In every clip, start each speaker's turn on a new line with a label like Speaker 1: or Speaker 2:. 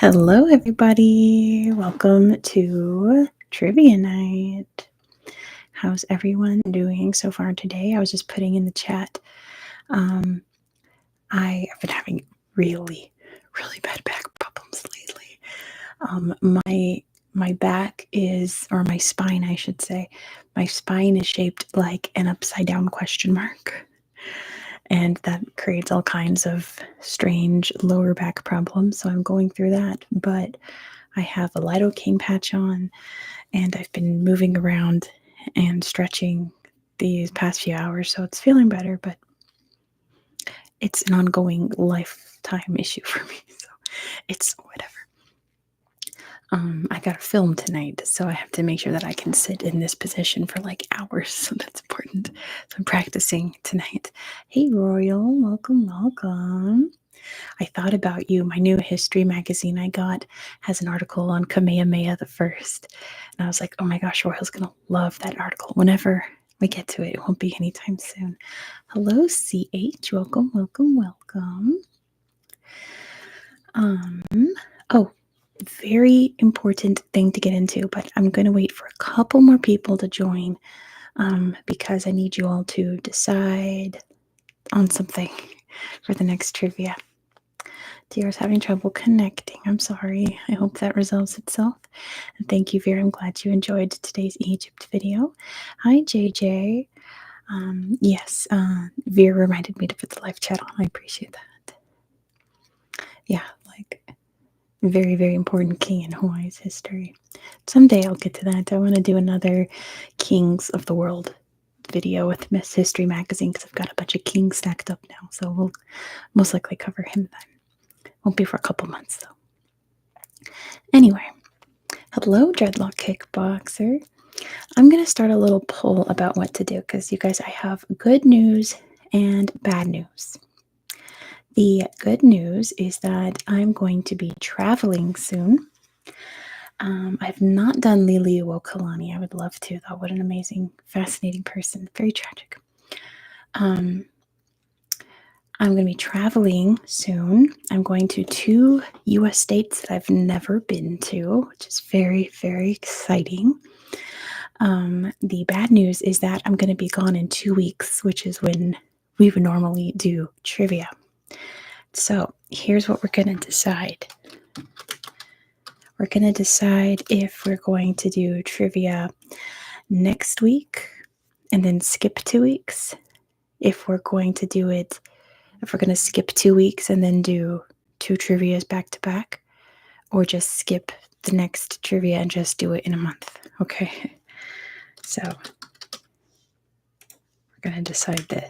Speaker 1: Hello, everybody. Welcome to Trivia Night. How's everyone doing so far today? I was just putting in the chat. Um, I have been having really, really bad back problems lately. My back is, or my spine, I should say, my spine is shaped like an upside down question mark. And that creates all kinds of strange lower back problems. So I'm going through that. But I have a lidocaine patch on, and I've been moving around and stretching these past few hours, so it's feeling better, but it's an ongoing lifetime issue for me, so it's whatever. I got a film tonight, so I have to make sure that I can sit in this position for like hours, so that's important. So I'm practicing tonight. Hey, Royal, welcome. I thought about you. My new history magazine I got has an article on Kamehameha the First. And I was like, oh my gosh, Royal's going to love that article whenever we get to it. It won't be anytime soon. Hello, CH. Welcome. Oh, very important thing to get into, but I'm going to wait for a couple more people to join because I need you all to decide on something for the next trivia. Dear's having trouble connecting. I'm sorry. I hope that resolves itself. And thank you, Vera. I'm glad you enjoyed today's Egypt video. Hi, JJ. Yes, Vera reminded me to put the live chat on. I appreciate that. Yeah, like very, very important king in Hawaii's history. Someday I'll get to that. I want to do another Kings of the World video with Miss History Magazine because I've got a bunch of kings stacked up now. So we'll most likely cover him then. Won't be for a couple months though. Anyway, hello, Dreadlock Kickboxer. I'm going to start a little poll about what to do because you guys, I have good news and bad news. The good news is that I'm going to be traveling soon. I've not done Liliuokalani. I would love to, though. What an amazing, fascinating person. Very tragic. I'm going to be traveling soon. I'm going to 2 U.S. states that I've never been to, which is very, very exciting. The bad news is that I'm going to be gone in 2 weeks, which is when we would normally do trivia. So here's what we're going to decide. We're going to decide if we're going to do trivia next week and then skip 2 weeks. If we're going to do it, if we're going to skip 2 weeks and then do 2 trivias back to back, or just skip the next trivia and just do it in a month. Okay. So we're going to decide this.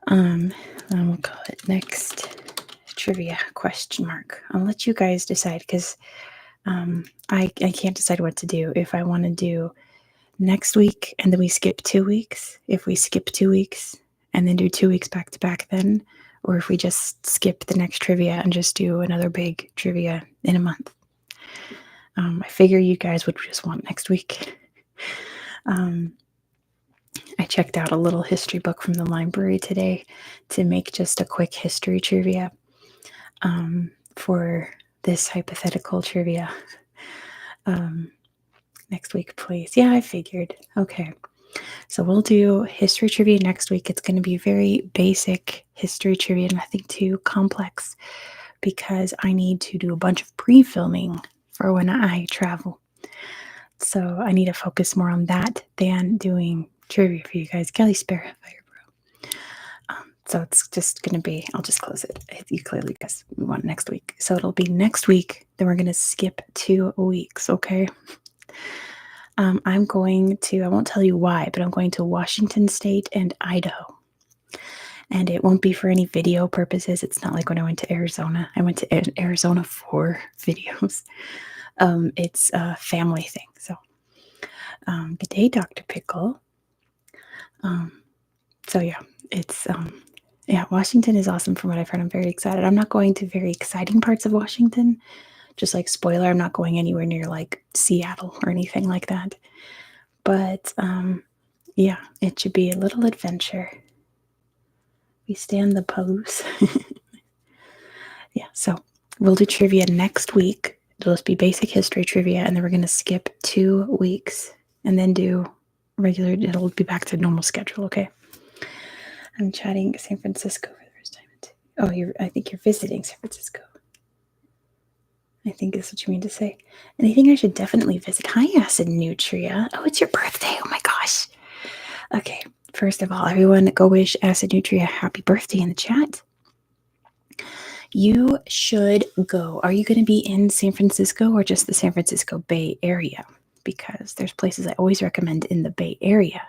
Speaker 1: And we'll call it next trivia question mark. I'll let you guys decide because I can't decide what to do. If I want to do next week and then we skip 2 weeks, if we skip 2 weeks and then do 2 weeks back to back then, or if we just skip the next trivia and just do another big trivia in a month. I figure you guys would just want next week. I checked out a little history book from the library today to make just a quick history trivia for this hypothetical trivia. Next week, please. Yeah, I figured. Okay. So we'll do history trivia next week. It's going to be very basic history trivia, nothing too complex, because I need to do a bunch of pre-filming for when I travel. So I need to focus more on that than doing trivia for you guys. Kelly Spare Fire Bro. So it's just going to be, I'll just close it. You clearly guess we want next week. So it'll be next week. Then we're going to skip 2 weeks. Okay. I'm going to, I won't tell you why, but I'm going to Washington State and Idaho. And it won't be for any video purposes. It's not like when I went to Arizona. I went to Arizona for videos. It's a family thing. So, good day, Dr. Pickle. So yeah, it's, yeah, Washington is awesome from what I've heard. I'm very excited. I'm not going to very exciting parts of Washington. Just like spoiler, I'm not going anywhere near like Seattle or anything like that. But yeah, it should be a little adventure. We stand the pose. Yeah, So we'll do trivia next week. It'll just be basic history trivia, and then we're going to skip 2 weeks and then do regular. It'll be back to normal schedule, okay? I'm chatting San Francisco for the first time. Oh, I think you're visiting San Francisco. I think that's what you mean to say. And I think I should definitely visit. Hi, Acid Nutria. Oh, it's your birthday. Oh my gosh. Okay, first of all, everyone go wish Acid Nutria a happy birthday in the chat. You should go. Are you going to be in San Francisco or just the San Francisco Bay Area? Because there's places I always recommend in the Bay Area.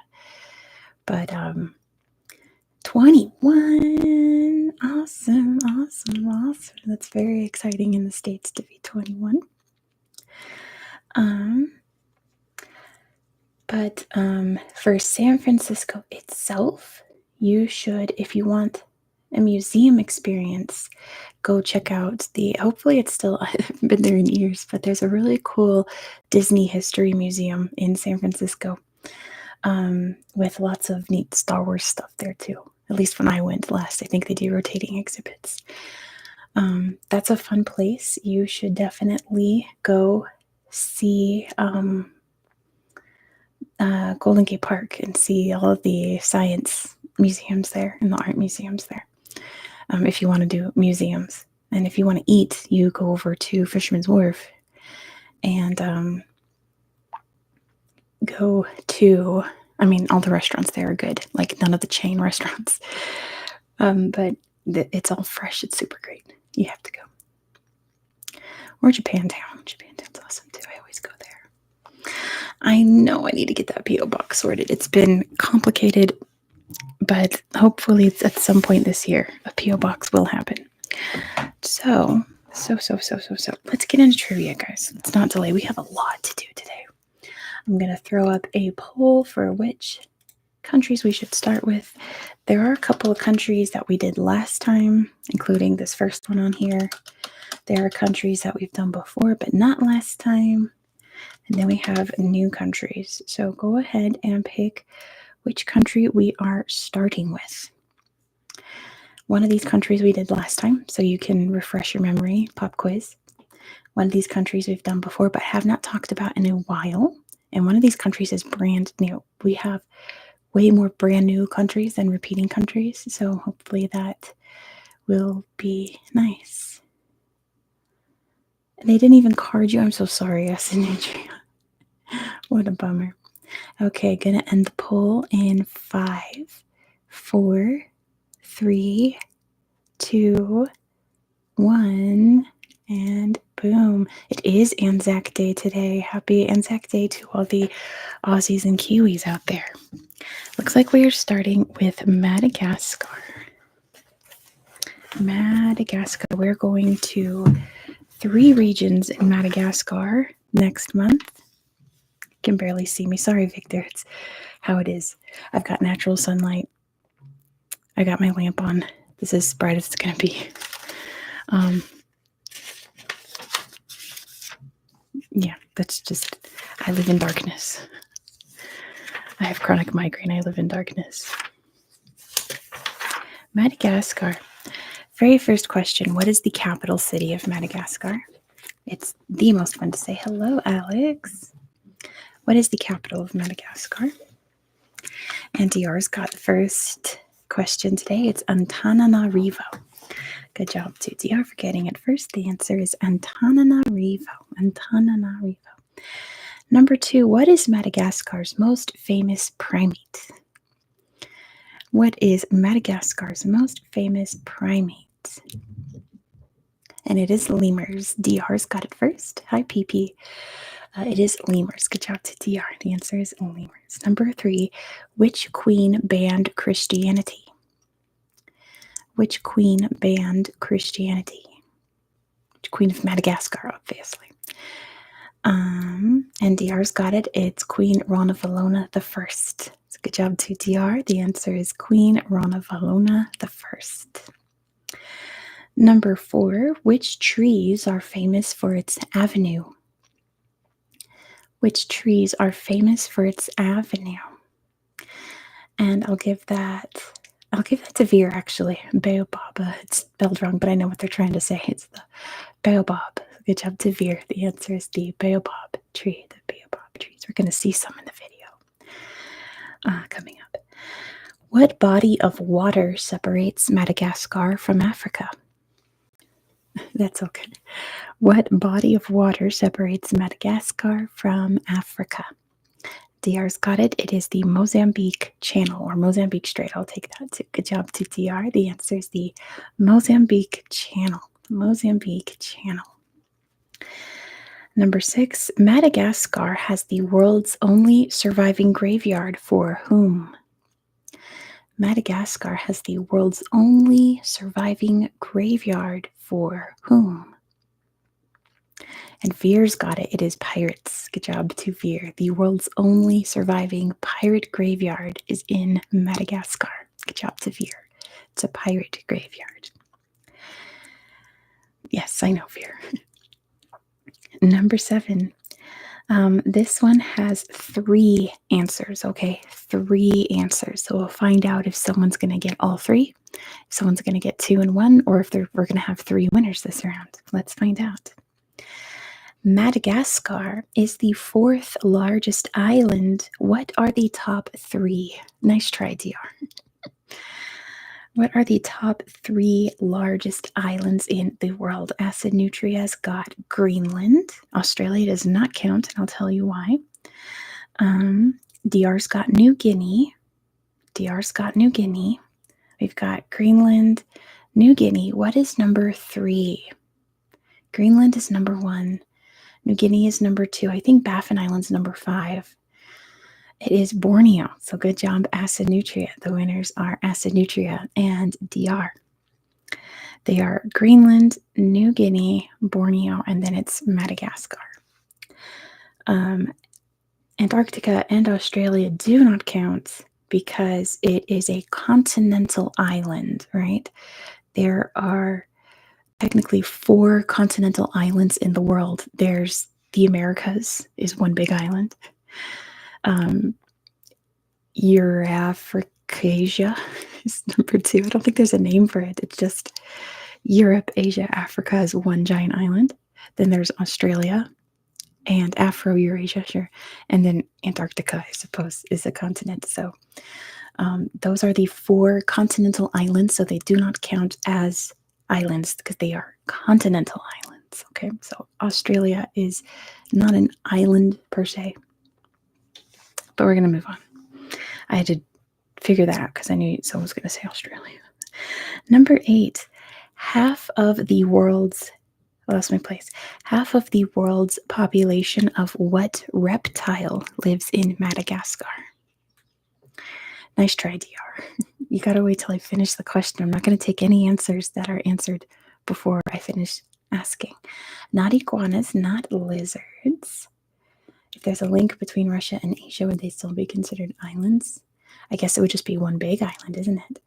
Speaker 1: But 21. Awesome. That's very exciting in the States to be 21. But for San Francisco itself, you should, if you want a museum experience, go check out hopefully it's still, I haven't been there in years, but there's a really cool Disney History Museum in San Francisco with lots of neat Star Wars stuff there too. At least when I went last, I think they do rotating exhibits. That's a fun place. You should definitely go see Golden Gate Park and see all of the science museums there and the art museums there. If you want to do museums. And if you want to eat, you go over to Fisherman's Wharf and go to, all the restaurants there are good. Like none of the chain restaurants. But it's all fresh. It's super great. You have to go. Or Japantown. Japantown's awesome too. I always go there. I know I need to get that P.O. box sorted. It's been complicated, but hopefully it's at some point this year a P.O. box will happen. So let's get into trivia, guys. Let's not delay. We have a lot to do today. I'm going to throw up a poll for which countries we should start with. There are a couple of countries that we did last time, including this first one on here. There are countries that we've done before, but not last time. And then we have new countries. So go ahead and pick which country we are starting with. One of these countries we did last time, so you can refresh your memory, pop quiz. One of these countries we've done before, but have not talked about in a while. And one of these countries is brand new. We have way more brand new countries than repeating countries, so hopefully that will be nice. They didn't even card you. I'm so sorry, Asinatria. What a bummer. Okay, gonna end the poll in 5, 4, 3, 2, 1, and boom. It is Anzac Day today. Happy Anzac Day to all the Aussies and Kiwis out there. Looks like we are starting with Madagascar. We're going to 3 regions in Madagascar next month. You can barely see me. Sorry, Victor. It's how it is. I've got natural sunlight. I got my lamp on. This is as bright as it's going to be. Yeah, that's just, I live in darkness. I have chronic migraine. I live in darkness. Madagascar. Very first question. What is the capital city of Madagascar? It's the most fun to say. Hello, Alex. What is the capital of Madagascar? And DR's got the first question today. It's Antananarivo. Good job to DR for getting it first. The answer is Antananarivo. Number 2, what is Madagascar's most famous primate? What is Madagascar's most famous primate? And it is lemurs. DR's got it first. Hi, PP. It is lemurs. Good job to DR. The answer is lemurs. Number 3, which queen banned Christianity? Which queen banned Christianity? Which queen of Madagascar, obviously. And DR's got it. It's Queen Ranavalona the First. So good job to DR. The answer is Queen Ranavalona the First. Number 4, which trees are famous for its avenue? Which trees are famous for its avenue? And I'll give that I'll give that to Veer, actually. Baobab. It's spelled wrong, but I know what they're trying to say. It's the baobab. Good job to Veer. The answer is the baobab tree. The baobab trees. We're going to see some in the video coming up. What body of water separates Madagascar from Africa? That's okay. What body of water separates Madagascar from Africa? DR's got it. It is the Mozambique Channel or Mozambique Strait. I'll take that too. Good job to DR. The answer is the Mozambique Channel. Mozambique Channel. Number 6, Madagascar has the world's only surviving graveyard for whom? Madagascar has the world's only surviving graveyard for whom? And Veer's got it. It is pirates. Good job to Veer. The world's only surviving pirate graveyard is in Madagascar. Good job to Veer. It's a pirate graveyard. Yes, I know, Veer. Number 7. This one has 3 answers, okay? 3 answers. So we'll find out if someone's going to get all 3, if someone's going to get 2 and 1, or if we're going to have 3 winners this round. Let's find out. Madagascar is the 4th largest island. What are the top 3? Nice try, DR. What are the top 3 largest islands in the world? Acid Nutria's got Greenland. Australia does not count, and I'll tell you why. DR's got New Guinea. DR's got New Guinea. We've got Greenland, New Guinea. What is number 3? Greenland is number 1. New Guinea is number 2. I think Baffin Island's number 5. It is Borneo. So good job, Acid Nutria. The winners are Acid Nutria and DR. They are Greenland, New Guinea, Borneo, and then it's Madagascar. Antarctica and Australia do not count because it is a continental island, right? There are technically 4 continental islands in the world. There's the Americas is one big island. Eurafricasia is number 2. I don't think there's a name for it. It's just Europe, Asia, Africa is one giant island. Then there's Australia and Afro-Eurasia, sure. And then Antarctica, I suppose, is a continent. So those are the 4 continental islands. So they do not count as islands because they are continental islands. Okay, so Australia is not an island per se, but we're going to move on. I had to figure that out because I knew someone was going to say Australia. Number 8, half of the world's population of what reptile lives in Madagascar? Nice try, DR. You got to wait till I finish the question. I'm not going to take any answers that are answered before I finish asking. Not iguanas, not lizards. If there's a link between Russia and Asia, would they still be considered islands? I guess it would just be one big island, isn't it?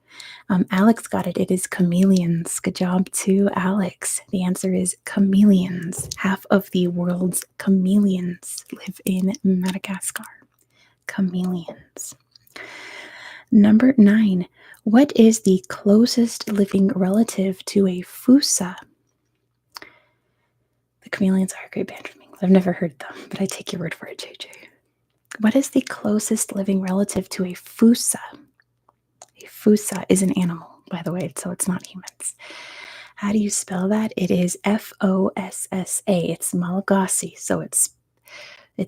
Speaker 1: Alex got it. It is chameleons. Good job to Alex. The answer is chameleons. Half of the world's chameleons live in Madagascar. Chameleons. Number 9. What is the closest living relative to a fossa? The chameleons are a great band from England. I've never heard them, but I take your word for it, JJ. What is the closest living relative to a fossa? A fossa is an animal, by the way, so it's not humans. How do you spell that? It is Fossa. It's Malagasy, so it's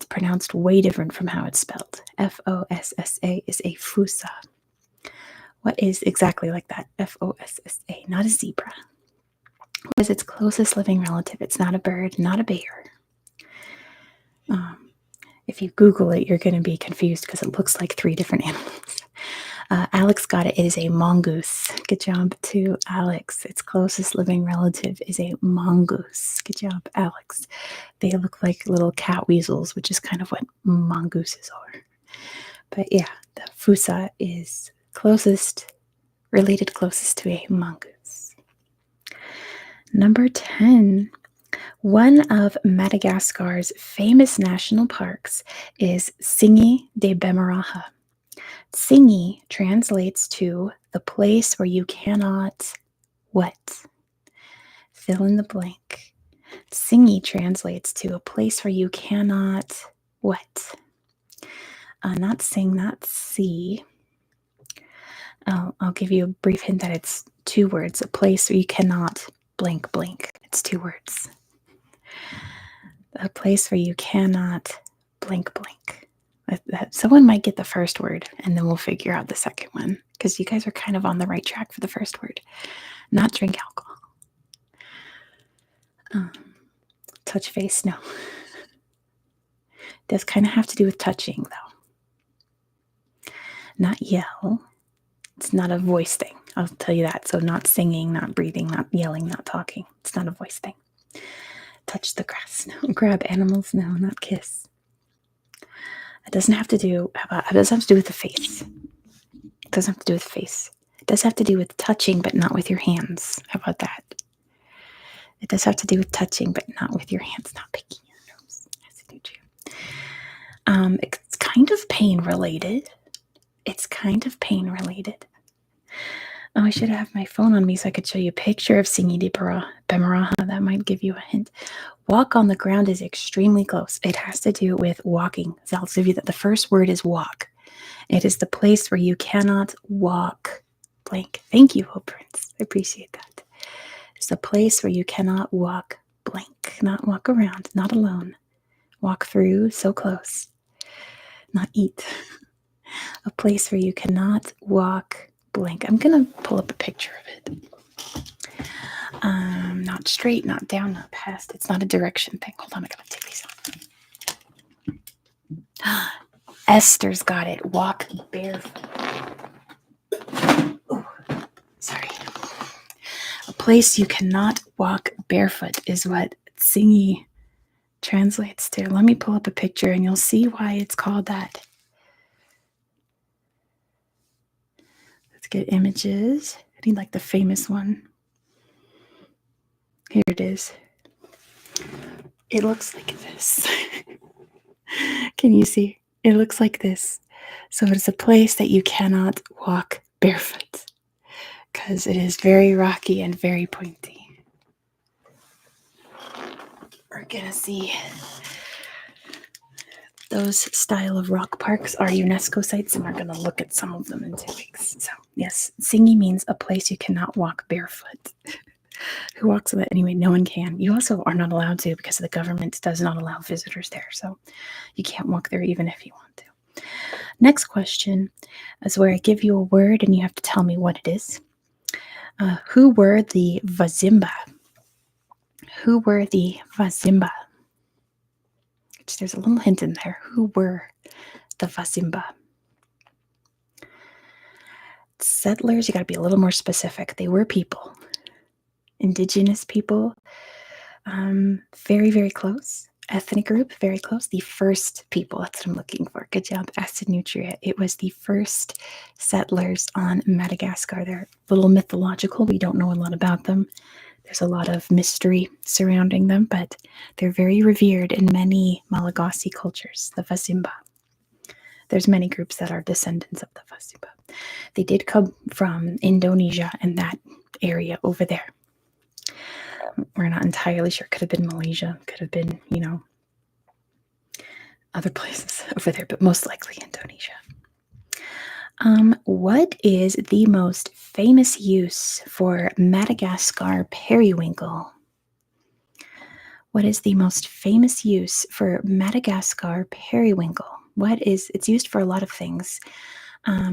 Speaker 1: pronounced way different from how it's spelled. Fossa is a fossa. What is exactly like that? Fossa, not a zebra. What is its closest living relative? It's not a bird, not a bear. If you Google it, you're going to be confused because it looks like 3 different animals. Alex got it. It is a mongoose. Good job to Alex. Its closest living relative is a mongoose. Good job, Alex. They look like little cat weasels, which is kind of what mongooses are. But yeah, the fossa is related closest to a mongoose. Number 10. One of Madagascar's famous national parks is Tsingy de Bemaraha. Singi translates to the place where you cannot what? Fill in the blank. Singi translates to a place where you cannot what? Not sing, not see. I'll give you a brief hint that it's two words. A place where you cannot blank blank. It's two words. A place where you cannot blank blank. Someone might get the first word, and then we'll figure out the second one, because you guys are kind of on the right track for the first word. Not drink alcohol. Touch face, no. Does kind of have to do with touching, though. Not yell. It's not a voice thing. I'll tell you that. So not singing, not breathing, not yelling, not talking. It's not a voice thing. Touch the grass, no. Grab animals, no. Not kiss. It doesn't have to do. It doesn't have to do with the face. It doesn't have to do with the face. It does have to do with touching, but not with your hands. How about that? It does have to do with touching, but not with your hands. Not picking your nose. It's kind of pain related. It's kind of pain related. Oh, I should have my phone on me so I could show you a picture of Singi de Bemaraha. That might give you a hint. Walk on the ground is extremely close. It has to do with walking. So I'll give you that the first word is walk. It is the place where you cannot walk blank. Thank you, Hope Prince. I appreciate that. It's the place where you cannot walk blank. Not walk around, not alone. Walk through, so close. Not eat. A place where you cannot walk blank. I'm going to pull up a picture of it. Not straight, not down, not past. It's not a direction thing. Hold on, I gotta take these off. Esther's got it. Walk barefoot. Ooh, sorry. A place you cannot walk barefoot is what Singi translates to. Let me pull up a picture and you'll see why it's called that. Let's get images. I need like the famous one. Here it is. It looks like this. Can you see? It looks like this. So it's a place that you cannot walk barefoot because it is very rocky and very pointy. We're going to see those style of rock parks are UNESCO sites, and we're going to look at some of them in 2 weeks. So yes, Singi means a place you cannot walk barefoot. Who walks on it? Anyway, no one can. You also are not allowed to because the government does not allow visitors there. So you can't walk there even if you want to. Next question is where I give you a word and you have to tell me what it is. Who were the Vazimba? Who were the Vazimba? There's a little hint in there. Who were the Vazimba? Settlers, you got to be a little more specific. They were people. Indigenous people, very, very close. Ethnic group, very close. The first people, that's what I'm looking for. Good job, Acid Nutria. It was the first settlers on Madagascar. They're a little mythological. We don't know a lot about them. There's a lot of mystery surrounding them, but they're very revered in many Malagasy cultures, the Vazimba. There's many groups that are descendants of the Vazimba. They did come from Indonesia and that area over there. We're not entirely sure. Could have been Malaysia. Could have been, other places over there, but most likely Indonesia. What is the most famous use for Madagascar periwinkle? What is the most famous use for Madagascar periwinkle? It's used for a lot of things.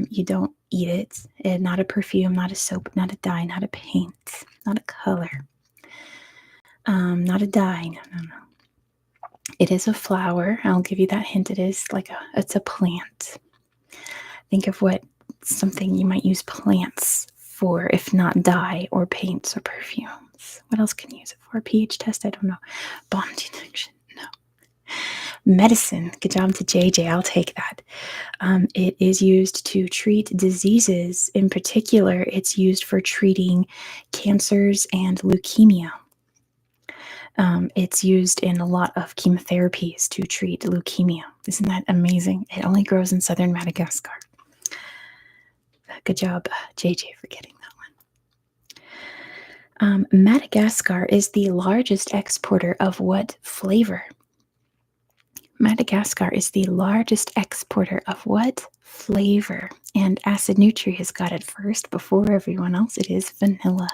Speaker 1: You don't eat it. Not a perfume, not a soap, not a dye, not a paint, not a color. Not a dye, no. It is a flower. I'll give you that hint. It's a plant. Think of something you might use plants for, if not dye or paints or perfumes. What else can you use it for? A pH test? I don't know. Bomb detection? No. Medicine. Good job to JJ. I'll take that. It is used to treat diseases. In particular, it's used for treating cancers and leukemia. It's used in a lot of chemotherapies to treat leukemia. Isn't that amazing? It only grows in southern Madagascar. Good job, JJ, for getting that one. Madagascar is the largest exporter of what flavor? Madagascar is the largest exporter of what flavor? And Acid Nutri has got it first before everyone else. It is vanilla.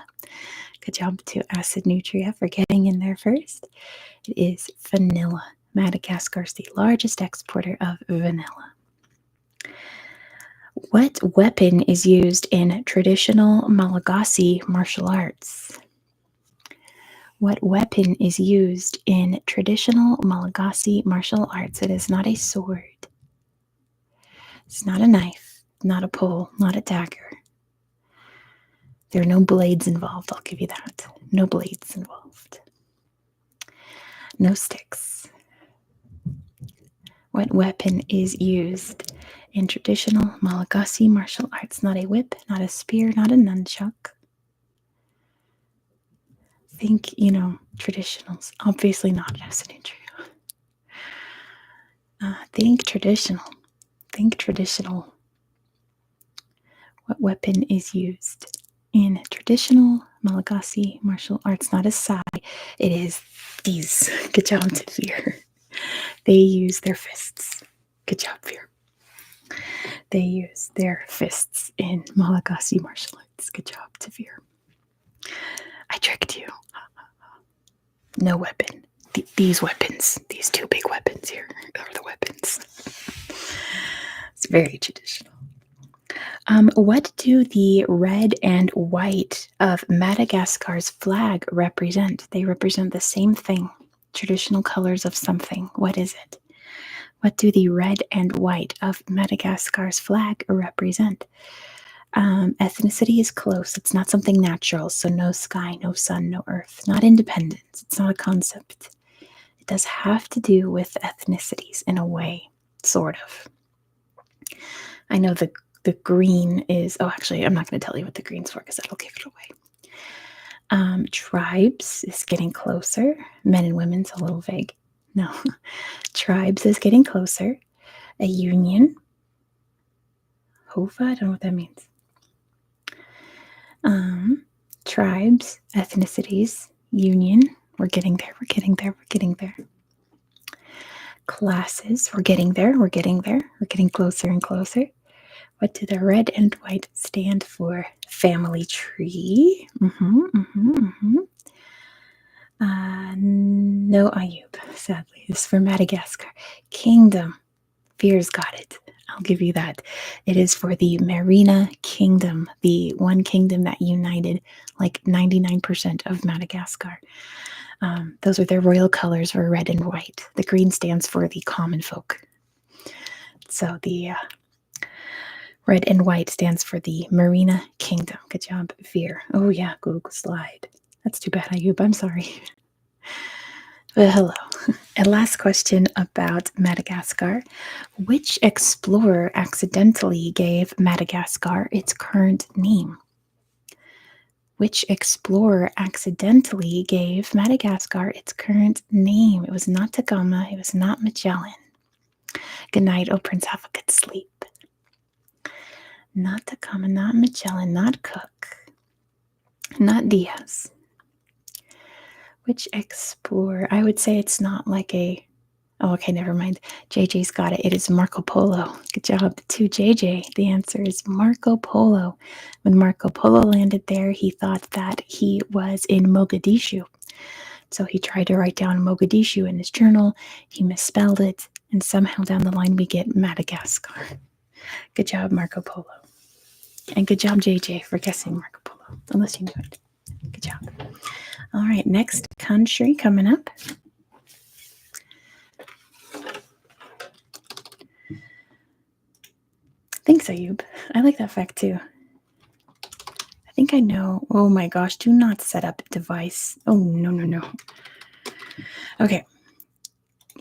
Speaker 1: Good job to Acid Nutria for getting in there first. It is vanilla. Madagascar is the largest exporter of vanilla. What weapon is used in traditional Malagasy martial arts? What weapon is used in traditional Malagasy martial arts? It is not a sword. It's not a knife, not a pole, not a dagger. There are no blades involved, I'll give you that. No blades involved. No sticks. What weapon is used in traditional Malagasy martial arts? Not a whip, not a spear, not a nunchuck. Think, traditionals. Obviously not acid nutria. Think traditional. Think traditional. What weapon is used in traditional Malagasy martial arts? Not a sai. It is these. Good job, Veer. They use their fists. Good job, Veer. They use their fists in Malagasy martial arts. Good job, Veer. I tricked you. No weapon. These weapons, these two big weapons here are the weapons. It's very traditional. What do the red and white of Madagascar's flag represent? They represent the same thing, traditional colors of something. What is it? What do the red and white of Madagascar's flag represent? Ethnicity is close. It's not something natural. So no sky, no sun, no earth. Not independence. It's not a concept. It does have to do with ethnicities in a way, sort of. I know the green is, actually, I'm not going to tell you what the green's for because that'll give it away. Tribes is getting closer. Men and women's a little vague. No. Tribes is getting closer. A union. Hova, I don't know what that means. Tribes, ethnicities, union. We're getting there. We're getting there. We're getting there. Classes. We're getting there. We're getting there. We're getting closer and closer. What do the red and white stand for? Family tree. No Ayub, sadly. This is for Madagascar. Kingdom. Veer's got it. I'll give you that. It is for the Merina Kingdom, the one kingdom that united like 99% of Madagascar. Those are their royal colors, were red and white. The green stands for the common folk. So the red and white stands for the Merina Kingdom. Good job, Veer. Oh yeah, Google slide. That's too bad, Ayub. I'm sorry. But hello. And last question about Madagascar. Which explorer accidentally gave Madagascar its current name? Which explorer accidentally gave Madagascar its current name? It was not Tagama. It was not Magellan. Good night, oh Prince. Have a good sleep. Not Tagama, not Magellan, not Cook, not Diaz. Which explorer? I would say it's not like a... Oh, okay, never mind. JJ's got it. It is Marco Polo. Good job to JJ. The answer is Marco Polo. When Marco Polo landed there, he thought that he was in Mogadishu. So he tried to write down Mogadishu in his journal. He misspelled it, and somehow down the line we get Madagascar. Good job, Marco Polo. And good job, JJ, for guessing Marco Polo, unless you knew it. Good job. All right, next country coming up. Thanks, Ayub. I like that fact too. I think I know. Oh my gosh, do not set up device. Oh, no. Okay,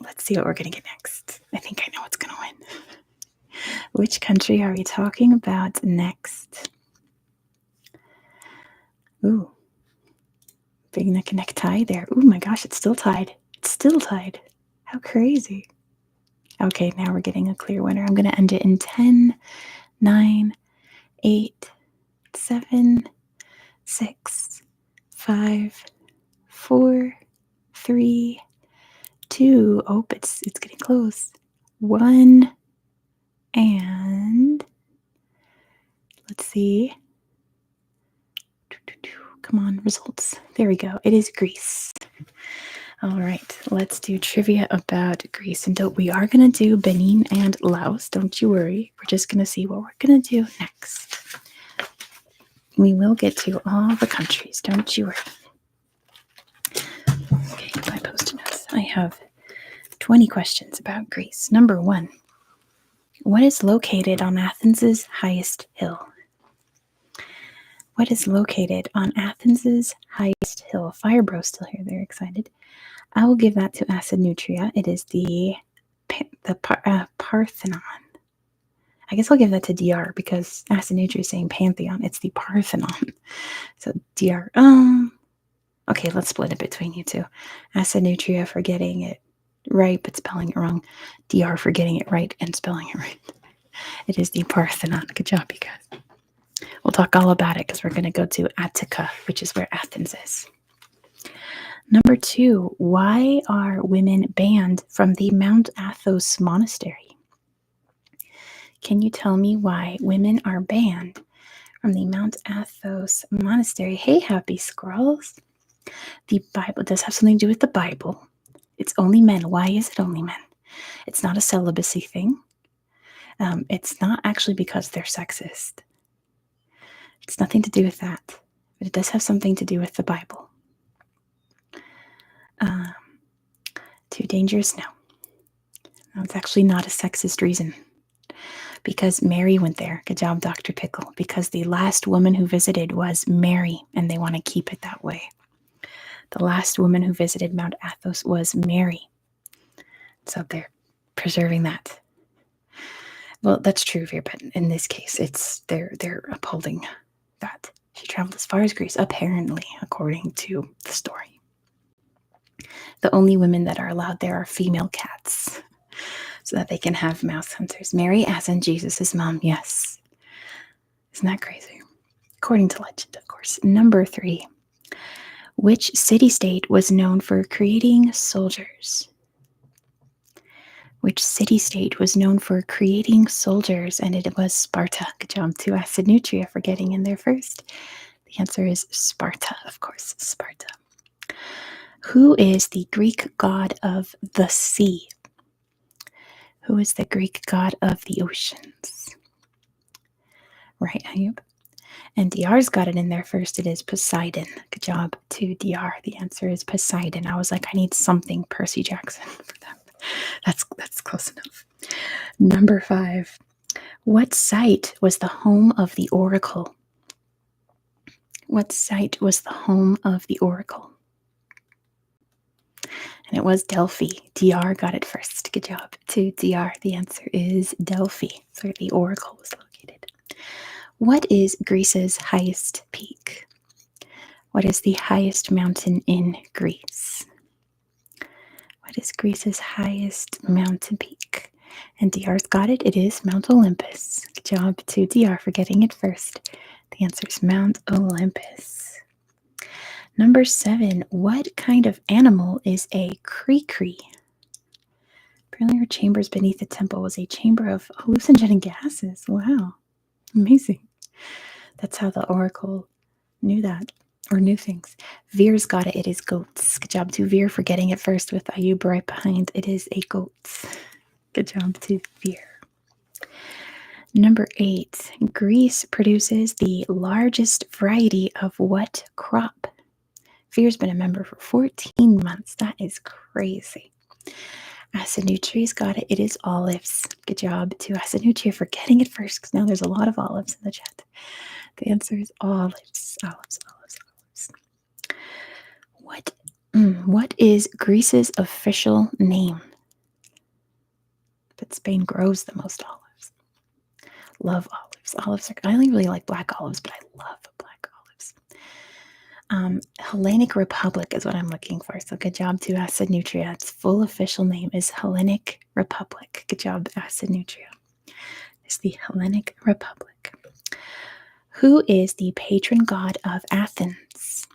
Speaker 1: let's see what we're going to get next. I think I know what's going to win. Which country are we talking about next? Ooh. Big neck and neck tie there. Oh my gosh, it's still tied. It's still tied. How crazy. Okay, now we're getting a clear winner. I'm going to end it in 10, 9, 8, 7, 6, 5, 4, 3, 2. Oh, it's getting close. 1, and let's see. Come on, results. There we go. It is Greece. All right, let's do trivia about Greece. And we are going to do Benin and Laos. Don't you worry. We're just going to see what we're going to do next. We will get to all the countries. Don't you worry. Okay, my post-it notes. I have 20 questions about Greece. Number 1. What is located on Athens' highest hill? What is located on Athens' highest hill? Firebro still here. They're excited. I will give that to Acid Nutria. It is the Parthenon. I guess I'll give that to DR because Acid Nutria is saying Pantheon. It's the Parthenon. So DR. Okay, let's split it between you two. Acid Nutria for getting it right but spelling it wrong. DR for getting it right and spelling it right. It is the Parthenon. Good job, you guys. We'll talk all about it because we're going to go to Attica, which is where Athens is. Number 2, why are women banned from the Mount Athos monastery? Can you tell me why women are banned from the Mount Athos monastery? Hey, happy squirrels. The Bible does have something to do with the Bible. It's only men. Why is it only men? It's not a celibacy thing. It's not actually because they're sexist. It's nothing to do with that. But it does have something to do with the Bible. Too dangerous? No. No, it's actually not a sexist reason. Because Mary went there. Good job, Dr. Pickle. Because the last woman who visited was Mary, and they want to keep it that way. The last woman who visited Mount Athos was Mary. So they're preserving that. Well, that's true, Veer, but in this case, it's they're upholding that. She traveled as far as Greece, apparently, according to the story. The only women that are allowed there are female cats, so that they can have mouse hunters. Mary, as in Jesus' mom, yes. Isn't that crazy? According to legend, of course. Number 3. Which city-state was known for creating soldiers? Which city-state was known for creating soldiers? And it was Sparta. Good job to Acid Nutria for getting in there first. The answer is Sparta, of course, Sparta. Who is the Greek god of the sea? Who is the Greek god of the oceans? Right, Ayub. And DR's got it in there first. It is Poseidon. Good job to DR. The answer is Poseidon. I was like, I need something Percy Jackson for that. That's close enough. Number 5. What site was the home of the oracle? What site was the home of the oracle? And it was Delphi. DR got it first. Good job to DR. The answer is Delphi. That's where the oracle was located. What is Greece's highest peak? What is the highest mountain in Greece? What is Greece's highest mountain peak? And DR's got it. It is Mount Olympus. Good job to DR for getting it first. The answer is Mount Olympus. Number 7. What kind of animal is a cree-cree? Apparently her chambers beneath the temple was a chamber of hallucinogenic gases. Wow. Amazing. That's how the oracle knew that, or knew things. Veer's got it. It is goats. Good job to Veer for getting it first with Ayub right behind. It is a goat. Good job to Veer. Number 8. Greece produces the largest variety of what crop? Veer's been a member for 14 months. That is crazy. Acid Nutria's got it. It is olives. Good job to Acid Nutria for getting it first, because now there's a lot of olives in the chat. The answer is olives. Olives. What is Greece's official name? But Spain grows the most olives. Love olives. I only really like black olives, but I love black olives. Hellenic Republic is what I'm looking for. So good job to Acid Nutria. Its full official name is Hellenic Republic. Good job, Acid Nutria. It's the Hellenic Republic. Who is the patron god of Athens?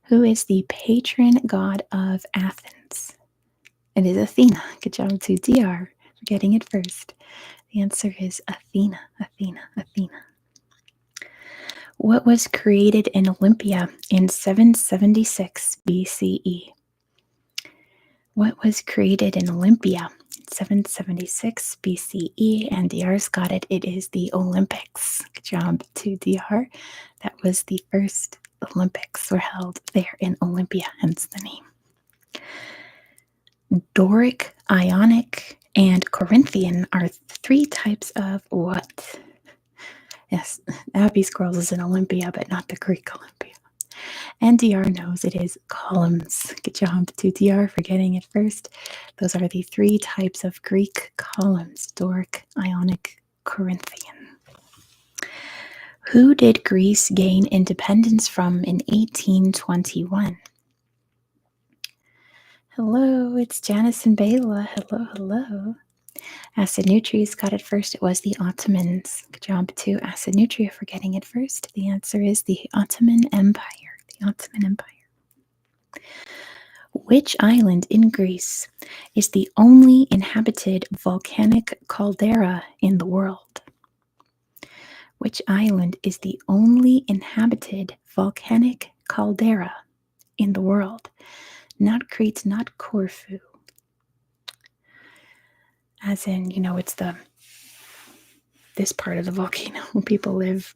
Speaker 1: Who is the patron god of Athens? It is Athena. Good job to DR for getting it first. The answer is Athena, Athena, Athena. What was created in Olympia in 776 BCE? What was created in Olympia in 776 BCE? And DR's got it. It is the Olympics. Good job to DR. That was the first Olympics were held there in Olympia, hence the name. Doric, Ionic, and Corinthian are three types of what? Yes, Abbey Scrolls is in Olympia, but not the Greek Olympia. And DR knows it is columns. Good job to DR for getting it first. Those are the three types of Greek columns: Doric, Ionic, Corinthian. Who did Greece gain independence from in 1821? Hello, it's Janice and Bela. Hello, hello. Acid Nutria's got it first. It was the Ottomans. Good job to Acid Nutria for getting it first. The answer is the Ottoman Empire. The Ottoman Empire. Which island in Greece is the only inhabited volcanic caldera in the world? Which island is the only inhabited volcanic caldera in the world? Not Crete, not Corfu. As in, it's this part of the volcano where people live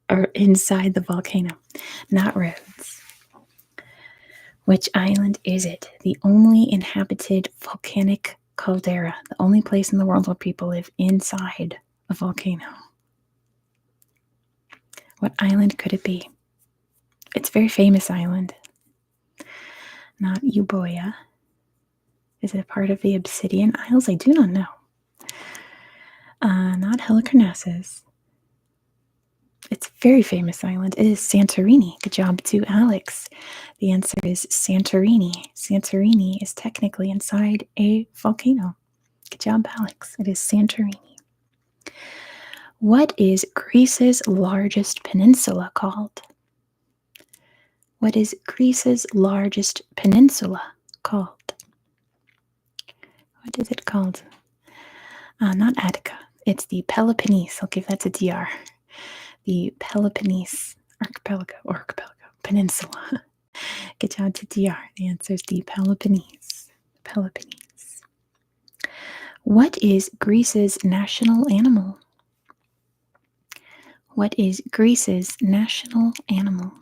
Speaker 1: or inside the volcano, not Rhodes. Which island is it? The only inhabited volcanic caldera, the only place in the world where people live inside a volcano. What island could it be? It's a very famous island. Not Euboea. Is it a part of the Obsidian Isles? I do not know. Not Halicarnassus. It's a very famous island. It is Santorini. Good job to Alex. The answer is Santorini. Santorini is technically inside a volcano. Good job, Alex. It is Santorini. What is Greece's largest peninsula called? What is Greece's largest peninsula called? What is it called? Not Attica. It's the Peloponnese. I'll give that to DR. The Peloponnese archipelago peninsula. Good job to DR. The answer is the Peloponnese. Peloponnese. What is Greece's national animal? What is Greece's national animal?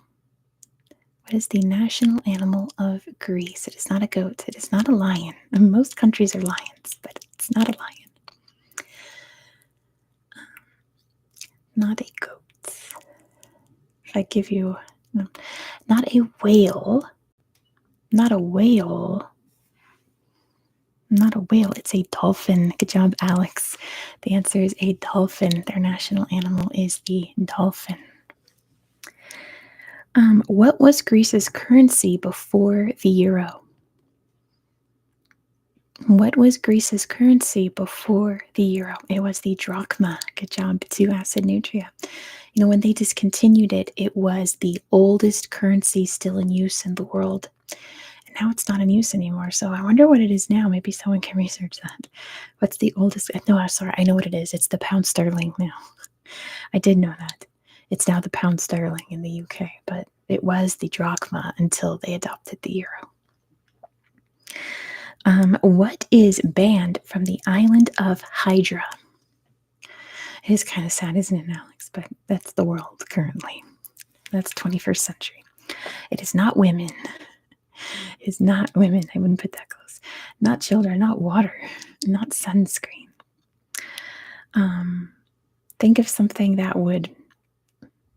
Speaker 1: What is the national animal of Greece? It is not a goat. It is not a lion. Most countries are lions, but it's not a lion. Not a goat. If I give you, not a whale. Not a whale. Not a whale. It's a dolphin. Good job, Alex. The answer is a dolphin. Their national animal is the dolphin. What was Greece's currency before the euro? What was Greece's currency before the euro? It was the drachma. Good job to Acid Nutria. When they discontinued it, it was the oldest currency still in use in the world. And now it's not in use anymore. So I wonder what it is now. Maybe someone can research that. What's the oldest? No, I'm sorry. I know what it is. It's the pound sterling now. I did know that. It's now the pound sterling in the UK, but it was the drachma until they adopted the euro. What is banned from the island of Hydra? It is kind of sad, isn't it, Alex? But that's the world currently. That's 21st century. It is not women. It is not women. I wouldn't put that close. Not children, not water, not sunscreen. Think of something that would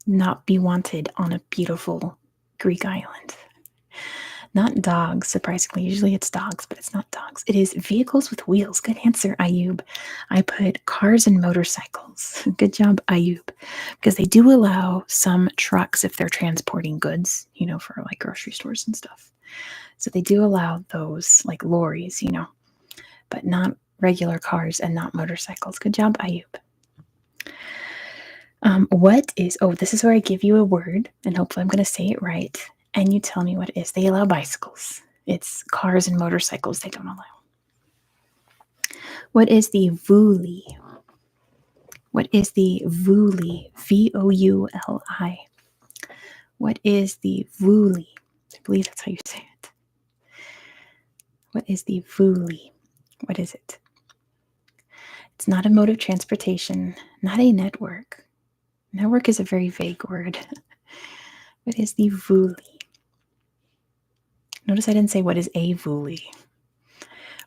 Speaker 1: not be wanted on a beautiful Greek island. Not dogs, surprisingly. Usually it's dogs, but it's not dogs. It is vehicles with wheels. Good answer, Ayub. I put cars and motorcycles. Good job, Ayub. Because they do allow some trucks if they're transporting goods, for like grocery stores and stuff. So they do allow those, like lorries, but not regular cars and not motorcycles. Good job, Ayub. This is where I give you a word, and hopefully I'm going to say it right, and you tell me what it is. They allow bicycles. It's cars and motorcycles they don't allow. What is the Vouli? What is the Vouli? Vouli. What is the Vouli? I believe that's how you say it. What is the Vouli? What is it? It's not a mode of transportation, not a network. Network is a very vague word. What is the Vouli? Notice I didn't say what is a Vouli.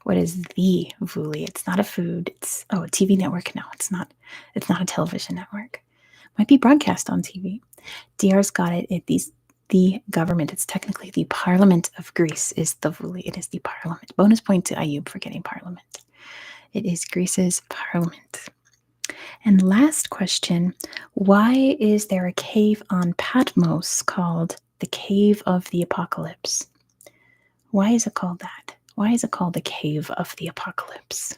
Speaker 1: What is the Vouli? It's not a food. It's a TV network. No, it's not. It's not a television network. Might be broadcast on TV. DR's got it. The government. It's technically the Parliament of Greece is the Vouli. It is the Parliament. Bonus point to Ayub for getting Parliament. It is Greece's Parliament. And last question, why is there a cave on Patmos called the Cave of the Apocalypse? Why is it called that? Why is it called the Cave of the Apocalypse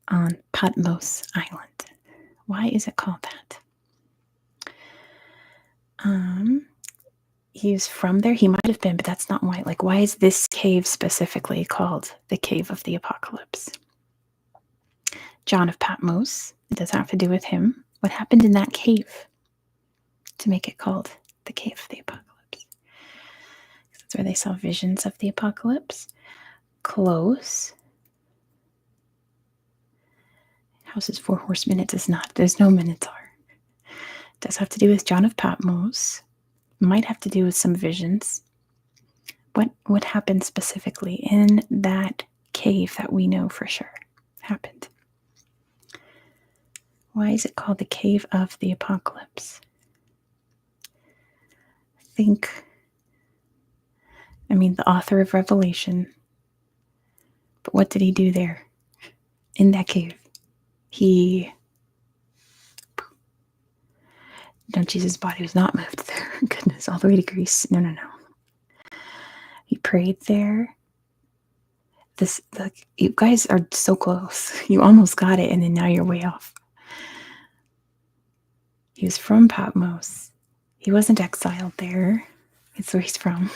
Speaker 1: on Patmos Island? Why is it called that? He was from there. He might have been, but that's not why. Like, why is this cave specifically called the Cave of the Apocalypse? John of Patmos. It does have to do with him. What happened in that cave to make it called the Cave of the Apocalypse? That's where they saw visions of the apocalypse. Close. House is 4 horsemen. It does not. There's no Minotaur. It does have to do with John of Patmos. Might have to do with some visions. What happened specifically in that cave that we know for sure happened? Why is it called the Cave of the Apocalypse? The author of Revelation. But what did he do there? In that cave. Jesus' body was not moved there. Goodness, all the way to Greece. No. He prayed there. You guys are so close. You almost got it, and then now you're way off. He was from Patmos. He wasn't exiled there. It's where he's from.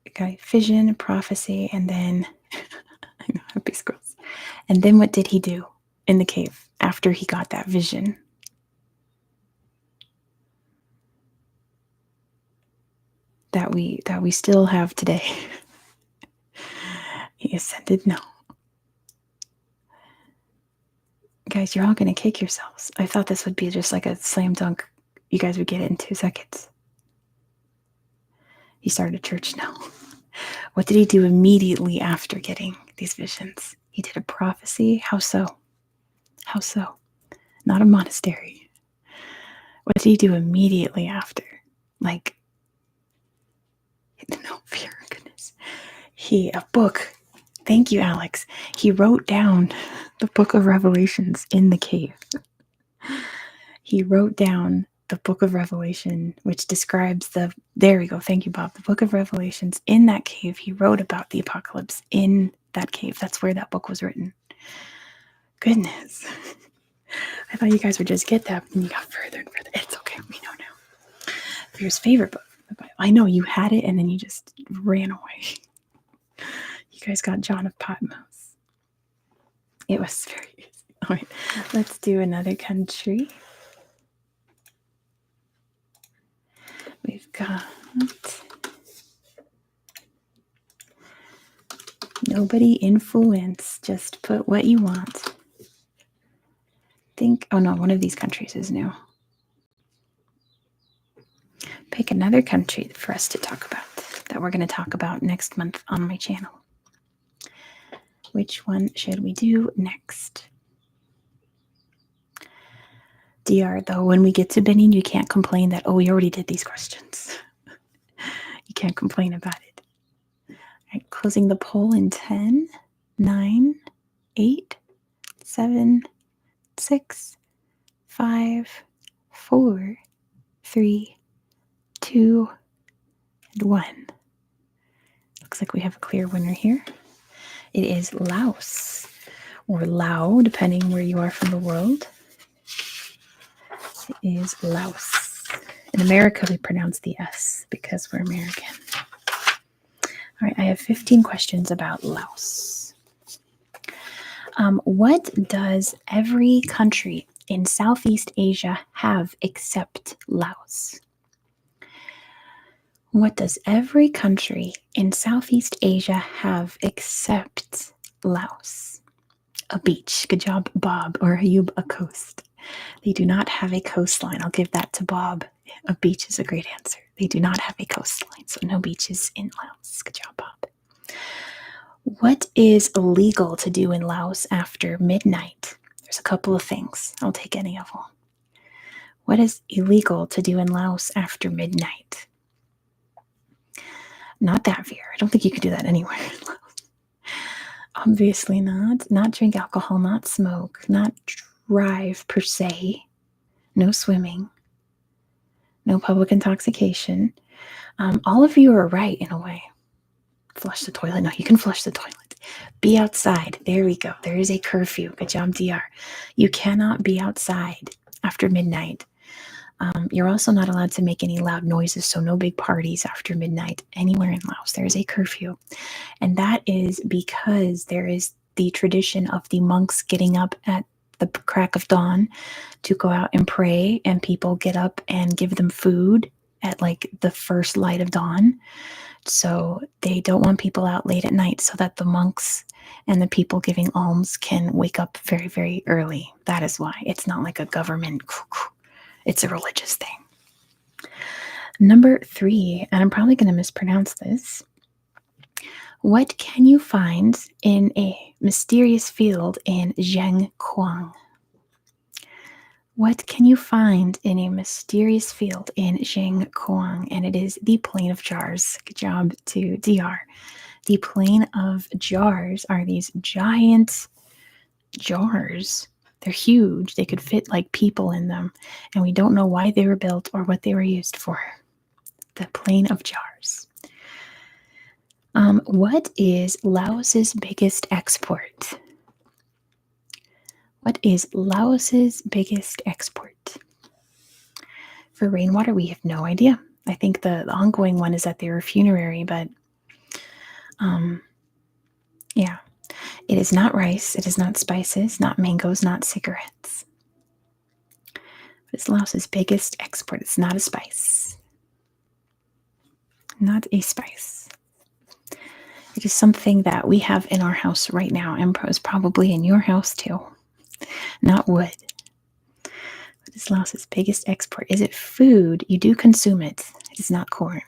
Speaker 1: Okay, vision, prophecy, and then I know, happy scrolls. And then what did he do in the cave after he got that vision? That we still have today. He ascended? No. Guys, you're all gonna kick yourselves. I thought this would be just like a slam dunk. You guys would get it in 2 seconds. He started a church now. What did he do immediately after getting these visions? He did a prophecy. How so? How so? Not a monastery. What did he do immediately after? Like, no fear, goodness. A book. Thank you, Alex. He wrote down the book of Revelations in the cave. He wrote down the book of Revelation, which describes there we go. Thank you, Bob. The book of Revelations in that cave. He wrote about the apocalypse in that cave. That's where that book was written. Goodness. I thought you guys would just get that, and you got further and further. It's okay. We know now. Your favorite book. I know you had it, and then you just ran away. You guys got John of Patmos. It was very easy. All right, let's do another country. We've got nobody influence. Just put what you want. Oh no, one of these countries is new. Pick another country for us to talk about that we're going to talk about next month on my channel. Which one should we do next? DR, though, when we get to Benin, you can't complain that, we already did these questions. You can't complain about it. All right, closing the poll in 10, 9, 8, 7, 6, 5, 4, 3, 2, and 1. Looks like we have a clear winner here. It is Laos. or Lao, depending where you are from the world. It is Laos. In America, we pronounce the S because we're American. All right, I have 15 questions about Laos. What does every country in Southeast Asia have except Laos? What does every country in Southeast Asia have except Laos? A beach. Good job, Bob. Or Ayub, a coast. They do not have a coastline. I'll give that to Bob. A beach is a great answer. They do not have a coastline, so no beaches in Laos. Good job, Bob. What is illegal to do in Laos after midnight? There's a couple of things. I'll take any of them. What is illegal to do in Laos after midnight? Not that fear. I don't think you could do that anywhere. Obviously not. Not drink alcohol, not smoke, not drive per se, no swimming, no public intoxication. All of you are right in a way. Flush the toilet. No, you can flush the toilet. Be outside. There we go. There is a curfew. Good job, DR. You cannot be outside after midnight. You're also not allowed to make any loud noises, so no big parties after midnight anywhere in Laos. There is a curfew. And that is because there is the tradition of the monks getting up at the crack of dawn to go out and pray, and people get up and give them food at like the first light of dawn. So they don't want people out late at night so that the monks and the people giving alms can wake up very, very early. That is why. It's not like a government. It's a religious thing. Number 3, and I'm probably going to mispronounce this. What can you find in a mysterious field in Zhengquang? What can you find in a mysterious field in Zhengquang? And it is the Plain of Jars. Good job to DR. The Plain of Jars are these giant jars. They're huge. They could fit like people in them. And we don't know why they were built or what they were used for. The Plain of Jars. What is Laos's biggest export? What is Laos's biggest export? For rainwater, we have no idea. I think the ongoing one is that they were funerary, but yeah. It is not rice. It is not spices, not mangoes, not cigarettes. It's Laos's biggest export. It's not a spice. Not a spice. It is something that we have in our house right now, and is probably in your house too. Not wood. What is Laos's biggest export? Is it food? You do consume it. It is not corn.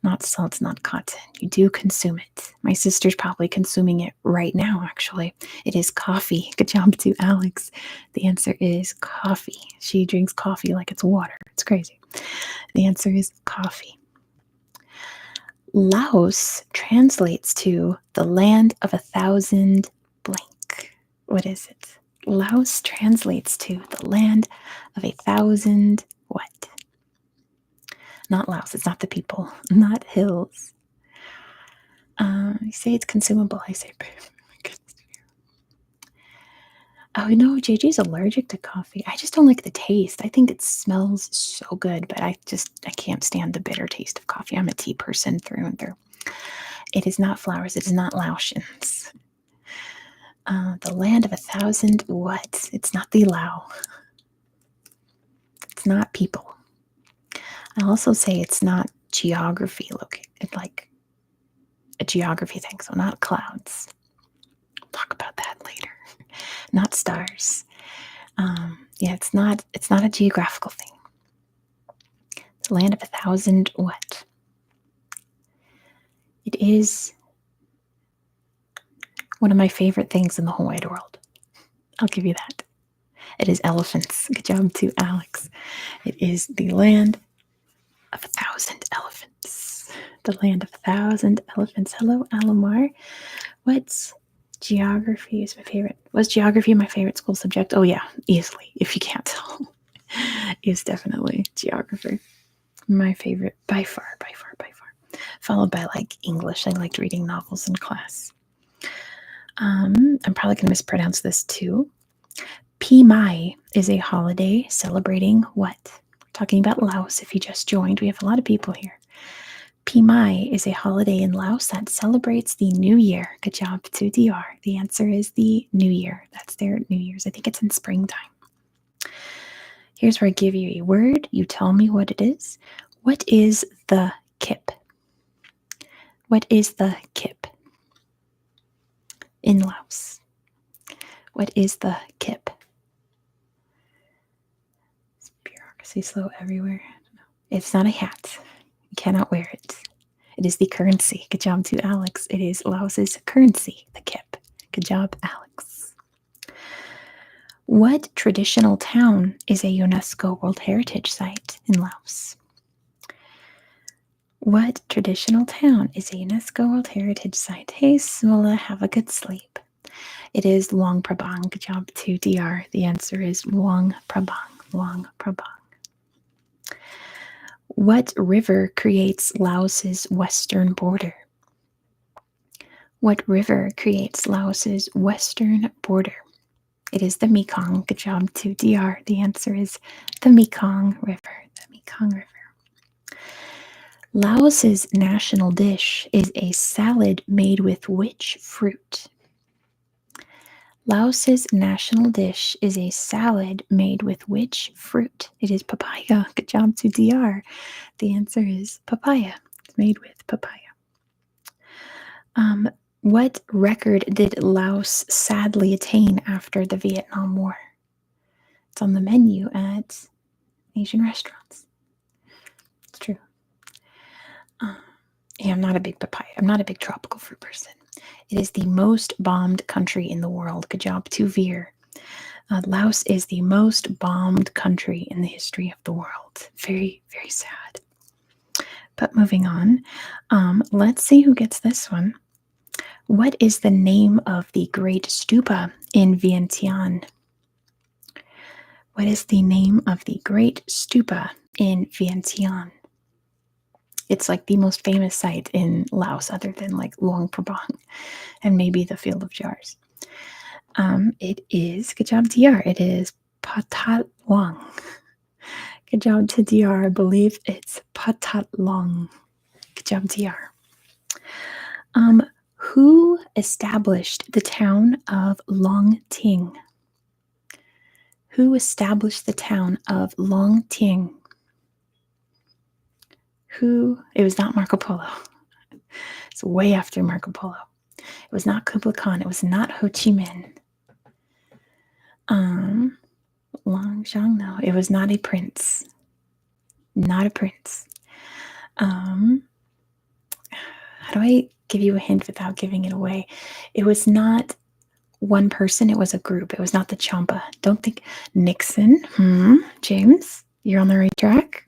Speaker 1: Not salt, not cotton. You do consume it. My sister's probably consuming it right now, actually. It is coffee. Good job to Alex. The answer is coffee. She drinks coffee like it's water. It's crazy. The answer is coffee. Laos translates to the land of 1,000 blank. What is it? Laos translates to the land of 1,000 what? Not Laos. It's not the people. Not hills. You say it's consumable. I say, oh no, JJ's allergic to coffee. I just don't like the taste. I think it smells so good, but I can't stand the bitter taste of coffee. I'm a tea person through and through. It is not flowers. It is not Laotians. The land of 1,000 what? It's not the Lao. It's not people. I'll also say it's not geography. Look, it's like a geography thing, so not clouds. We'll talk about that later. Not stars. Yeah, it's not a geographical thing. The land of 1,000 what? It is one of my favorite things in the whole wide world. I'll give you that. It is elephants. Good job to Alex. It is the land of 1,000 elephants. The land of 1,000 elephants. Hello, Alamar. What's geography is my favorite. Was geography my favorite school subject? Oh yeah, easily. If you can't tell, is definitely geography. My favorite by far. Followed by like English. I liked reading novels in class. I'm probably going to mispronounce this too. Pi Mai is a holiday celebrating what? We're talking about Laos. If you just joined, we have a lot of people here. Pi Mai is a holiday in Laos that celebrates the New Year. Good job to DR. The answer is the New Year. That's their New Year's. I think it's in springtime. Here's where I give you a word. You tell me what it is. What is the kip? What is the kip in Laos? What is the kip? Is bureaucracy slow everywhere? It's not a hat. You cannot wear it. It is the currency. Good job to Alex. It is Laos's currency, the kip. Good job, Alex. What traditional town is a UNESCO World Heritage Site in Laos? What traditional town is a UNESCO World Heritage Site? Hey, Smola, have a good sleep. It is Luang Prabang. Good job to DR. The answer is Luang Prabang. Luang Prabang. What river creates Laos's western border? What river creates Laos's western border? It is the Mekong. Good job to DR. The answer is the Mekong River. The Mekong River. Laos's national dish is a salad made with which fruit? Laos's national dish is a salad made with which fruit? It is papaya. Good job to DR. The answer is papaya. It's made with papaya. What record did Laos sadly attain after the Vietnam War? It's on the menu at Asian restaurants. It's true. Yeah, I'm not a big papaya. I'm not a big tropical fruit person. It is the most bombed country in the world. Good job to Veer. Laos is the most bombed country in the history of the world. Very, very sad. But moving on, let's see who gets this one. What is the name of the Great Stupa in Vientiane? What is the name of the Great Stupa in Vientiane? It's like the most famous site in Laos, other than like Luang Prabang and maybe the Field of Jars. It is, good job, DR. It is Patat Long. Good job to DR. I believe it's Patat Long. Good job, DR. Who established the town of Long Ting? Who established the town of Long Ting? Who? It was not Marco Polo. It's way after Marco Polo. It was not Kublai Khan. It was not Ho Chi Minh. Long Zhang, no. It was not a prince. Not a prince. How do I give you a hint without giving it away? It was not one person. It was a group. It was not the Champa. Don't think Nixon. James, you're on the right track.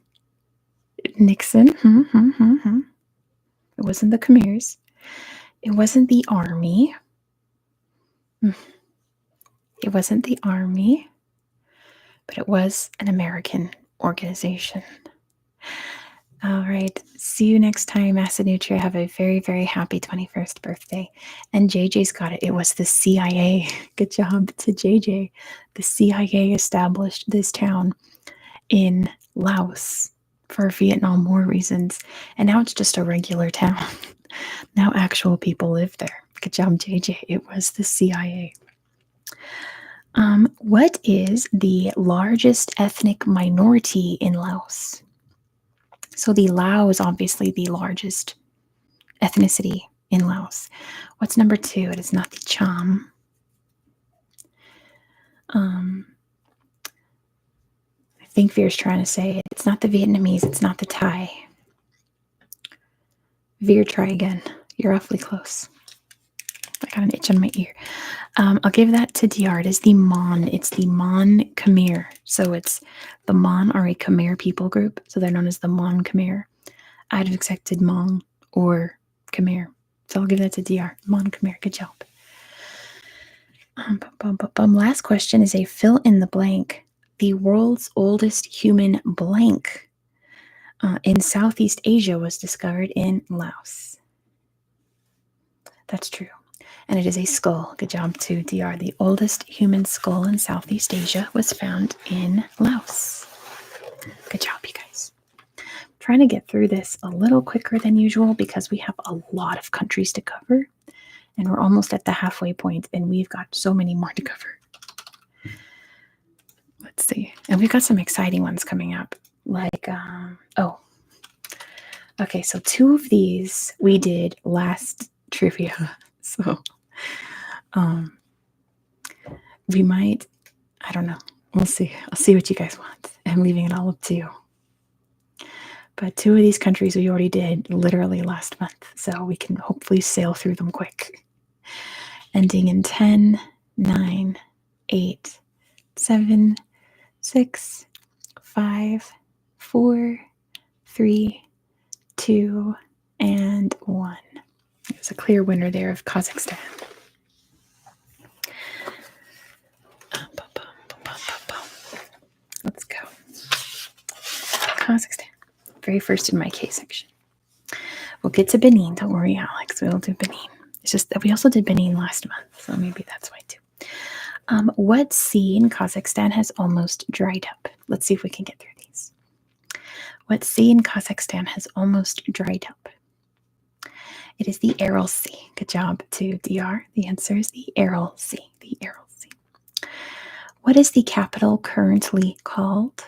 Speaker 1: Nixon. It wasn't the Khmers. It wasn't the army. It wasn't the army, but it was an American organization. All right. See you next time, Massanutria. Have a very, very happy 21st birthday. And JJ's got it. It was the CIA. Good job to JJ. The CIA established this town in Laos for Vietnam War reasons. And now it's just a regular town. Now actual people live there. Good job, JJ. It was the CIA. What is the largest ethnic minority in Laos? So the Lao is obviously the largest ethnicity in Laos. What's number 2? It is not the Cham. I think Veer's trying to say it. It's not the Vietnamese. It's not the Thai. Veer, try again. You're awfully close. I got an itch on my ear. I'll give that to DR. It is the Mon. It's the Mon Khmer. So it's the Mon are a Khmer people group. So they're known as the Mon Khmer. I'd have accepted Hmong or Khmer. So I'll give that to DR. Mon Khmer. Good job. Last question is a fill in the blank. The world's oldest human blank in Southeast Asia was discovered in Laos. That's true. And it is a skull. Good job to DR. The oldest human skull in Southeast Asia was found in Laos. Good job, you guys. I'm trying to get through this a little quicker than usual because we have a lot of countries to cover. And we're almost at the halfway point, and we've got so many more to cover. Let's see. And we've got some exciting ones coming up. Like, okay, so 2 of these we did last trivia. So, we might, I don't know. We'll see. I'll see what you guys want. I'm leaving it all up to you. But 2 of these countries we already did literally last month, so we can hopefully sail through them quick. Ending in 10, 9, 8, 7, 6, 5, 4, 3, 2, and 1. There's a clear winner there of Kazakhstan. Let's go. Kazakhstan. Very first in my K section. We'll get to Benin. Don't worry, Alex. We'll do Benin. It's just that we also did Benin last month, so maybe that's why too. What sea in Kazakhstan has almost dried up? Let's see if we can get through these. What sea in Kazakhstan has almost dried up? It is the Aral Sea. Good job to DR. The answer is the Aral Sea. The Aral Sea. What is the capital currently called?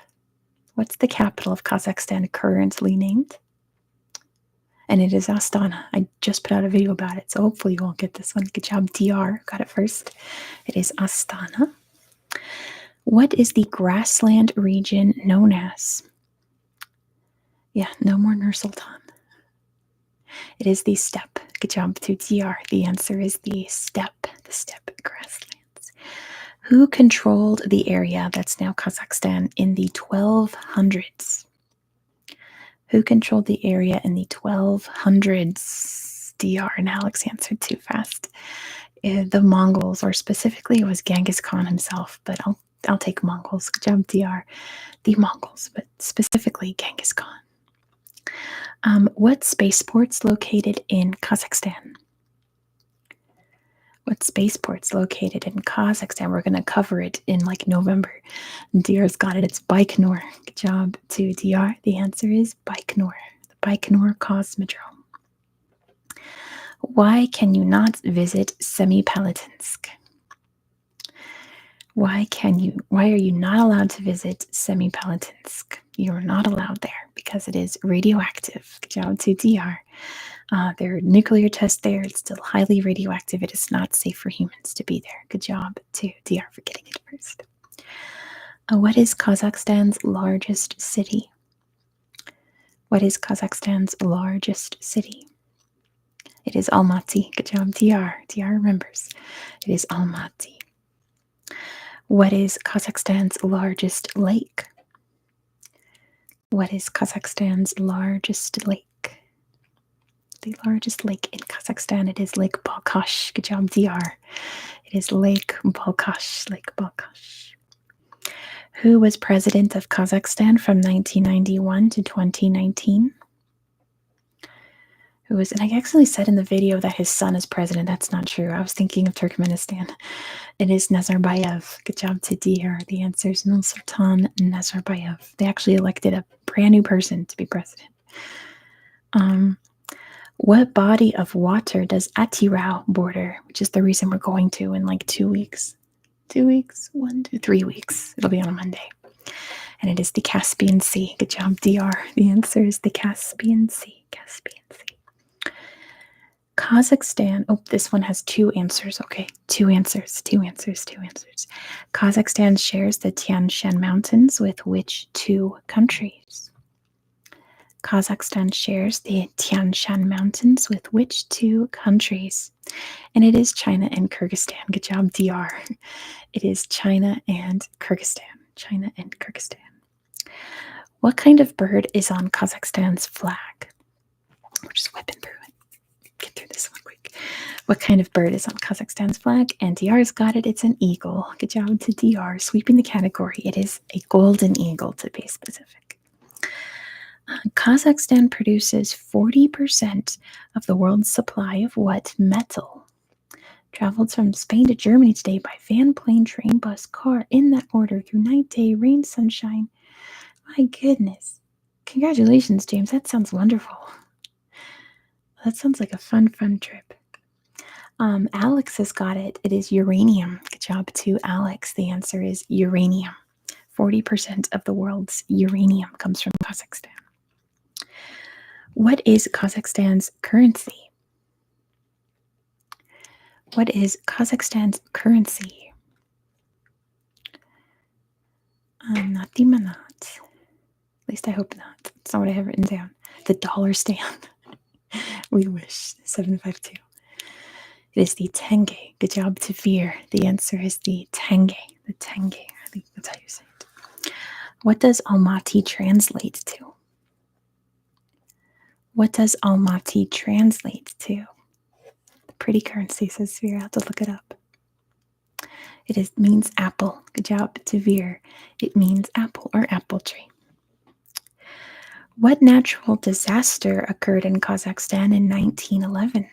Speaker 1: What's the capital of Kazakhstan currently named? And it is Astana. I just put out a video about it, so hopefully you won't get this one. Good job, DR. Got it first. It is Astana. What is the grassland region known as? Yeah, no more Nur Sultan. It is the steppe. Good job to DR. The answer is the steppe grasslands. Who controlled the area that's now Kazakhstan in the 1200s? Who controlled the area in the 1200s? DR and Alex answered too fast. The Mongols, or specifically it was Genghis Khan himself, but I'll take Mongols. Good job, DR. The Mongols, but specifically Genghis Khan. What spaceport's located in Kazakhstan? What spaceport's located in Kazakhstan? We're going to cover it in like November. DR's got it. It's Baikonur. Good job to DR. The answer is Baikonur. The Baikonur Cosmodrome. Why can you not visit Semipalatinsk? Why are you not allowed to visit Semipalatinsk? You are not allowed there because it is radioactive. Good job to DR. There are nuclear tests there. It's still highly radioactive. It is not safe for humans to be there. Good job to DR for getting it first. What is Kazakhstan's largest city? What is Kazakhstan's largest city? It is Almaty. Good job, DR. DR remembers. It is Almaty. What is Kazakhstan's largest lake? What is Kazakhstan's largest lake? The largest lake in Kazakhstan, it is Lake Balkhash. Good job, DR. It is Lake Balkhash. Lake Balkhash. Who was president of Kazakhstan from 1991 to 2019? And I actually said in the video that his son is president. That's not true. I was thinking of Turkmenistan. It is Nazarbayev. Good job to DR. The answer is Nursultan Nazarbayev. They actually elected a brand new person to be president. What body of water does Atirau border, which is the reason we're going to in like 2 weeks? 2 weeks? 1, 2, 3 weeks. It'll be on a Monday. And it is the Caspian Sea. Good job, DR. The answer is the Caspian Sea. Caspian Sea. Kazakhstan. Oh, this one has 2 answers. Okay, 2 answers. Kazakhstan shares the Tian Shan Mountains with which 2 countries? Kazakhstan shares the Tian Shan Mountains with which 2 countries? And it is China and Kyrgyzstan. Good job, DR. It is China and Kyrgyzstan. China and Kyrgyzstan. What kind of bird is on Kazakhstan's flag? We're just whipping through it. Get through this one quick. What kind of bird is on Kazakhstan's flag? And DR's got it. It's an eagle. Good job to DR. Sweeping the category. It is a golden eagle, to be specific. Kazakhstan produces 40% of the world's supply of what metal? Traveled from Spain to Germany today by van, plane, train, bus, car, in that order, through night, day, rain, sunshine. My goodness. Congratulations, James. That sounds wonderful. That sounds like a fun trip. Alex has got it. It is uranium. Good job to Alex. The answer is uranium. 40% of the world's uranium comes from Kazakhstan. What is Kazakhstan's currency? What is Kazakhstan's currency? Not the manat. At least I hope not. That's not what I have written down. The dollar stand. We wish. 752. It is the tenge. Good job to Veer. The answer is the tenge. The tenge. I think that's how you say it. What does Almaty translate to? What does Almaty translate to? The pretty currency, says Veer. I have to look it up. It means apple. Good job to Veer. It means apple or apple tree. What natural disaster occurred in Kazakhstan in 1911?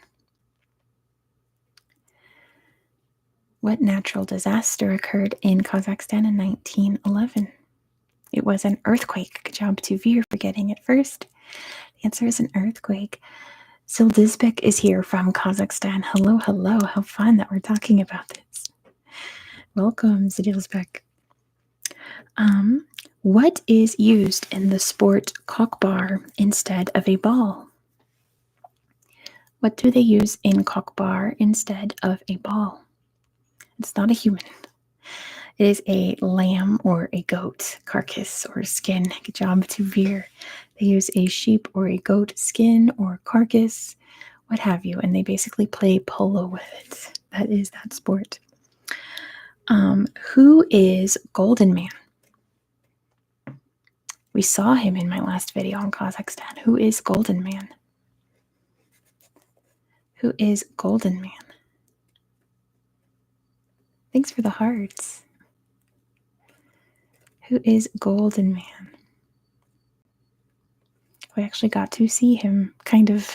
Speaker 1: What natural disaster occurred in Kazakhstan in 1911? It was an earthquake. Good job to Veer for getting it first. The answer is an earthquake. Sildizbek is here from Kazakhstan. Hello, hello. How fun that we're talking about this. Welcome, Sildizbek. What is used in the sport cockbar instead of a ball? What do they use in cockbar instead of a ball? It's not a human. It is a lamb or a goat carcass or skin. Good job to Veer. They use a sheep or a goat skin or carcass, what have you, and they basically play polo with it. That is that sport. Who is Golden Man? We saw him in my last video on Kazakhstan. Who is Golden Man? Who is Golden Man? Thanks for the hearts. Who is Golden Man? We actually got to see him kind of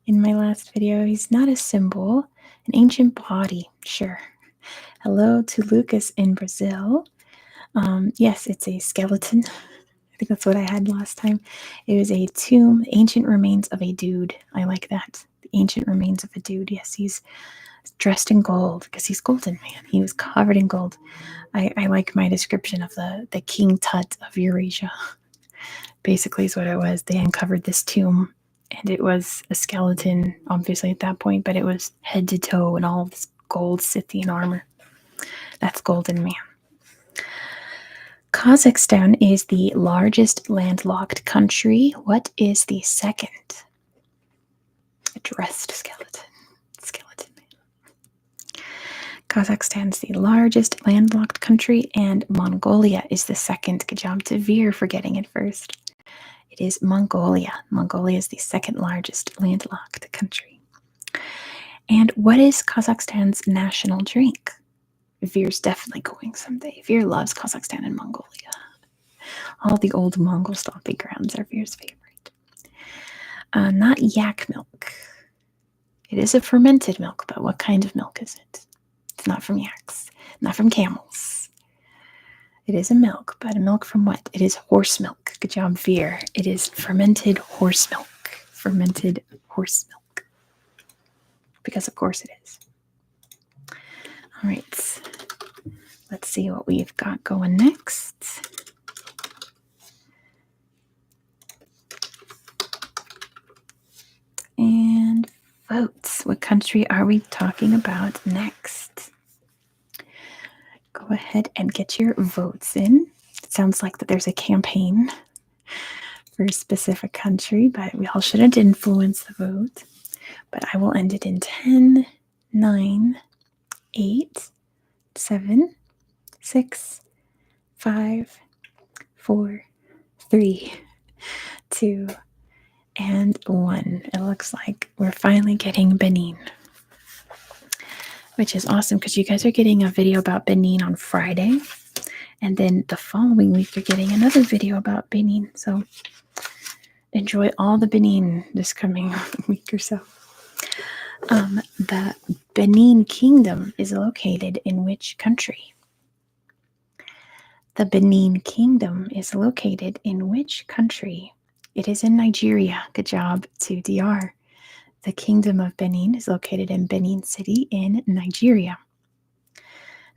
Speaker 1: in my last video. He's not a symbol, an ancient body, sure. Hello to Lucas in Brazil. Yes, it's a skeleton. I think that's what I had last time. It was a tomb, ancient remains of a dude. I like that. The ancient remains of a dude. Yes, he's dressed in gold because he's Golden Man. He was covered in gold. I like my description of the King Tut of Eurasia. Basically is what it was. They uncovered this tomb, and it was a skeleton, obviously, at that point, but it was head to toe in all this gold Scythian armor. That's Golden Man. Kazakhstan is the largest landlocked country. What is the second? A dressed skeleton. Skeleton man. Kazakhstan's the largest landlocked country, and Mongolia is the second. Good job to Veer for getting it first. It is Mongolia. Mongolia is the second largest landlocked country. And what is Kazakhstan's national drink? Veer's definitely going someday. Veer loves Kazakhstan and Mongolia. All the old Mongol stomping grounds are Veer's favorite. Not yak milk. It is a fermented milk, but what kind of milk is it? It's not from yaks, not from camels. It is a milk, but a milk from what? It is horse milk. Good job, Veer. It is fermented horse milk. Fermented horse milk. Because of course it is. All right, let's see what we've got going next. And votes. What country are we talking about next? Go ahead and get your votes in. It sounds like that there's a campaign for a specific country, but we all shouldn't influence the vote. But I will end it in 10, 9, 8, 7, 6, 5, 4, 3, 2, and 1. It looks like we're finally getting Benin, which is awesome because you guys are getting a video about Benin on Friday, and then the following week you're getting another video about Benin. So enjoy all the Benin this coming week or so. The Benin Kingdom is located in which country? The Benin Kingdom is located in which country? It is in Nigeria. Good job to DR. The Kingdom of Benin is located in Benin City in Nigeria,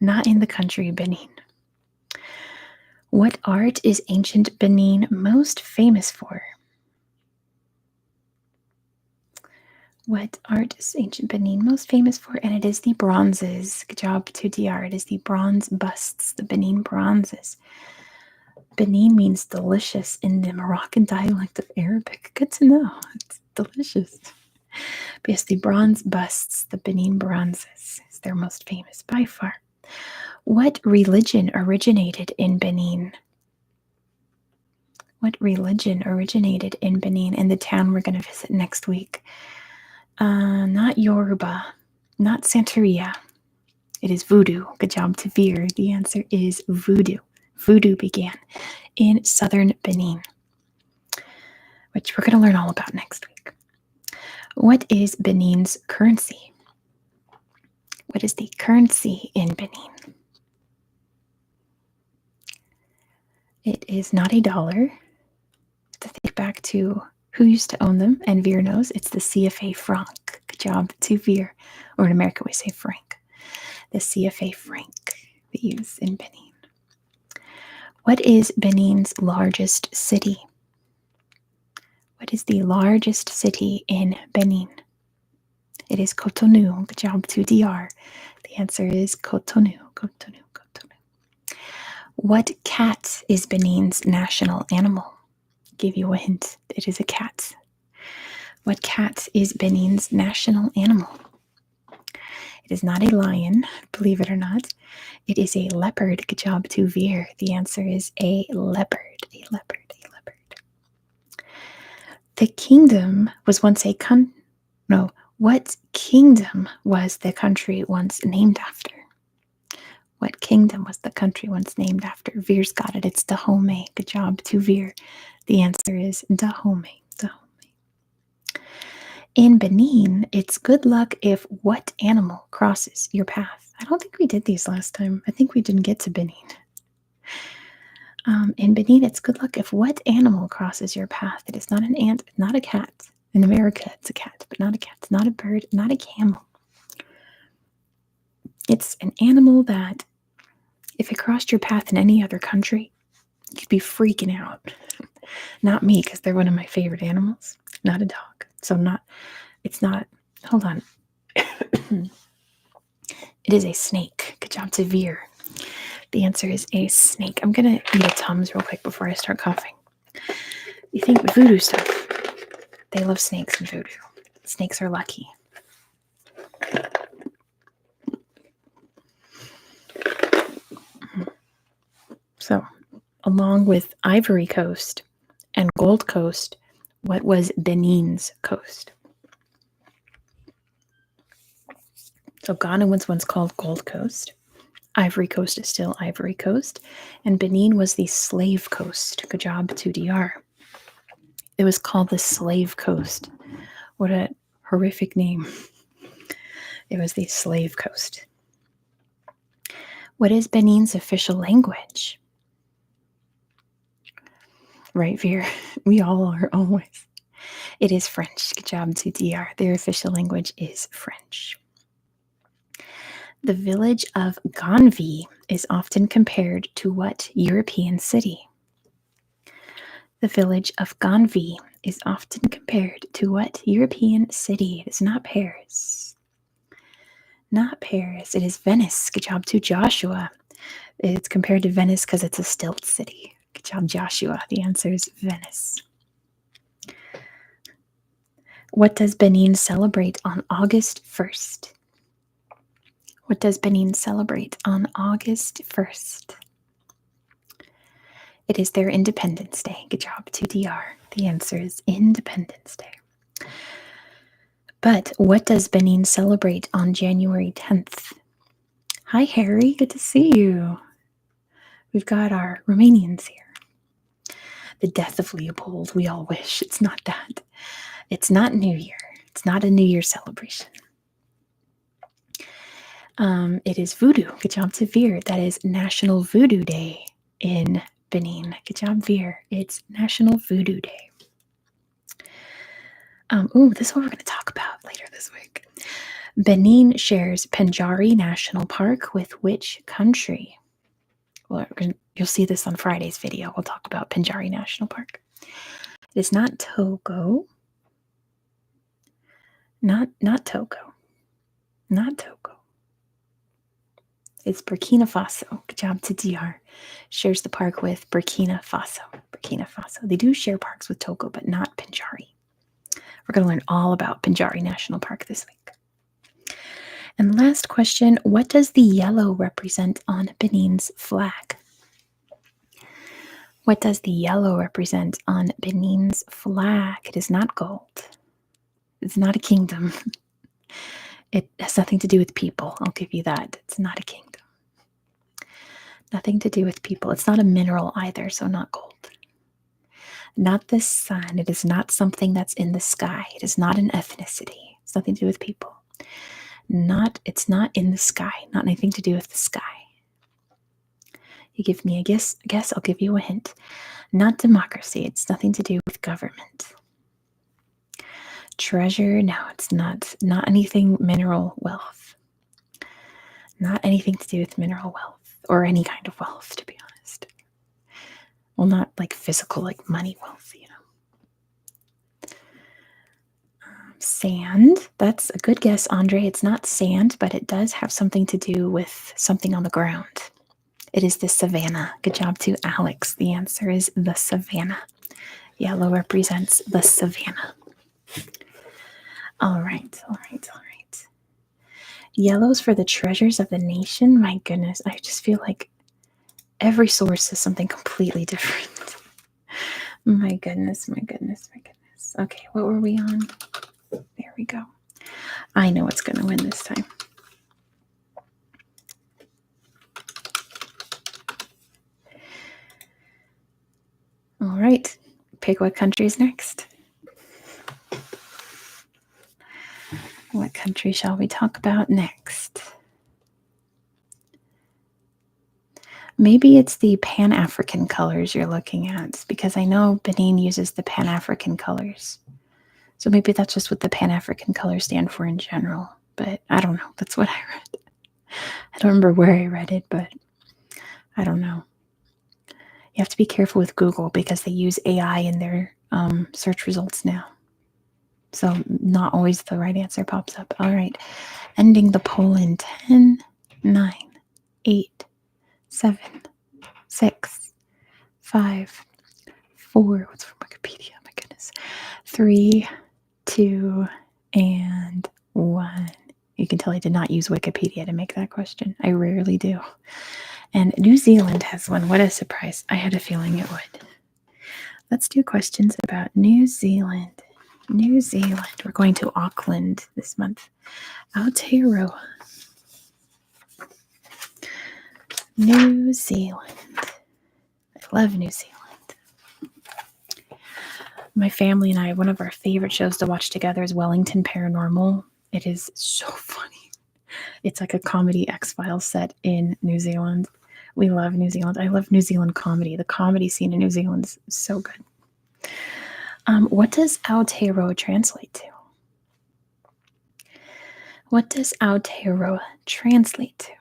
Speaker 1: not in the country Benin. What art is ancient Benin most famous for? What art is ancient Benin most famous for? And it is the bronzes. Good job to DR. It is the bronze busts, the Benin bronzes. Benin means delicious in the Moroccan dialect of Arabic. Good to know. It's delicious. But yes, the bronze busts, the Benin bronzes, is their most famous by far. What religion originated in Benin? What religion originated in Benin, in the town we're going to visit next week? Not Yoruba, not Santeria. It is Voodoo. Good job to Veer. The answer is Voodoo. Voodoo began in southern Benin, which we're going to learn all about next week. What is Benin's currency? What is the currency in Benin? It is not a dollar. To think back to who used to own them, and Veer knows it's the CFA franc. Good job to Veer. Or in America, we say franc. The CFA franc we use in Benin. What is Benin's largest city? What is the largest city in Benin? It is Cotonou. Good job to DR. The answer is Cotonou. Cotonou. Cotonou. What cat is Benin's national animal? Give you a hint. It is a cat. What cat is Benin's national animal? It is not a lion, believe it or not. It is a leopard. Good job to Veer. The answer is a leopard. A leopard. A leopard. The kingdom was once a what kingdom was the country once named after? What kingdom was the country once named after? Veer's got it. It's Dahomey. Good job to Veer. The answer is Dahomey. Dahomey. In Benin, it's good luck if what animal crosses your path? I don't think we did these last time. I think we didn't get to Benin. In Benin, it's good luck if what animal crosses your path? It is not an ant, not a cat. In America, it's a cat, but not a cat. It's not a bird, not a camel. It's an animal that, if it crossed your path in any other country, you'd be freaking out. Not me, because they're one of my favorite animals. Not a dog. So hold on. It is a snake. Good job to Veer. The answer is a snake. I'm going to eat a Tums real quick before I start coughing. You think voodoo stuff. They love snakes and voodoo. Snakes are lucky. So, along with Ivory Coast and Gold Coast, what was Benin's coast? So Ghana was once called Gold Coast. Ivory Coast is still Ivory Coast. And Benin was the Slave Coast. Good job to DR. It was called the Slave Coast. What a horrific name. It was the Slave Coast. What is Benin's official language? Right, Veer. We all are always. It is French. Good job to DR. Their official language is French. The village of Ganvi is often compared to what European city? The village of Ganvi is often compared to what European city? It is not Paris. Not Paris. It is Venice. Good job to Joshua. It's compared to Venice because it's a stilt city. Good job, Joshua. The answer is Venice. What does Benin celebrate on August 1st? What does Benin celebrate on August 1st? It is their Independence Day. Good job to DR. The answer is Independence Day. But what does Benin celebrate on January 10th? Hi, Harry. Good to see you. We've got our Romanians here. The death of Leopold. We all wish. It's not that. It's not New Year. It's not a New Year celebration. It is Voodoo. Good job to Veer. That is National Voodoo Day in Benin. Good job, Veer. It's National Voodoo Day. This is what we're going to talk about later this week. Benin shares Penjari National Park with which country? Well, you'll see this on Friday's video. We'll talk about Penjari National Park. It is not Togo. Not Togo. Not Togo. It's Burkina Faso. Good job to DR. Shares the park with Burkina Faso. Burkina Faso. They do share parks with Togo, but not Penjari. We're going to learn all about Penjari National Park this week. And last question, what does the yellow represent on Benin's flag? What does the yellow represent on Benin's flag? It is not gold. It's not a kingdom. It has nothing to do with people. I'll give you that. It's not a kingdom. Nothing to do with people. It's not a mineral either, so not gold. Not the sun. It is not something that's in the sky. It is not an ethnicity. It's nothing to do with people. It's not in the sky. Not anything to do with the sky. You give me a guess, I'll give you a hint. Not democracy. It's nothing to do with government. Treasure, no, it's not. Not anything mineral wealth. Not anything to do with mineral wealth or any kind of wealth, to be honest. Well, not like physical, like money wealth, Sand. That's a good guess, Andre. It's not sand, but it does have something to do with something on the ground. It is the savannah. Good job to Alex. The answer is the savannah. Yellow represents the savannah. All right. Yellow's for the treasures of the nation. My goodness, I just feel like every source is something completely different. My goodness. Okay, what were we on? There we go. I know what's going to win this time. All right, pick what country is next. What country shall we talk about next? Maybe it's the Pan-African colors you're looking at, because I know Benin uses the Pan-African colors. So maybe that's just what the Pan-African colors stand for in general. But I don't know. That's what I read. I don't remember where I read it, but I don't know. You have to be careful with Google because they use AI in their search results now. So not always the right answer pops up. All right. Ending the poll in 10, 9, 8, 7, 6, 5, 4. What's from Wikipedia? My goodness. 3, 2, and 1. You can tell I did not use Wikipedia to make that question. I rarely do. And New Zealand has one. What a surprise. I had a feeling it would. Let's do questions about New Zealand. New Zealand. We're going to Auckland this month. Aotearoa. New Zealand. I love New Zealand. My family and I, one of our favorite shows to watch together is Wellington Paranormal. It is so funny. It's like a comedy X-Files set in New Zealand. We love New Zealand. I love New Zealand comedy. The comedy scene in New Zealand is so good. What does Aotearoa translate to? What does Aotearoa translate to?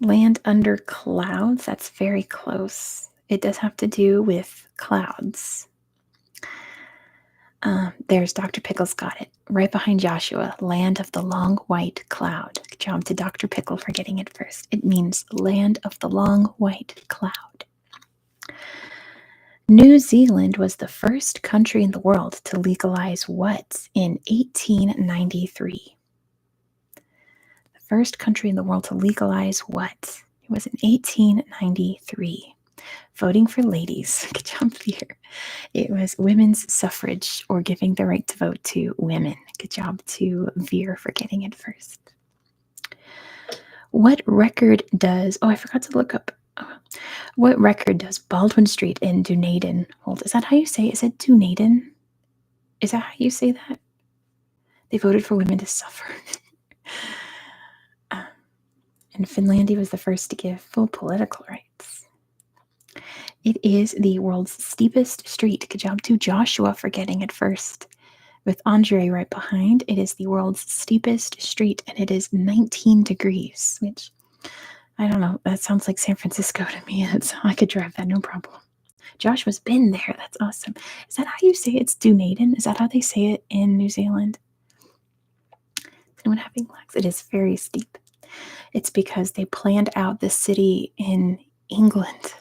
Speaker 1: Land under clouds. That's very close. It does have to do with clouds. There's Dr. Pickle's got it. Right behind Joshua, land of the long white cloud. Good job to Dr. Pickle for getting it first. It means land of the long white cloud. New Zealand was the first country in the world to legalize what in 1893? The first country in the world to legalize what? It was in 1893. Voting for ladies. Good job here. It was women's suffrage, or giving the right to vote to women. Good job to Veer for getting it first. What record does... Oh, I forgot to look up... What record does Baldwin Street in Dunedin hold? Is that how you say it? Is it Dunedin? Is that how you say that? They voted for women to suffer. And Finlandia was the first to give full political rights. It is the world's steepest street. Good job to Joshua for getting it first. With Andre right behind, it is the world's steepest street, and it is 19 degrees, which, I don't know, that sounds like San Francisco to me. I could drive that, no problem. Joshua's been there. That's awesome. Is that how you say it? It's Dunedin? Is that how they say it in New Zealand? Is anyone having lags? It is very steep. It's because they planned out the city in England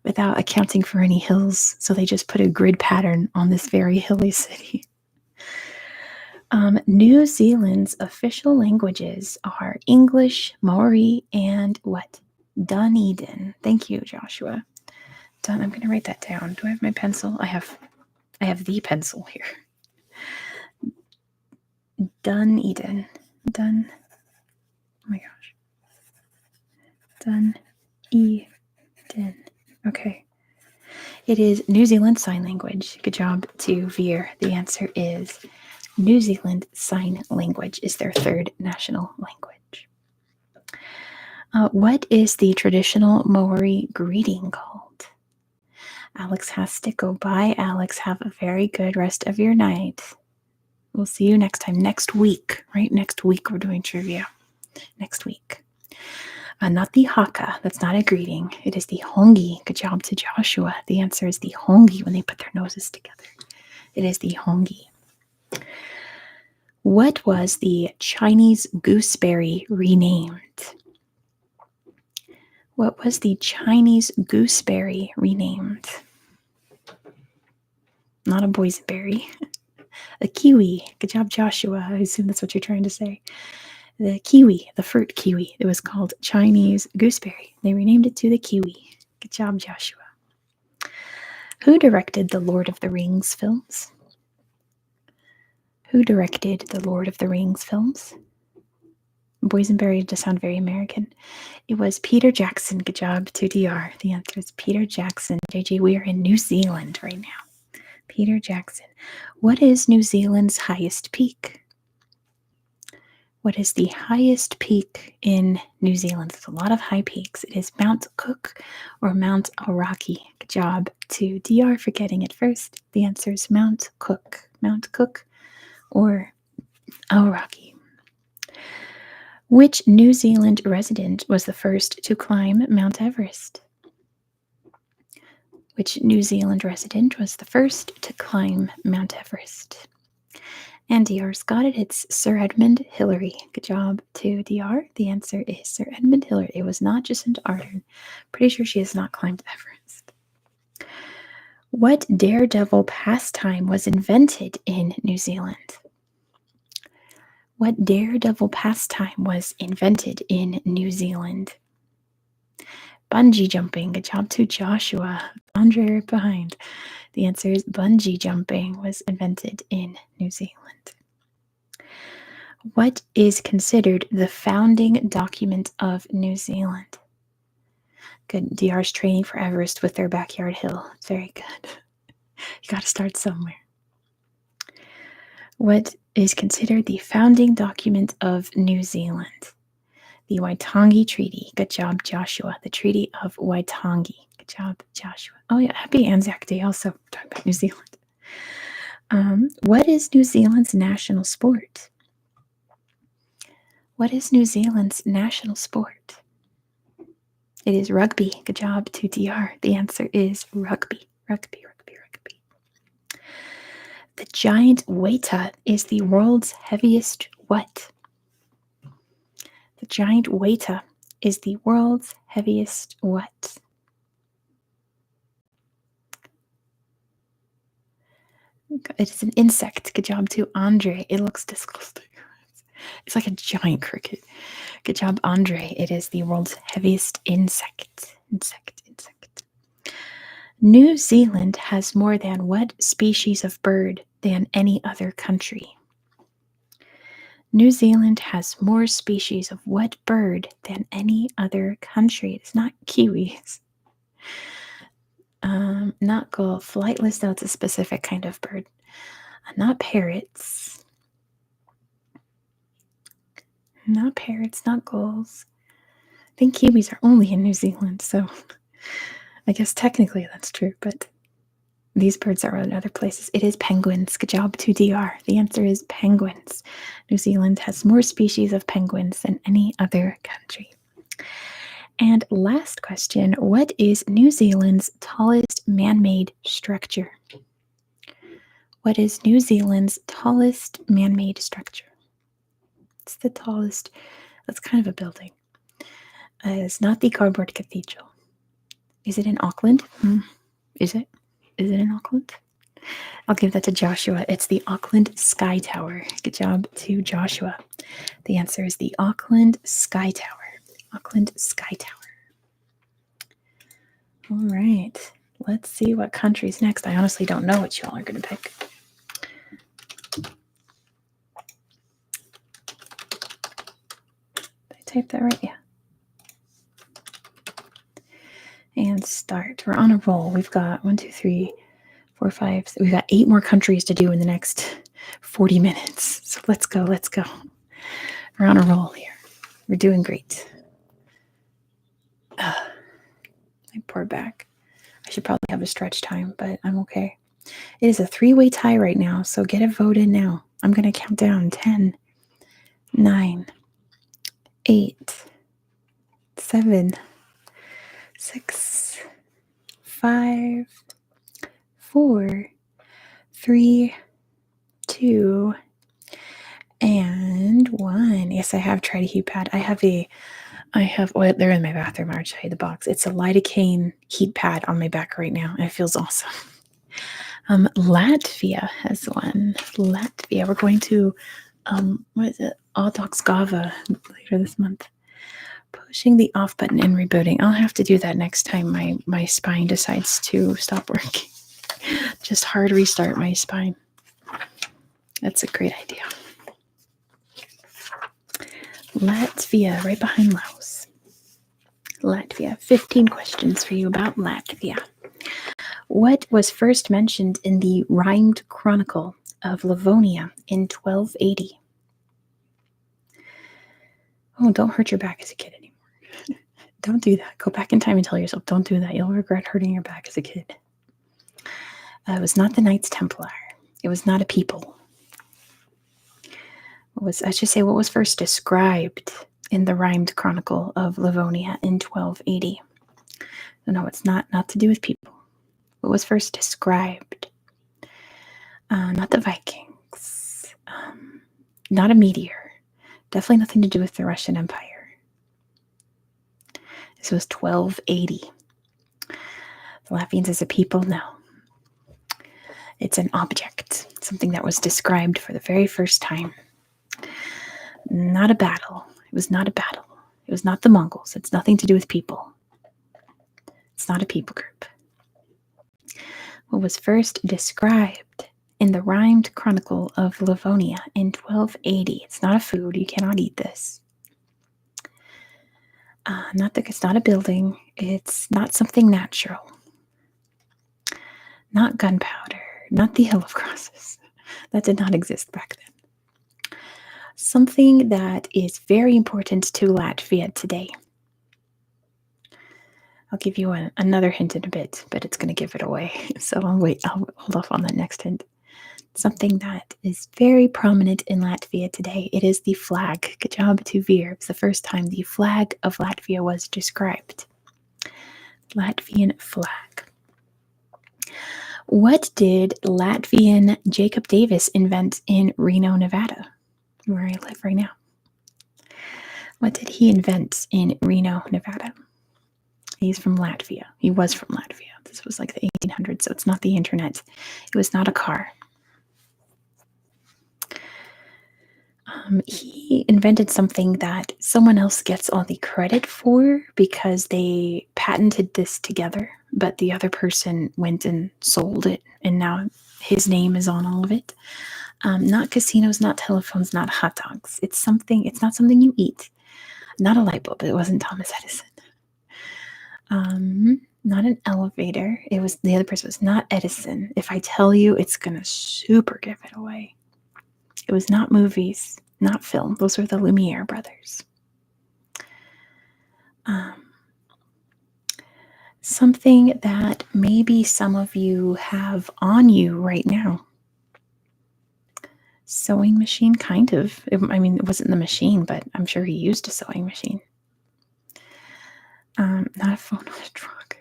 Speaker 1: without accounting for any hills, so they just put a grid pattern on this very hilly city. New Zealand's official languages are English, Maori, and what? Dunedin. Thank you, Joshua. I'm going to write that down. Do I have my pencil? I have the pencil here. Dunedin. Oh my gosh. Dunedin. Okay. It is New Zealand Sign Language. Good job to Veer. The answer is New Zealand Sign Language is their third national language. What is the traditional Maori greeting called? Alex has to go. Bye, Alex. Have a very good rest of your night. We'll see you next time. Next week, right? Next week we're doing trivia. Next week. Not the haka. That's not a greeting. It is the hongi. Good job to Joshua. The answer is the hongi when they put their noses together. It is the hongi. What was the Chinese gooseberry renamed? What was the Chinese gooseberry renamed? Not a boysenberry. A kiwi. Good job, Joshua. I assume that's what you're trying to say. The kiwi, the fruit kiwi. It was called Chinese gooseberry. They renamed it to the kiwi. Good job, Joshua. Who directed the Lord of the Rings films? Who directed the Lord of the Rings films? Boysenberry does sound very American. It was Peter Jackson. Good job to DR. The answer is Peter Jackson. JJ, we are in New Zealand right now. Peter Jackson. What is New Zealand's highest peak? What is the highest peak in New Zealand? There's a lot of high peaks. It is Mount Cook or Mount Aoraki. Good job to DR for getting it first. The answer is Mount Cook. Mount Cook or Aoraki. Which New Zealand resident was the first to climb Mount Everest? Which New Zealand resident was the first to climb Mount Everest? And DR's got it. It's Sir Edmund Hillary. Good job to DR. The answer is Sir Edmund Hillary. It was not Jacinta Ardern. Pretty sure she has not climbed Everest. What daredevil pastime was invented in New Zealand? What daredevil pastime was invented in New Zealand? Bungee jumping. Good job to Joshua. Andre right behind. The answer is bungee jumping was invented in New Zealand. What is considered the founding document of New Zealand? Good. DR's training for Everest with their backyard hill. Very good. You got to start somewhere. What is considered the founding document of New Zealand? The Waitangi Treaty. Good job, Joshua. The Treaty of Waitangi. Good job, Joshua. Oh, yeah. Happy Anzac Day also. We're talking about New Zealand. What is New Zealand's national sport? What is New Zealand's national sport? It is rugby. Good job to DR. The answer is rugby. Rugby. The giant Weta is the world's heaviest what? The giant Weta is the world's heaviest what? It is an insect. Good job to Andre. It looks disgusting. It's like a giant cricket. Good job, Andre. It is the world's heaviest insect. New Zealand has more than what species of bird than any other country? New Zealand has more species of what bird than any other country? It's not kiwis. Not gull. Flightless, no, it's a specific kind of bird. Not parrots. Not parrots, not gulls. I think kiwis are only in New Zealand, so I guess technically that's true, but these birds are in other places. It is penguins. Good job to DR. The answer is penguins. New Zealand has more species of penguins than any other country. And last question, what is New Zealand's tallest man-made structure? What is New Zealand's tallest man-made structure? It's the tallest. That's kind of a building. It's not the cardboard cathedral. Is it in Auckland? Is it? Is it in Auckland? I'll give that to Joshua. It's the Auckland Sky Tower. Good job to Joshua. The answer is the Auckland Sky Tower. Auckland Sky Tower. All right. Let's see what country's next. I honestly don't know what you all are going to pick. Did I type that right? Yeah. And start. We're on a roll. We've got 1, 2, 3, 4, 5. We've got 8 more countries to do in the next 40 minutes. So let's go. Let's go. We're on a roll here. We're doing great. My poor back. I should probably have a stretch time, but I'm okay. It is a 3-way tie right now, so get a vote in now. I'm going to count down 10, 9, 8, 7, 6, 5, 4, 3, 2, and 1. Yes, I have tried a heat pad. I have, well, they're in my bathroom. I'll show you the box. It's a lidocaine heat pad on my back right now, and it feels awesome. Latvia has one. Latvia. We're going to, what is it? Autoxgava later this month. Pushing the off button and rebooting. I'll have to do that next time my spine decides to stop working. Just hard restart my spine. That's a great idea. Latvia, right behind Laos. Latvia. 15 questions for you about Latvia. What was first mentioned in the rhymed chronicle of Livonia in 1280? Oh, don't hurt your back as a kid anymore. Don't do that. Go back in time and tell yourself, don't do that. You'll regret hurting your back as a kid. It was not the Knights Templar. It was not a people. What was first described in the rhymed chronicle of Livonia in 1280? No, it's not to do with people. What was first described? Not the Vikings. Not a meteor. Definitely nothing to do with the Russian Empire. This was 1280. The Latvians as a people? No. It's an object. Something that was described for the very first time. Not a battle. It was not a battle. It was not the Mongols. It's nothing to do with people. It's not a people group. What was first described in the rhymed chronicle of Livonia in 1280? It's not a food. You cannot eat this. It's not a building. It's not something natural. Not gunpowder. Not the Hill of Crosses. That did not exist back then. Something that is very important to Latvia today. I'll give you another hint in a bit, but it's going to give it away. So I'll hold off on that next hint. Something that is very prominent in Latvia today. It is the flag. Good job to Veer. It's the first time the flag of Latvia was described. Latvian flag. What did Latvian Jacob Davis invent in Reno, Nevada, where I live right now? What did he invent in Reno, Nevada? He's from Latvia. He was from Latvia. This was like the 1800s, so it's not the internet. It was not a car. He invented something that someone else gets all the credit for because they patented this together, but the other person went and sold it, and now his name is on all of it. Not casinos, not telephones, not hot dogs. It's not something you eat. Not a light bulb. It wasn't Thomas Edison. Not an elevator. The other person was not Edison. If I tell you, it's gonna super give it away. It was not movies. not film. Those are the Lumiere brothers. Something that maybe some of you have on you right now. Sewing machine, kind of. I mean, it wasn't the machine, but I'm sure he used a sewing machine. Not a phone, not a drug.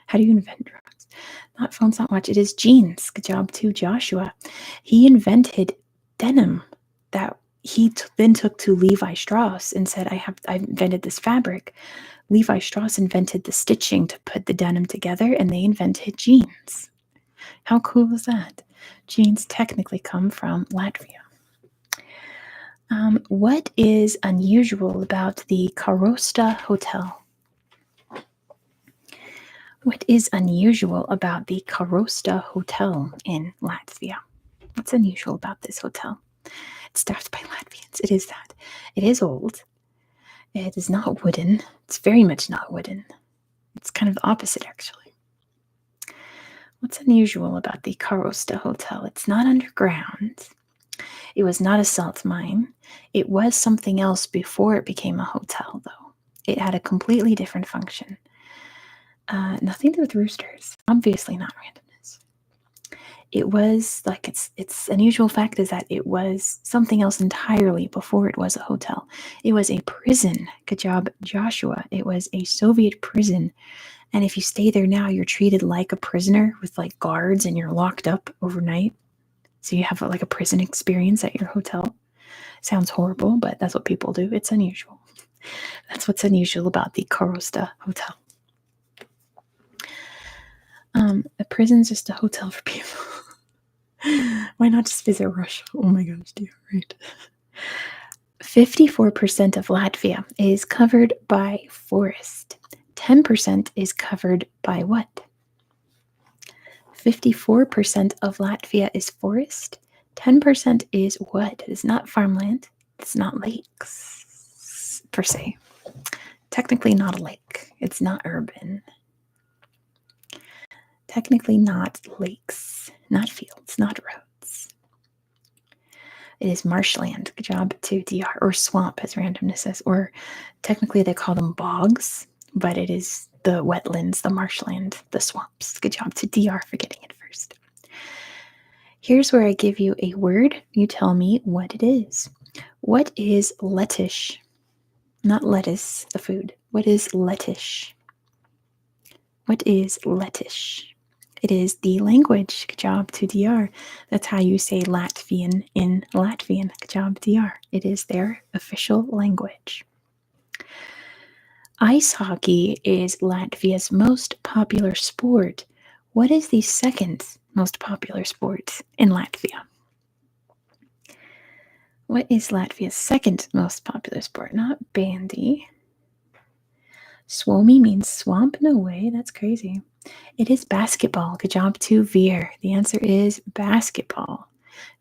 Speaker 1: How do you invent drugs? Not phones, not watch. It is jeans. Good job to Joshua. He invented denim that he then took to Levi Strauss and said, I invented this fabric. Levi Strauss invented the stitching to put the denim together, and they invented jeans. How cool is that? Jeans technically come from Latvia. What is unusual about the Karosta Hotel? What is unusual about the Karosta Hotel in Latvia? What's unusual about this hotel? It's staffed by Latvians. It is that. It is old. It is not wooden. It's very much not wooden. It's kind of the opposite, actually. What's unusual about the Karosta Hotel? It's not underground. It was not a salt mine. It was something else before it became a hotel, though. It had a completely different function. Nothing to do with roosters. Obviously not randomness. It was like its unusual fact is that it was something else entirely before it was a hotel. It was a prison. Good job, Joshua. It was a Soviet prison. And if you stay there now, you're treated like a prisoner with like guards and you're locked up overnight. So you have like a prison experience at your hotel. Sounds horrible, but that's what people do. It's unusual. That's what's unusual about the Karosta Hotel. A prison's just a hotel for people. Why not just visit Russia? Oh my gosh, dear, right? 54% of Latvia is covered by forest. 10% is covered by what? 54% of Latvia is forest. 10% is what? It's not farmland. It's not lakes, per se. Technically not a lake. It's not urban. Technically not lakes, not fields, not roads. It is marshland. Good job to DR, or swamp as randomness says, or technically they call them bogs, but it is the wetlands, the marshland, the swamps. Good job to DR for getting it first. Here's where I give you a word. You tell me what it is. What is lettuce? Not lettuce, the food. What is lettuce? What is lettuce? It is the language. Good job to DR. That's how you say Latvian in Latvian. Good job, DR. It is their official language. Ice hockey is Latvia's most popular sport. What is the second most popular sport in Latvia? What is Latvia's second most popular sport? Not bandy. Suomi means swamp? No way, that's crazy. It is basketball. Good job to Veer. The answer is basketball.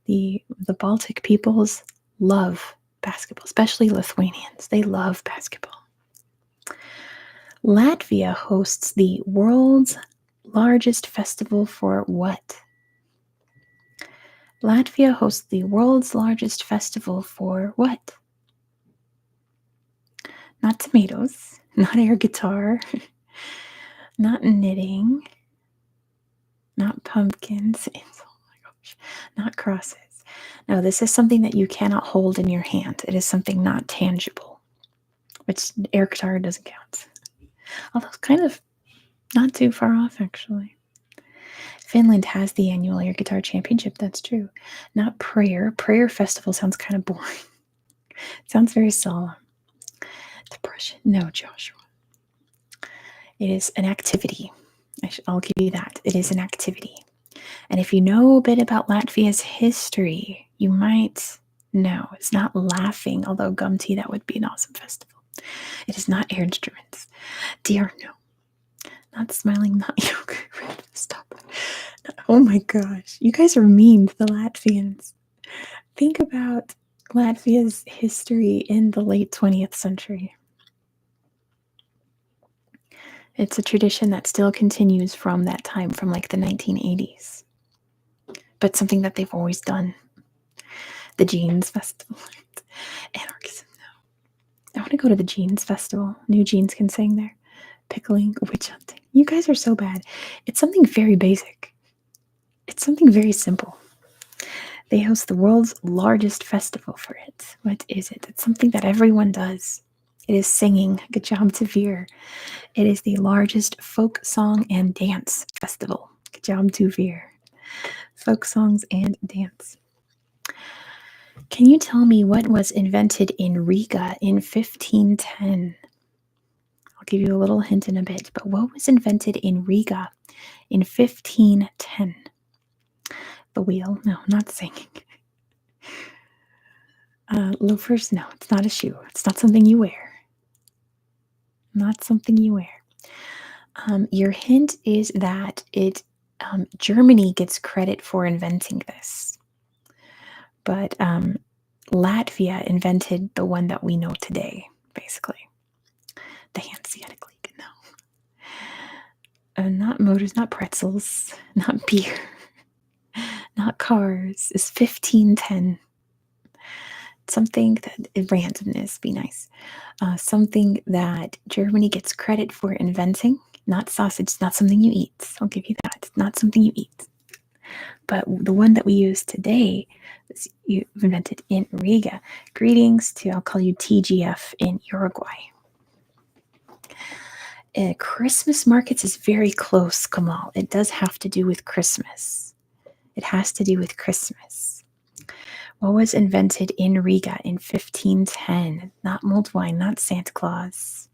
Speaker 1: The Baltic peoples love basketball, especially Lithuanians. They love basketball. Latvia hosts the world's largest festival for what? Latvia hosts the world's largest festival for what? Not tomatoes, not air guitar, not knitting, not pumpkins, oh my gosh, not crosses. No, this is something that you cannot hold in your hand. It is something not tangible, which air guitar doesn't count. Although it's kind of not too far off, actually. Finland has the annual air guitar championship. That's true. Not prayer. Prayer festival sounds kind of boring. It sounds very solemn. Depression. No, Joshua. It is an activity. I'll give you that. It is an activity. And if you know a bit about Latvia's history, you might know. It's not laughing, although gum tea, that would be an awesome festival. It is not air instruments. DR, no. Not smiling, not yoga. Stop. Oh my gosh. You guys are mean to the Latvians. Think about Latvia's history in the late 20th century. It's a tradition that still continues from that time, from like the 1980s. But something that they've always done. The Jeans Festival. Anarchism. No. I want to go to the Jeans Festival. New Jeans can sing there. Pickling, witch hunting. You guys are so bad. It's something very basic. It's something very simple. They host the world's largest festival for it. What is it? It's something that everyone does. It is singing. Good job, Tavir. It is the largest folk song and dance festival. Good job, Tavir. Folk songs and dance. Can you tell me what was invented in Riga in 1510? I'll give you a little hint in a bit, but what was invented in Riga in 1510? The wheel? No, not singing. Loafers? No, it's not a shoe. It's not something you wear. Not something you wear. Your hint is that Germany gets credit for inventing this. But Latvia invented the one that we know today, basically. The Hanseatic League, no. Not motors, not pretzels, not beer, not cars. It's 1510. Something that randomness, be nice. Something that Germany gets credit for inventing. Not sausage, not something you eat. I'll give you that. Not something you eat. But the one that we use today was invented in Riga. Greetings to, I'll call you TGF in Uruguay. Christmas markets is very close, Kamal. It does have to do with Christmas. It has to do with Christmas. What was invented in Riga in 1510? Not mulled wine, not Santa Claus.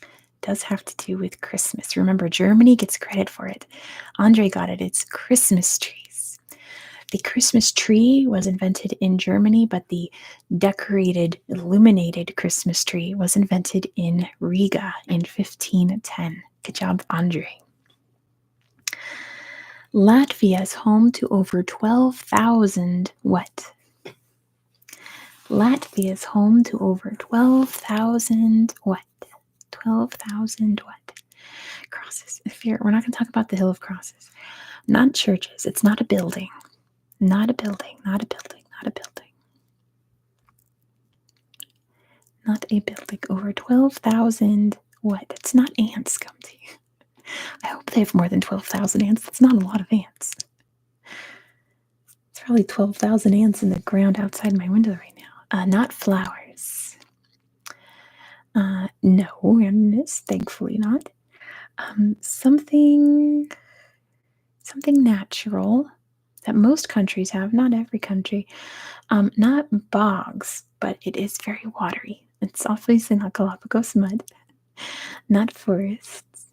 Speaker 1: It does have to do with Christmas. Remember, Germany gets credit for it. Andre got it. It's Christmas trees. The Christmas tree was invented in Germany, but the decorated, illuminated Christmas tree was invented in Riga in 1510. Good job, Andre. Latvia is home to over 12,000 what? Latvia is home to over 12,000 what? 12,000 what? Crosses. We're not going to talk about the Hill of Crosses. Not churches. It's not a building. Not a building. Not a building. Not a building. Not a building. Over 12,000 what? It's not ants come to you. I hope they have more than 12,000 ants. That's not a lot of ants. It's probably 12,000 ants in the ground outside my window right now. Not flowers. No, thankfully not. Something natural that most countries have, not every country. Not bogs, but it is very watery. It's obviously not Galapagos mud. Not forests.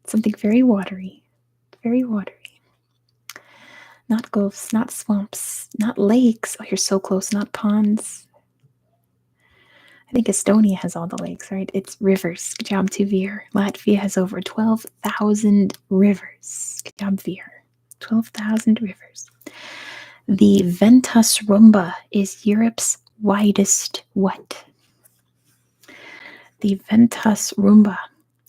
Speaker 1: Something very watery. Very watery. Not gulfs, not swamps, not lakes. Oh, you're so close. Not ponds. I think Estonia has all the lakes, right? It's rivers. Good job, Veer. Latvia has over 12,000 rivers. Good job, Veer. 12,000 rivers. The Ventus Rumba is Europe's widest what? The Ventus Rumba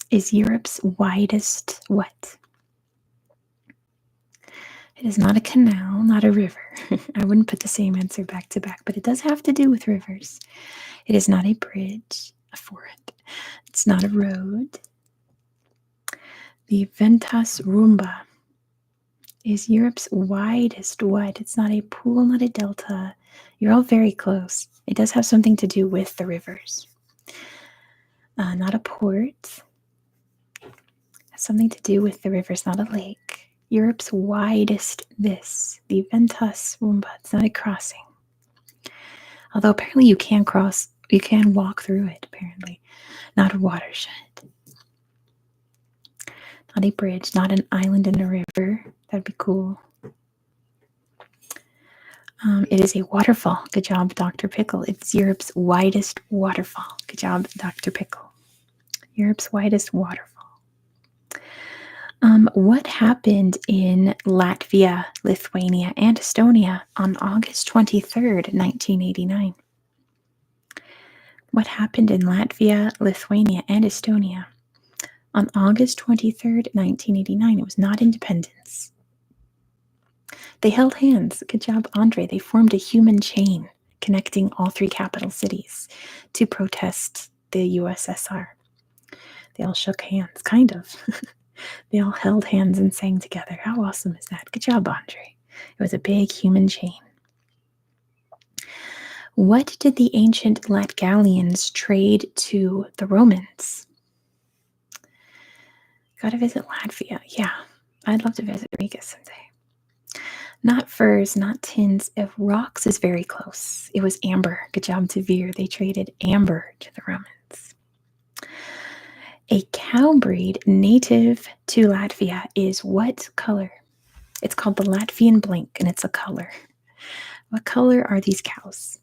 Speaker 1: is Europe's widest what? It is not a canal, not a river. I wouldn't put the same answer back to back, but it does have to do with rivers. It is not a bridge, a ford. It's not a road. The Ventus Rumba is Europe's widest what? It's not a pool, not a delta. You're all very close. It does have something to do with the rivers. Not a port. It has something to do with the rivers, not a lake. Europe's widest this. The Ventus Rumba. It's not a crossing. Although apparently you can walk through it, apparently. Not a watershed. Not a bridge, not an island in a river. That'd be cool. It is a waterfall. Good job, Dr. Pickle. It's Europe's widest waterfall. Good job, Dr. Pickle. Europe's widest waterfall. What happened in Latvia, Lithuania, and Estonia on August 23rd, 1989? What happened in Latvia, Lithuania, and Estonia on August 23rd, 1989? It was not independence. They held hands. Good job, Andre. They formed a human chain. connecting all three capital cities to protest the USSR. They all shook hands, kind of. They all held hands and sang together. How awesome is that? Good job, Andre. It was a big human chain. What did the ancient Latgalians trade to the Romans? Gotta visit Latvia. Yeah, I'd love to visit Riga someday. Not furs, not tins. If rocks is very close. It was amber. Good job, Tavir. They traded amber to the Romans. A cow breed native to Latvia is what color? It's called the Latvian blank, and it's a color. What color are these cows?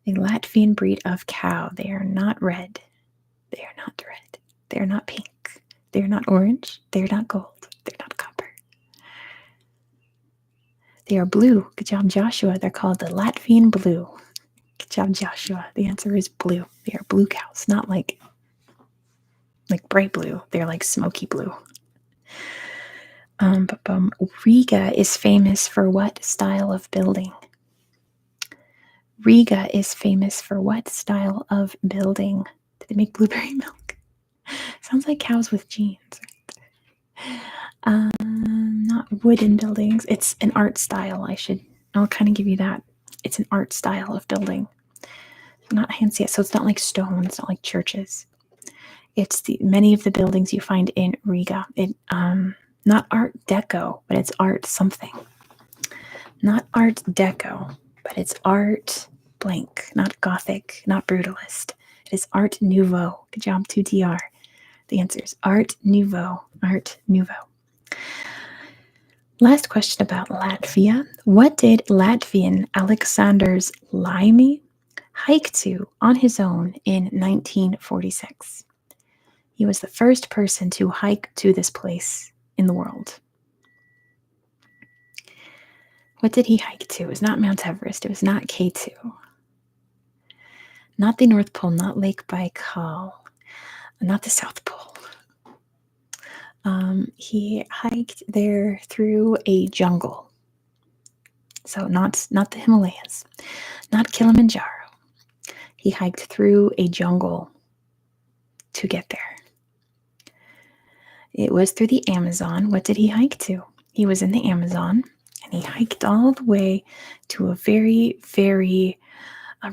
Speaker 1: A Latvian breed of cow. They are not red. They are not red. They are not pink. They are not orange. They are not gold. They're not copper. They are blue. Good job, Joshua. They're called the Latvian blue. Good job, Joshua. The answer is blue. They are blue cows, not like bright blue. They're like smoky blue. Riga is famous for what style of building? Riga is famous for what style of building? Did they make blueberry milk? Sounds like cows with jeans. Not wooden buildings. It's an art style. I'll kind of give you that. It's an art style of building. Not fancy, so it's not like stone. It's not like churches. It's many of the buildings you find in Riga. Not Art Deco, but it's art something. Not Art Deco, but it's art blank. Not Gothic, not Brutalist. It is Art Nouveau. Good job, 2DR. The answer is Art Nouveau. Art Nouveau. Last question about Latvia. What did Latvian Alexandrs Laimi hike to on his own in 1946? He was the first person to hike to this place in the world. What did he hike to? It was not Mount Everest. It was not K2. Not the North Pole, not Lake Baikal, not the South Pole. He hiked there through a jungle. So not the Himalayas, not Kilimanjaro. He hiked through a jungle to get there. It was through the Amazon. What did he hike to? He was in the Amazon, and he hiked all the way to a very, very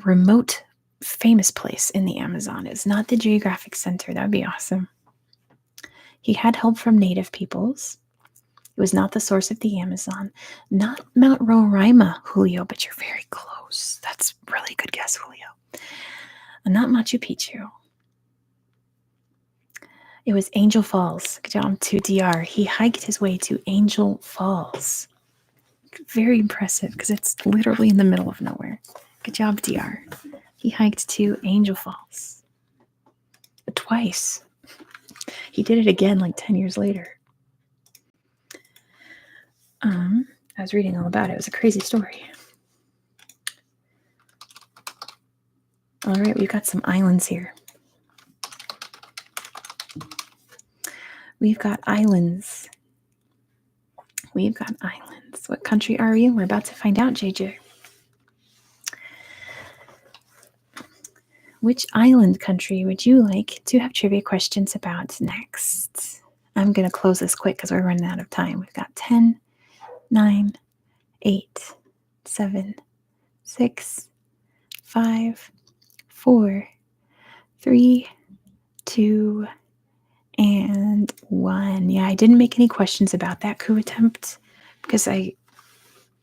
Speaker 1: remote, famous place in the Amazon. It's not the geographic center. That would be awesome. He had help from native peoples. It was not the source of the Amazon. Not Mount Roraima, Julio, but you're very close. That's a really good guess, Julio. And not Machu Picchu. It was Angel Falls. Good job to DR. He hiked his way to Angel Falls. Very impressive because it's literally in the middle of nowhere. Good job, DR. He hiked to Angel Falls. Twice. He did it again like 10 years later. I was reading all about it. It was a crazy story. All right, we've got some islands here. We've got islands. What country are you? We're about to find out, JJ. Which island country would you like to have trivia questions about next? I'm going to close this quick because we're running out of time. We've got 10, 9, 8, 7, 6, 5, 4, 3, 2, and 1. Yeah, I didn't make any questions about that coup attempt because I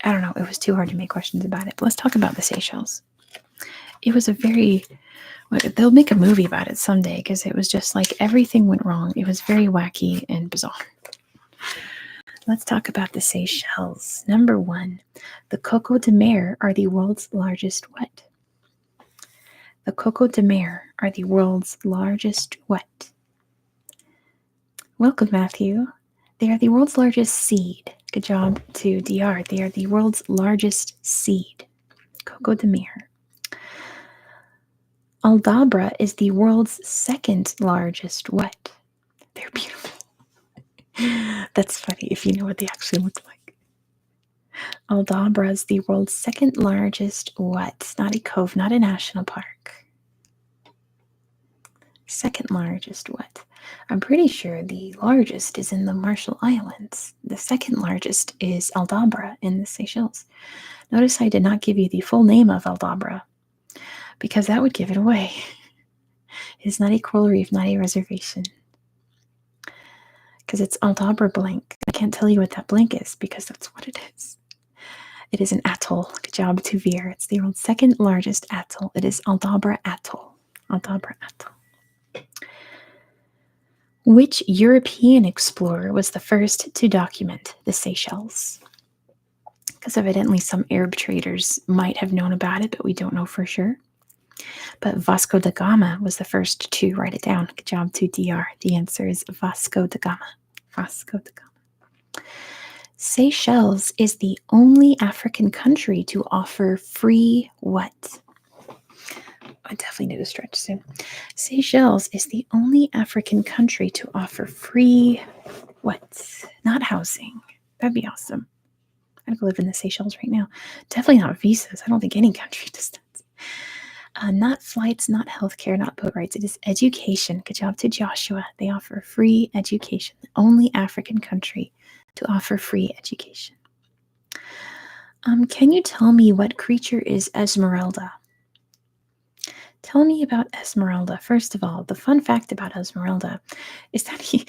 Speaker 1: don't know, it was too hard to make questions about it. But let's talk about the Seychelles. It was they'll make a movie about it someday because it was just like everything went wrong. It was very wacky and bizarre. Let's talk about the Seychelles. Number 1, the Coco de Mer are the world's largest what? The Coco de Mer are the world's largest what? Welcome, Matthew. They are the world's largest seed. Good job to DR. They are the world's largest seed. Coco de Mer. Aldabra is the world's second largest what? They're beautiful. That's funny if you know what they actually look like. Aldabra is the world's second largest what? Not a cove, not a national park. Second largest what? I'm pretty sure the largest is in the Marshall Islands. The second largest is Aldabra in the Seychelles. Notice I did not give you the full name of Aldabra because that would give it away. It is not a coral reef, not a reservation. Because it's Aldabra blank. I can't tell you what that blank is because that's what it is. It is an atoll. Good job, Tuvir. It's the world's second largest atoll. It is Aldabra Atoll. Aldabra Atoll. Which European explorer was the first to document the Seychelles? Because evidently some Arab traders might have known about it, but we don't know for sure. But Vasco da Gama was the first to write it down. Good job to DR. The answer is Vasco da Gama. Vasco da Gama. Seychelles is the only African country to offer free what? I definitely need to stretch soon. Seychelles is the only African country to offer free what? Not housing. That'd be awesome. I'd go live in the Seychelles right now. Definitely not visas. I don't think any country does that. Not flights, not healthcare, not boat rides. It is education. Good job to Joshua. They offer free education. The only African country to offer free education. Can you tell me what creature is Esmeralda? Tell me about Esmeralda. First of all, the fun fact about Esmeralda is that he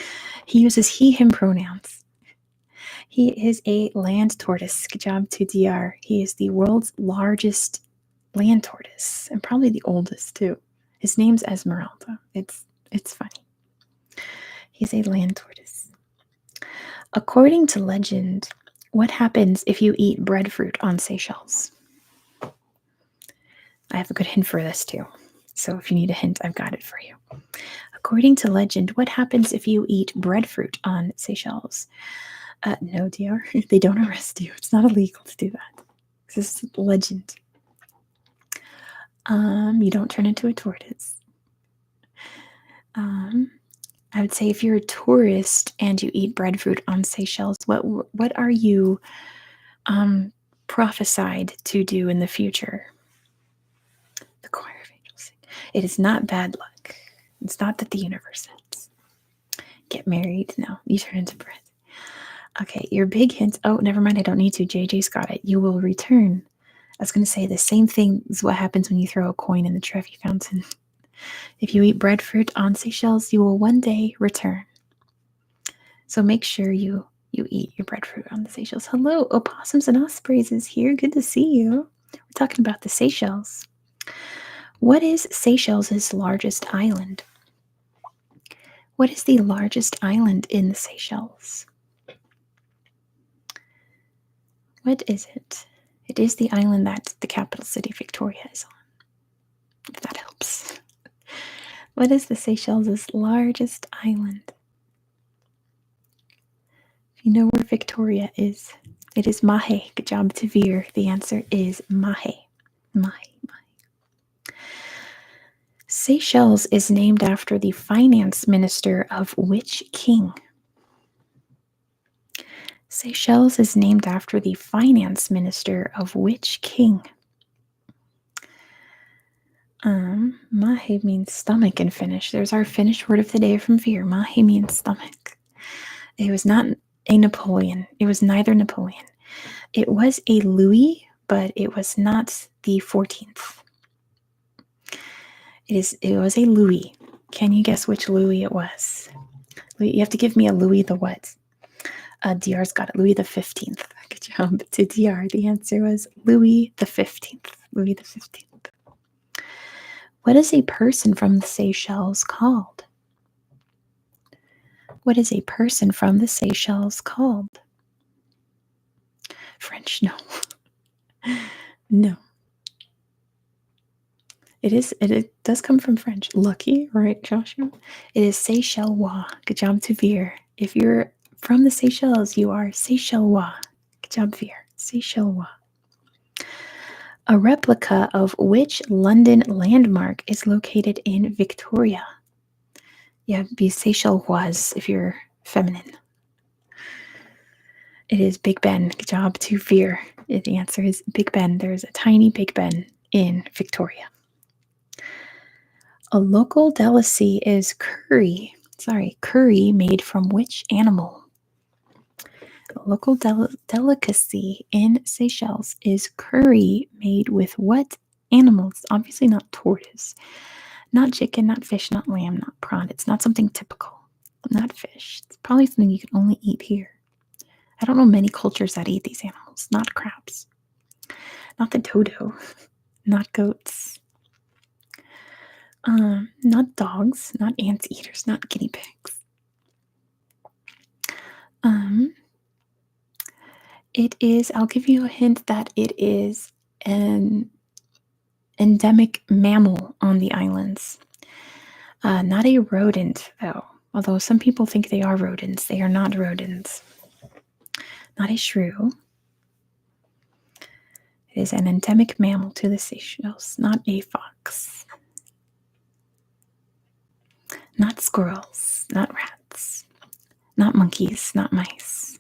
Speaker 1: uses he, him pronouns. He is a land tortoise. Good job to DR. He is the world's largest land tortoise and probably the oldest too. His name's Esmeralda. It's funny. He's a land tortoise. According to legend, what happens if you eat breadfruit on Seychelles? I have a good hint for this too. So if you need a hint, I've got it for you. According to legend, what happens if you eat breadfruit on Seychelles? No, DR. They don't arrest you. It's not illegal to do that. This is legend. You don't turn into a tortoise. I would say if you're a tourist and you eat breadfruit on Seychelles, what are you prophesied to do in the future? The choir of angels sing. It is not bad luck. It's not that the universe ends. Get married? No, you turn into bread. Okay, your big hint. Oh, never mind. I don't need to. JJ's got it. You will return. I was going to say the same thing is what happens when you throw a coin in the Trevi fountain. If you eat breadfruit on Seychelles, you will one day return. So make sure you eat your breadfruit on the Seychelles. Hello, opossums and ospreys is here. Good to see you. We're talking about the Seychelles. What is Seychelles' largest island? What is the largest island in the Seychelles? What is it? It is the island that the capital city, Victoria, is on. If that helps. What is the Seychelles' largest island? If you know where Victoria is, it is Mahe. Good job, Tavir. The answer is Mahe. Mahe. Seychelles is named after the finance minister of which king? Seychelles is named after the finance minister of which king? Mahe means stomach in Finnish. There's our Finnish word of the day from Veer. Mahe means stomach. It was not a Napoleon. It was neither Napoleon. It was a Louis, but it was not the 14th. It was a Louis. Can you guess which Louis it was? You have to give me a Louis the what? DR's got it. Louis the 15th. Good job to DR. The answer was Louis the 15th. Louis the 15th. What is a person from the Seychelles called? What is a person from the Seychelles called? French, no. No. It does come from French. Lucky, right, Joshua? It is Seychellois. Good job to Veer. If you're from the Seychelles, you are Seychellois. Good job, Veer. Seychellois. A replica of which London landmark is located in Victoria? Yeah, be Seychelloise if you're feminine. It is Big Ben. Good job to Veer. The answer is Big Ben. There's a tiny Big Ben in Victoria. A local delicacy is curry. Curry made from which animal? A local delicacy in Seychelles is curry made with what animals? Obviously not tortoise, not chicken, not fish, not lamb, not prawn. It's not something typical. Not fish. It's probably something you can only eat here. I don't know many cultures that eat these animals. Not crabs. Not the dodo. Not goats. Not dogs. Not ants eaters. Not guinea pigs. It is, I'll give you a hint that it is an endemic mammal on the islands. Not a rodent, though. Although some people think they are rodents. They are not rodents. Not a shrew. It is an endemic mammal to the Seychelles, not a fox. Not squirrels, not rats, not monkeys, not mice.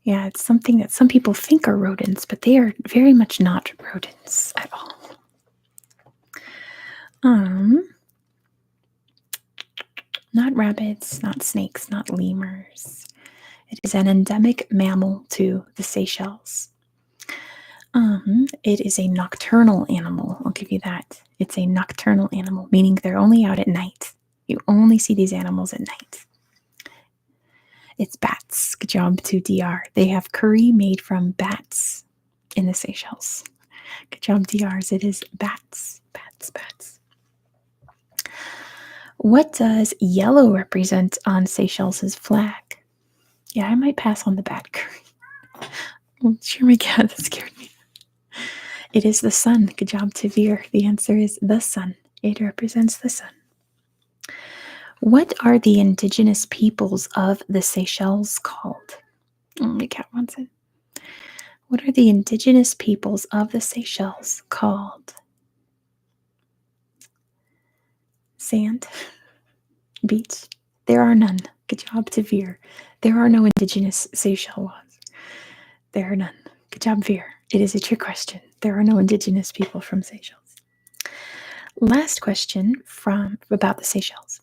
Speaker 1: Yeah, it's something that some people think are rodents, but they are very much not rodents at all. Not rabbits, not snakes, not lemurs. It is an endemic mammal to the Seychelles. It is a nocturnal animal. I'll give you that. It's a nocturnal animal, meaning they're only out at night. You only see these animals at night. It's bats. Good job to DR. They have curry made from bats in the Seychelles. Good job, DRs. It is bats. Bats. What does yellow represent on Seychelles' flag? Yeah, I might pass on the bat curry. Oh, sure, my cat, that scared me. It is the sun. Good job to Veer. The answer is the sun. It represents the sun. What are the indigenous peoples of the Seychelles called? Oh, my cat wants it. What are the indigenous peoples of the Seychelles called? Sand? Beach? There are none. Good job to Veer. There are no indigenous Seychelles. There are none. Good job, Veer. It is a trick question. There are no indigenous people from Seychelles. Last question about the Seychelles.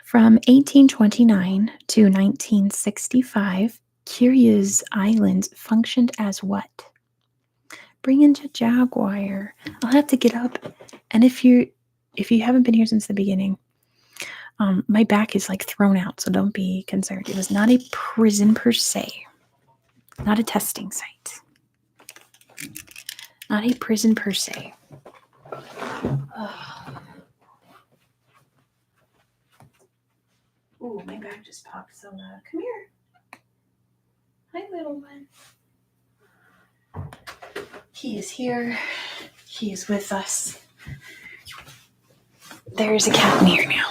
Speaker 1: From 1829 to 1965, Curious Island functioned as what? Bring in the jaguar. I'll have to get up. And if you haven't been here since the beginning, my back is like thrown out, so don't be concerned. It was not a prison per se. Not a testing site. Not a prison per se. Ooh, my back just popped so loud. Come here. Hi, little one. He is here. He is with us. There's a cat in here now.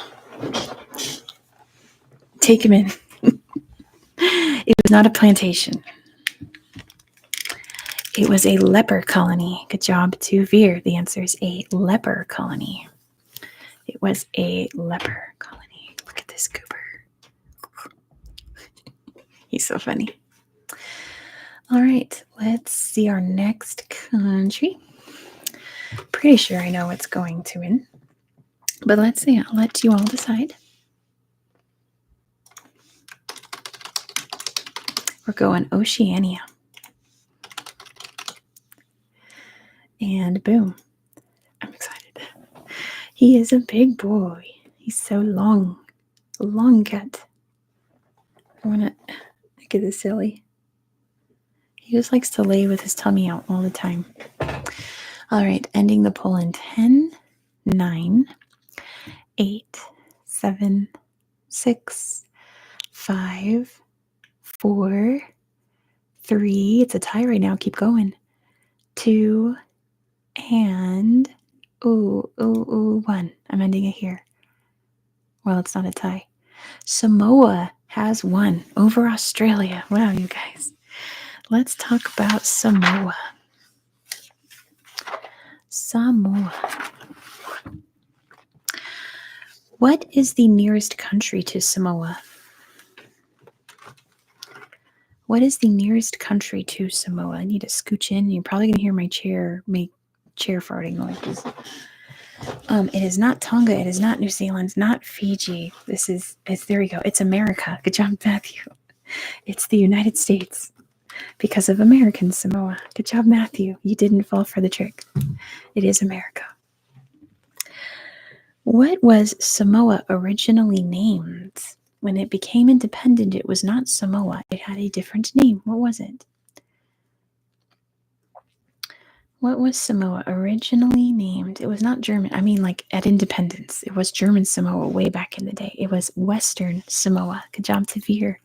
Speaker 1: Take him in. It was not a plantation. It was a leper colony. Good job to Veer. The answer is a leper colony. It was a leper colony. Look at this goober. He's so funny. All right, let's see our next country. Pretty sure I know what's going to win. But let's see. I'll let you all decide. We're going Oceania. And boom. I'm excited. He is a big boy. He's so long. A long cat. I want to look at this silly. He just likes to lay with his tummy out all the time. All right, ending the poll in 10, 9, 8, 7, 6, 5, 4, 3. It's a tie right now. Keep going. 2, and 1. I'm ending it here. Well, it's not a tie. Samoa has won over Australia. Wow, you guys. Let's talk about Samoa. Samoa. What is the nearest country to Samoa? What is the nearest country to Samoa? I need to scooch in. You're probably going to hear my chair make chair farting noises. It is not Tonga. It is not New Zealand. Not Fiji. It's there you go. It's America. Good job, Matthew. It's the United States because of American Samoa. Good job, Matthew. You didn't fall for the trick. It is America. What was Samoa originally named? When it became independent, it was not Samoa. It had a different name. What was it? What was Samoa originally named? It was not German. I mean, like at independence. It was German Samoa way back in the day. It was Western Samoa. Good job, Tavir.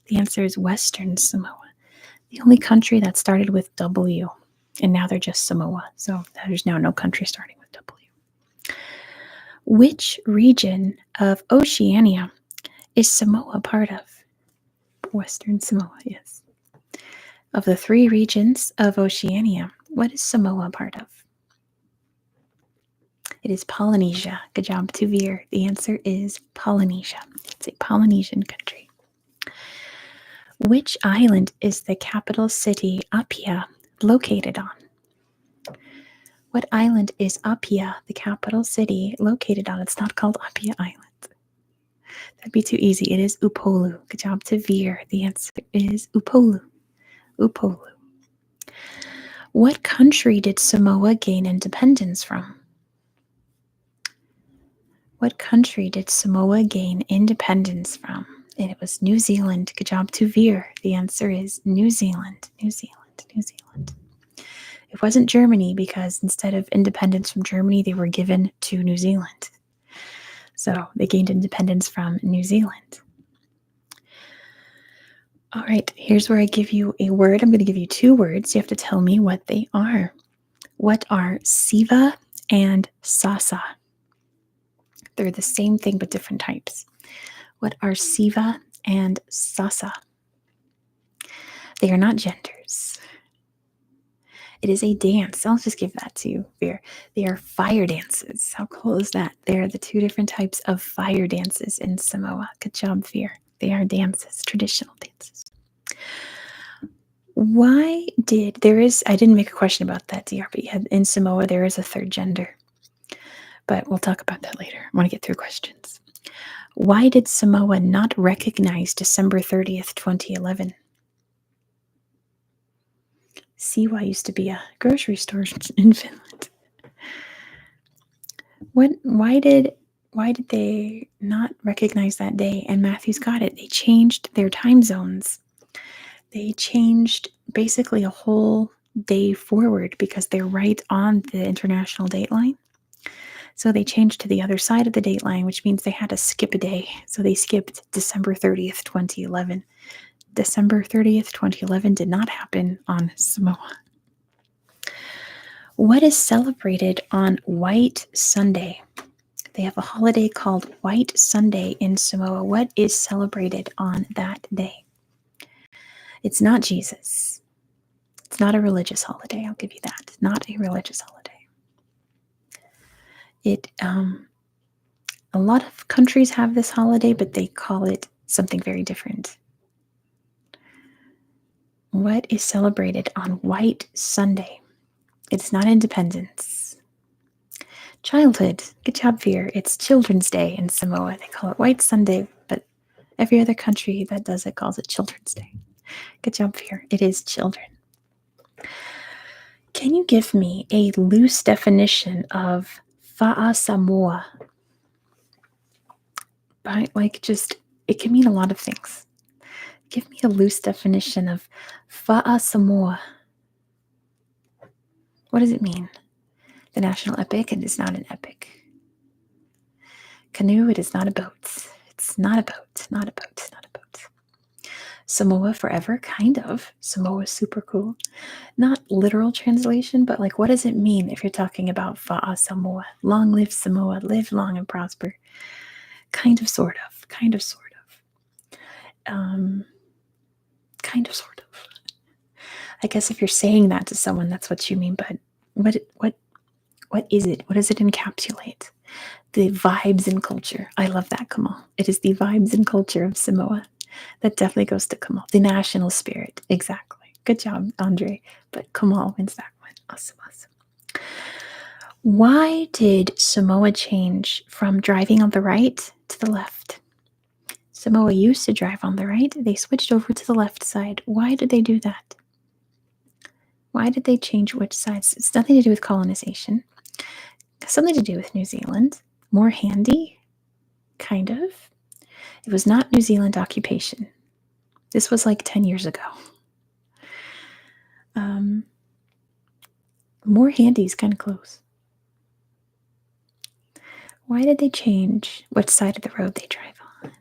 Speaker 1: The answer is Western Samoa. The only country that started with W. And now they're just Samoa. So there's now no country starting with W. Which region of Oceania is Samoa part of? Western Samoa, yes. Of the 3 regions of Oceania, what is Samoa part of? It is Polynesia. Good job, Tuvir. The answer is Polynesia. It's a Polynesian country. Which island is the capital city, Apia, located on? What island is Apia, the capital city, located on? It's not called Apia Island. That'd be too easy. It is Upolu. Good job, Tavir. The answer is Upolu. Upolu. What country did Samoa gain independence from? What country did Samoa gain independence from? And it was New Zealand. Good job, Tuvir. The answer is New Zealand. New Zealand. New Zealand. It wasn't Germany because instead of independence from Germany, they were given to New Zealand. So they gained independence from New Zealand. All right, here's where I give you a word. I'm going to give you 2 words. You have to tell me what they are. What are Siva and Sasa? They're the same thing but different types. What are Siva and Sasa? They are not genders. It is a dance. I'll just give that to you, Veer. They are fire dances. How cool is that? They are the 2 different types of fire dances in Samoa. Good job, Veer. They are dances, traditional dances. I didn't make a question about that, DR, but in Samoa, there is a 3rd gender. But we'll talk about that later. I want to get through questions. Why did Samoa not recognize December 30th, 2011? Siwa used to be a grocery store in Finland. Why did they not recognize that day? And Matthew's got it. They changed their time zones. They changed basically a whole day forward because they're right on the international date line. So they changed to the other side of the date line, which means they had to skip a day. So they skipped December 30th, 2011. December 30th, 2011 did not happen on Samoa. What is celebrated on White Sunday? They have a holiday called White Sunday in Samoa. What is celebrated on that day? It's not Jesus. It's not a religious holiday. I'll give you that. Not a religious holiday. A lot of countries have this holiday, but they call it something very different. What is celebrated on White Sunday? It's not independence. Childhood. Good job, Veer. It's Children's Day in Samoa. They call it White Sunday, but every other country that does it calls it Children's Day. Good job, Veer. It is children. Can you give me a loose definition of Fa'a Samoa? It can mean a lot of things. Give me a loose definition of Fa'a Samoa. What does it mean? The national epic, it is not an epic. Canoe, it is not a boat. It's not a boat, not a boat, not a boat. Samoa forever, kind of. Samoa is super cool. Not literal translation, but like what does it mean if you're talking about Fa'a Samoa? Long live Samoa, live long and prosper. Kind of, sort of. Kind of, sort of. Kind of, sort of. I guess if you're saying that to someone, that's what you mean, but what is it? What does it encapsulate? The vibes and culture. I love that, Kamal. It is the vibes and culture of Samoa. That definitely goes to Kamal. The national spirit. Exactly. Good job, Andre. But Kamal wins that one. Awesome, awesome. Why did Samoa change from driving on the right to the left? Samoa used to drive on the right. They switched over to the left side. Why did they do that? Why did they change which sides? It's nothing to do with colonization. Something to do with New Zealand. More handy? Kind of. It was not New Zealand occupation. This was like 10 years ago. More handy is kind of close. Why did they change which side of the road they drive on?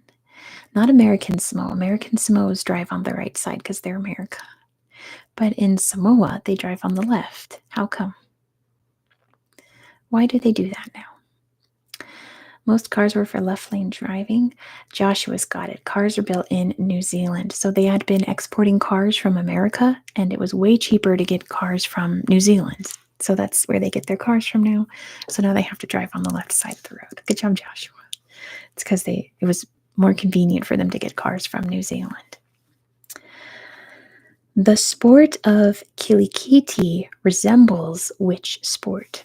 Speaker 1: Not American Samoa. American Samoas drive on the right side because they're America. But in Samoa, they drive on the left. How come? Why do they do that now? Most cars were for left lane driving. Joshua's got it. Cars are built in New Zealand. So they had been exporting cars from America, and it was way cheaper to get cars from New Zealand. So that's where they get their cars from now. So now they have to drive on the left side of the road. Good job, Joshua. It's because it was more convenient for them to get cars from New Zealand. The sport of kilikiti resembles which sport?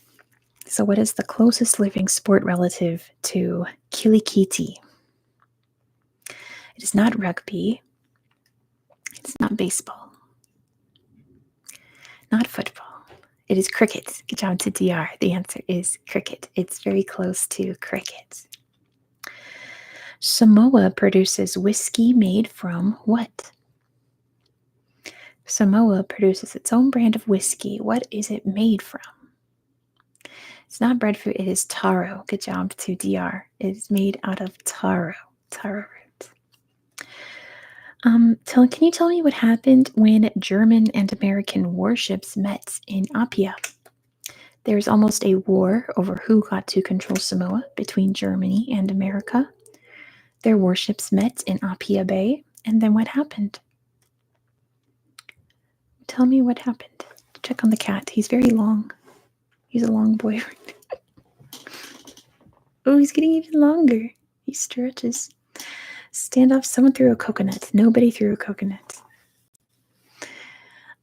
Speaker 1: So what is the closest living sport relative to kilikiti? It is not rugby. It's not baseball. Not football. It is cricket. Good job to DR. The answer is cricket. It's very close to cricket. Samoa produces whiskey made from what? Samoa produces its own brand of whiskey. What is it made from? It's not breadfruit, it is taro. Good job to DR. It is made out of taro. Taro root. Can you tell me what happened when German and American warships met in Apia? There's almost a war over who got to control Samoa between Germany and America. Their warships met in Apia Bay, and then what happened? Tell me what happened. Check on the cat. He's very long. He's a long boy. Oh, he's getting even longer. He stretches. Stand off. Someone threw a coconut. Nobody threw a coconut.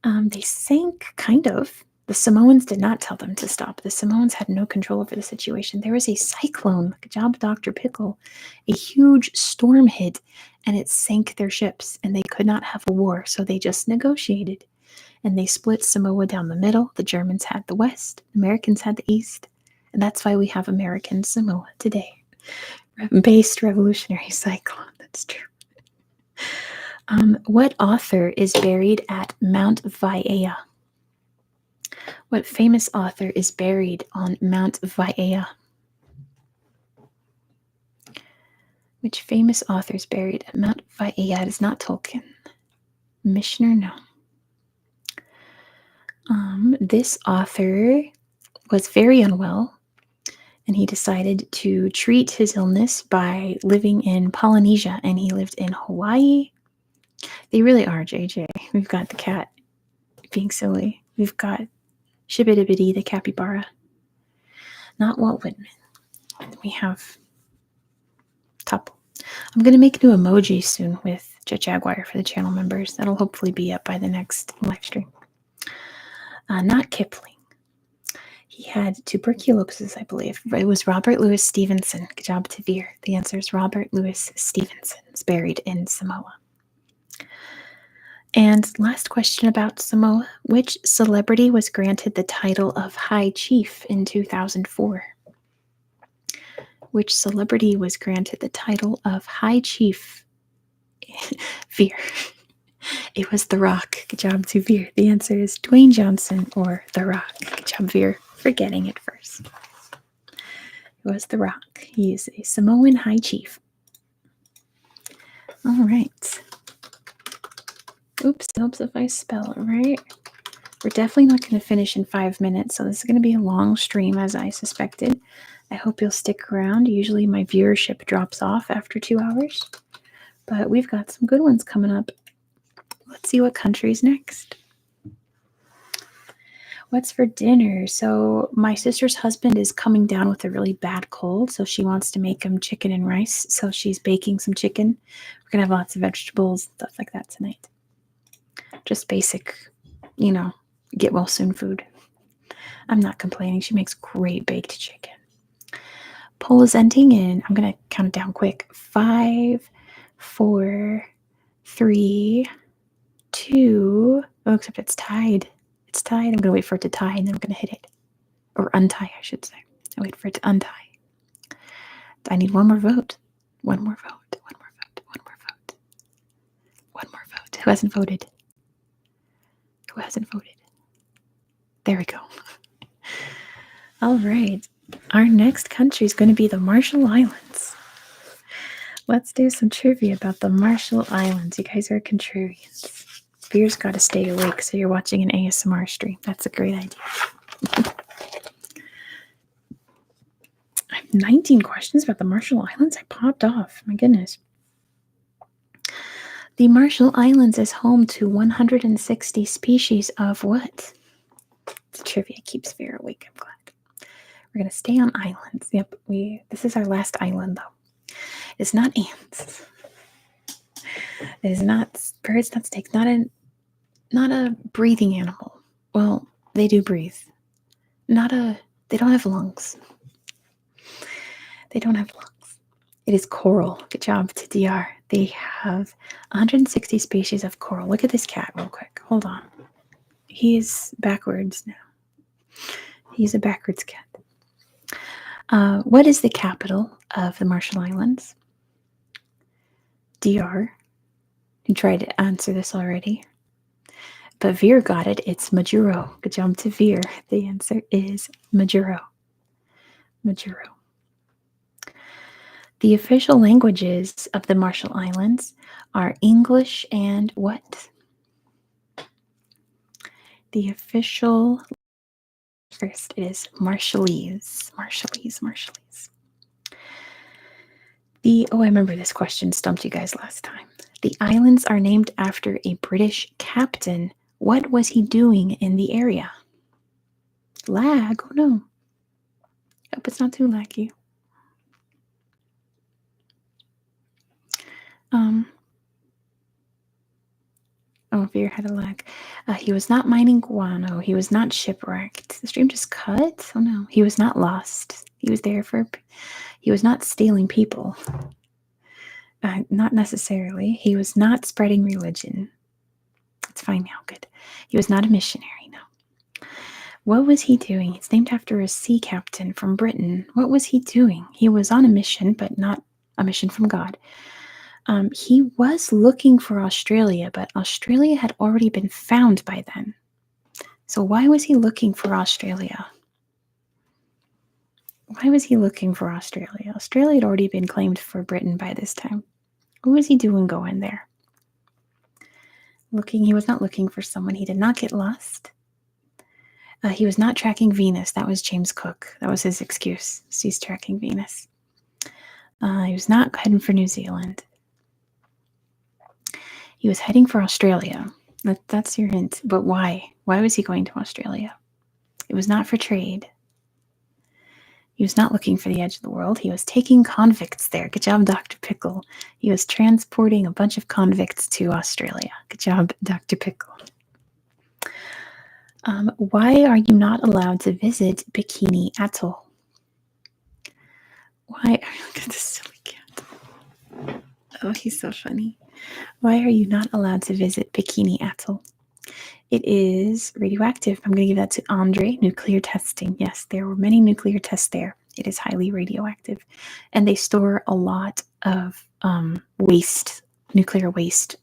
Speaker 1: They sank, kind of. The Samoans did not tell them to stop. The Samoans had no control over the situation. There was a cyclone. Good job, Dr. Pickle. A huge storm hit, and it sank their ships, and they could not have a war, so they just negotiated. And they split Samoa down the middle. The Germans had the west. The Americans had the east. And that's why we have American Samoa today. Based revolutionary cyclone. That's true. What author is buried at Mount Vaiea? What famous author is buried on Mount Vaiea? Which famous author is buried at Mount Vaiea? It is not Tolkien. Mishner, no. This author was very unwell, and he decided to treat his illness by living in Polynesia, and he lived in Hawaii. They really are, JJ. We've got the cat being silly. We've got Shibbidi the capybara. Not Walt Whitman. And we have Tupple. I'm going to make new emojis soon with Jet Jaguar for the channel members. That'll hopefully be up by the next live stream. Not Kipling. He had tuberculosis, I believe. It was Robert Louis Stevenson. Good job to Veer. The answer is Robert Louis Stevenson. Is buried in Samoa. And last question about Samoa. Which celebrity was granted the title of High Chief in 2004? Which celebrity was granted the title of High Chief? Veer. It was The Rock. Good job to Veer. The answer is Dwayne Johnson or The Rock. Good job, Veer, for getting it first. It was The Rock. He is a Samoan High Chief. All right. Oops, helps if I spell it right. We're definitely not going to finish in 5 minutes, so this is going to be a long stream, as I suspected. I hope you'll stick around. Usually my viewership drops off after 2 hours, but we've got some good ones coming up. Let's see what country's next. What's for dinner? So my sister's husband is coming down with a really bad cold, so she wants to make him chicken and rice. So she's baking some chicken. We're gonna have lots of vegetables, stuff like that tonight. Just basic, you know, get well soon food. I'm not complaining. She makes great baked chicken. Poll is ending, and I'm gonna count it down quick. 5, 4, 3, 2. Oh, except it's tied. It's tied. I'm gonna wait for it to tie, and then I'm gonna hit it. Or untie, I should say. I wait for it to untie. I need one more vote. One more vote. One more vote. One more vote. One more vote. Who hasn't voted? Who hasn't voted? There we go. All right. Our next country is going to be the Marshall Islands. Let's do some trivia about the Marshall Islands. You guys are contrarians. Beer's got to stay awake, so you're watching an ASMR stream. That's a great idea. I have 19 questions about the Marshall Islands. I popped off. My goodness. The Marshall Islands is home to 160 species of what? The trivia keeps Vera awake, I'm glad. We're going to stay on islands. Yep, this is our last island, though. It's not ants. It is not birds, not snakes, not a breathing animal. Well, they do breathe. They don't have lungs. They don't have lungs. It is coral. Good job to DR. They have 160 species of coral. Look at this cat real quick. Hold on. He's backwards now. He's a backwards cat. What is the capital of the Marshall Islands? DR. You tried to answer this already. But Veer got it. It's Majuro. Good job to Veer. The answer is Majuro. Majuro. The official languages of the Marshall Islands are English and what? The official first is Marshallese. Marshallese. I remember this question stumped you guys last time. The islands are named after a British captain. What was he doing in the area? Lag? Oh no. Hope it's not too laggy. Veer had a lag. He was not mining guano. He was not shipwrecked. The stream just cut? Oh no. He was not lost. He was not stealing people. Not necessarily. He was not spreading religion. It's fine now. Good. He was not a missionary. No. What was he doing? It's named after a sea captain from Britain. What was he doing? He was on a mission, but not a mission from God. He was looking for Australia, but Australia had already been found by then. So why was he looking for Australia? Why was he looking for Australia? Australia had already been claimed for Britain by this time. What was he doing going there? He was not looking for someone. He did not get lost. He was not tracking Venus. That was James Cook. That was his excuse. He's tracking Venus. He was not heading for New Zealand. He was heading for Australia. That's your hint. But why? Why was he going to Australia? It was not for trade. He was not looking for the edge of the world. He was taking convicts there. Good job, Dr. Pickle. He was transporting a bunch of convicts to Australia. Good job, Dr. Pickle. Why are you not allowed to visit Bikini Atoll? Why? Look at this silly cat. Oh, he's so funny. Why are you not allowed to visit Bikini Atoll? It is radioactive. I'm going to give that to Andre. Nuclear testing. Yes, there were many nuclear tests there. It is highly radioactive. And they store a lot of waste, nuclear waste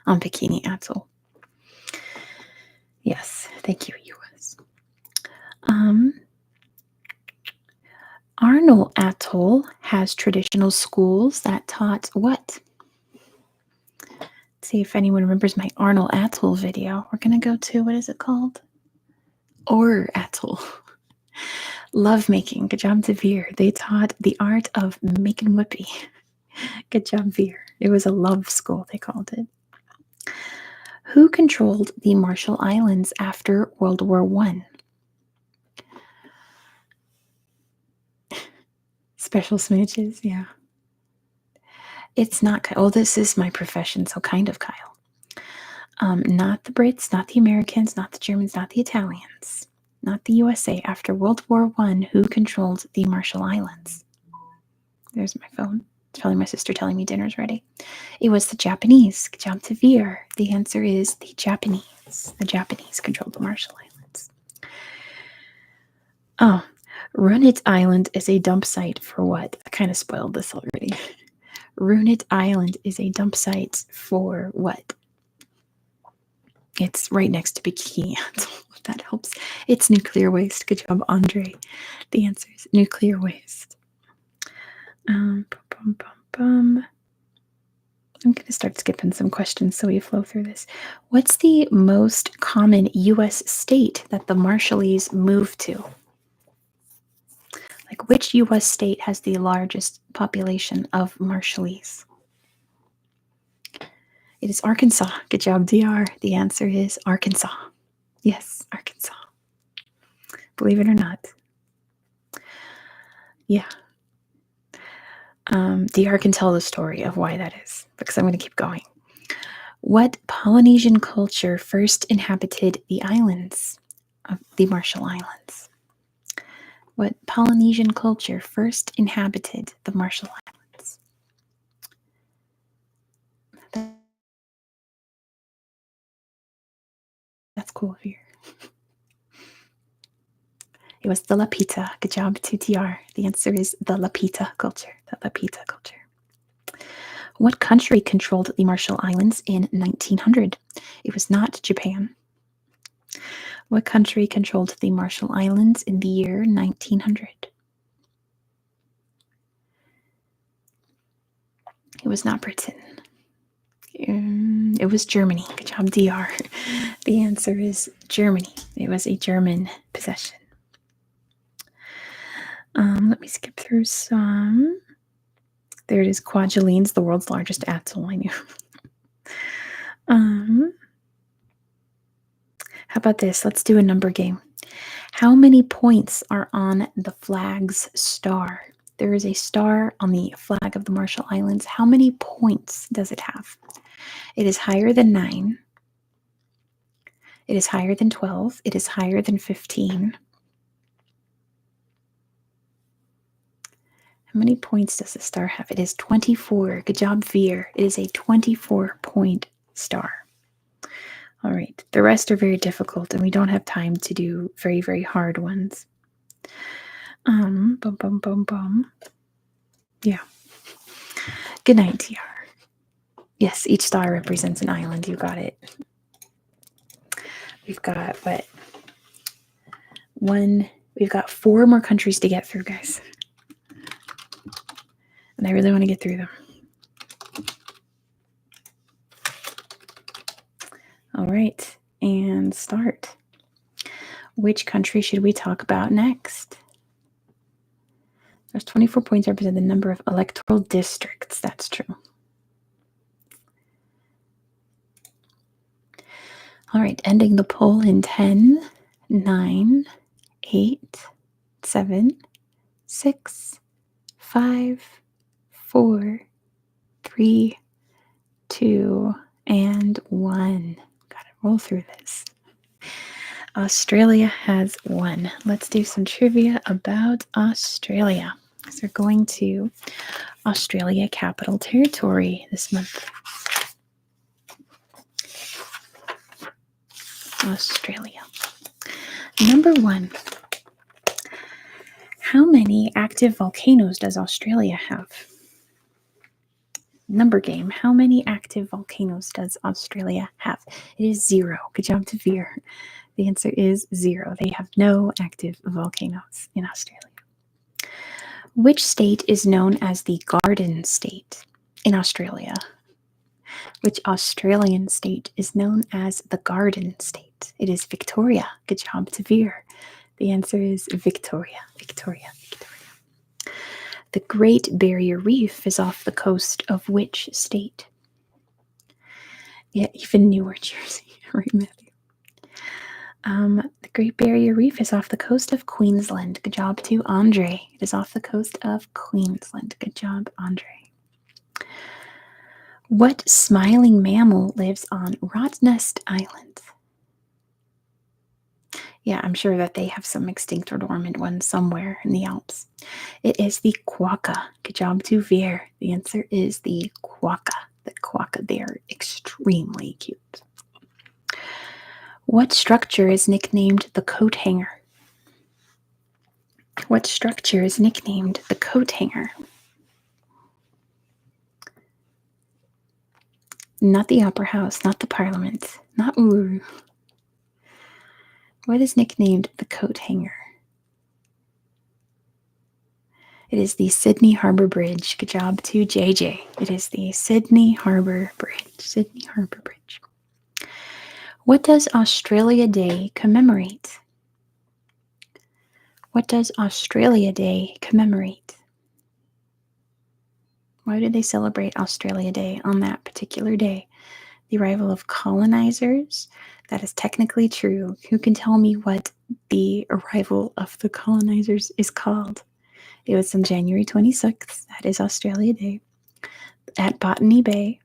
Speaker 1: on Bikini Atoll. Yes, thank you, US. Arnold Atoll has traditional schools that taught what? See if anyone remembers my Arnold Atoll video. We're going to go to, what is it called? Or Atoll. Lovemaking. Good job to Veer. They taught the art of making whippy. Good job, Veer. It was a love school, they called it. Who controlled the Marshall Islands after World War I? Special smooches, yeah. It's not Kyle. Oh, this is my profession, so kind of Kyle. Not the Brits, not the Americans, not the Germans, not the Italians, not the USA. After World War I, who controlled the Marshall Islands? There's my phone. It's probably my sister telling me dinner's ready. It was the Japanese. Good job, Tavir. The answer is the Japanese. The Japanese controlled the Marshall Islands. Oh, Runit Island is a dump site for what? I kind of spoiled this already. Runit Island is a dump site for what? It's right next to Bikini Atoll, if that helps. It's nuclear waste. Good job, Andre. The answer is nuclear waste. I'm going to start skipping some questions so we flow through this. What's the most common U.S. state that the Marshallese move to? Like, which U.S. state has the largest population of Marshallese? It is Arkansas. Good job, DR. The answer is Arkansas. Yes, Arkansas. Believe it or not. Yeah. DR can tell the story of why that is, because I'm going to keep going. What Polynesian culture first inhabited the islands of the Marshall Islands? What Polynesian culture first inhabited the Marshall Islands? That's cool here. It was the Lapita. Good job, 2TR. The answer is the Lapita culture. The Lapita culture. What country controlled the Marshall Islands in 1900? It was not Japan. What country controlled the Marshall Islands in the year 1900? It was not Britain. It was Germany. Good job, DR. The answer is Germany. It was a German possession. Let me skip through some. There it is, Kwajaleins, the world's largest atoll. I knew. How about this? Let's do a number game. How many points are on the flag's star? There is a star on the flag of the Marshall Islands. How many points does it have? It is higher than 9. It is higher than 12. It is higher than 15. How many points does the star have? It is 24. Good job, Veer. It is a 24-point star. All right. The rest are very difficult, and we don't have time to do very, very hard ones. Yeah. Good night, TR. Yes, each star represents an island. You got it. We've got, what? We've got 4 more countries to get through, guys. And I really want to get through them. All right, and start. Which country should we talk about next? There's 24 points represent the number of electoral districts. That's true. All right, ending the poll in 10, 9, 8, 7, 6, 5, 4, 3, 2, and 1. Gotta roll through this. Australia has won. Let's do some trivia about Australia. So we're going to Australia Capital Territory this month. Australia. Number 1. How many active volcanoes does Australia have? Number game. How many active volcanoes does Australia have? It is 0. Good job, Tavir. The answer is 0. They have no active volcanoes in Australia. Which state is known as the Garden State in Australia? Which Australian state is known as the Garden State? It is Victoria. Good job, Tavir. The answer is Victoria. Victoria. The Great Barrier Reef is off the coast of which state? Yeah, even Newer Jersey. Right, Matthew. The Great Barrier Reef is off the coast of Queensland. Good job to Andre. It is off the coast of Queensland. Good job, Andre. What smiling mammal lives on Rottnest Island? Yeah, I'm sure that they have some extinct or dormant ones somewhere in the Alps. It is the quokka. Good job to Veer. The answer is the quokka. The quokka. They are extremely cute. What structure is nicknamed the coat hanger? What structure is nicknamed the coat hanger? Not the Opera House, not the Parliament, not Uru. What is nicknamed the coat hanger? It is the Sydney Harbour Bridge. Good job to JJ. It is the Sydney Harbour Bridge. Sydney Harbour Bridge. What does Australia Day commemorate? What does Australia Day commemorate? Why do they celebrate Australia Day on that particular day? The arrival of colonizers? That is technically true. Who can tell me what the arrival of the colonizers is called? It was on January 26th. That is Australia Day. At Botany Bay,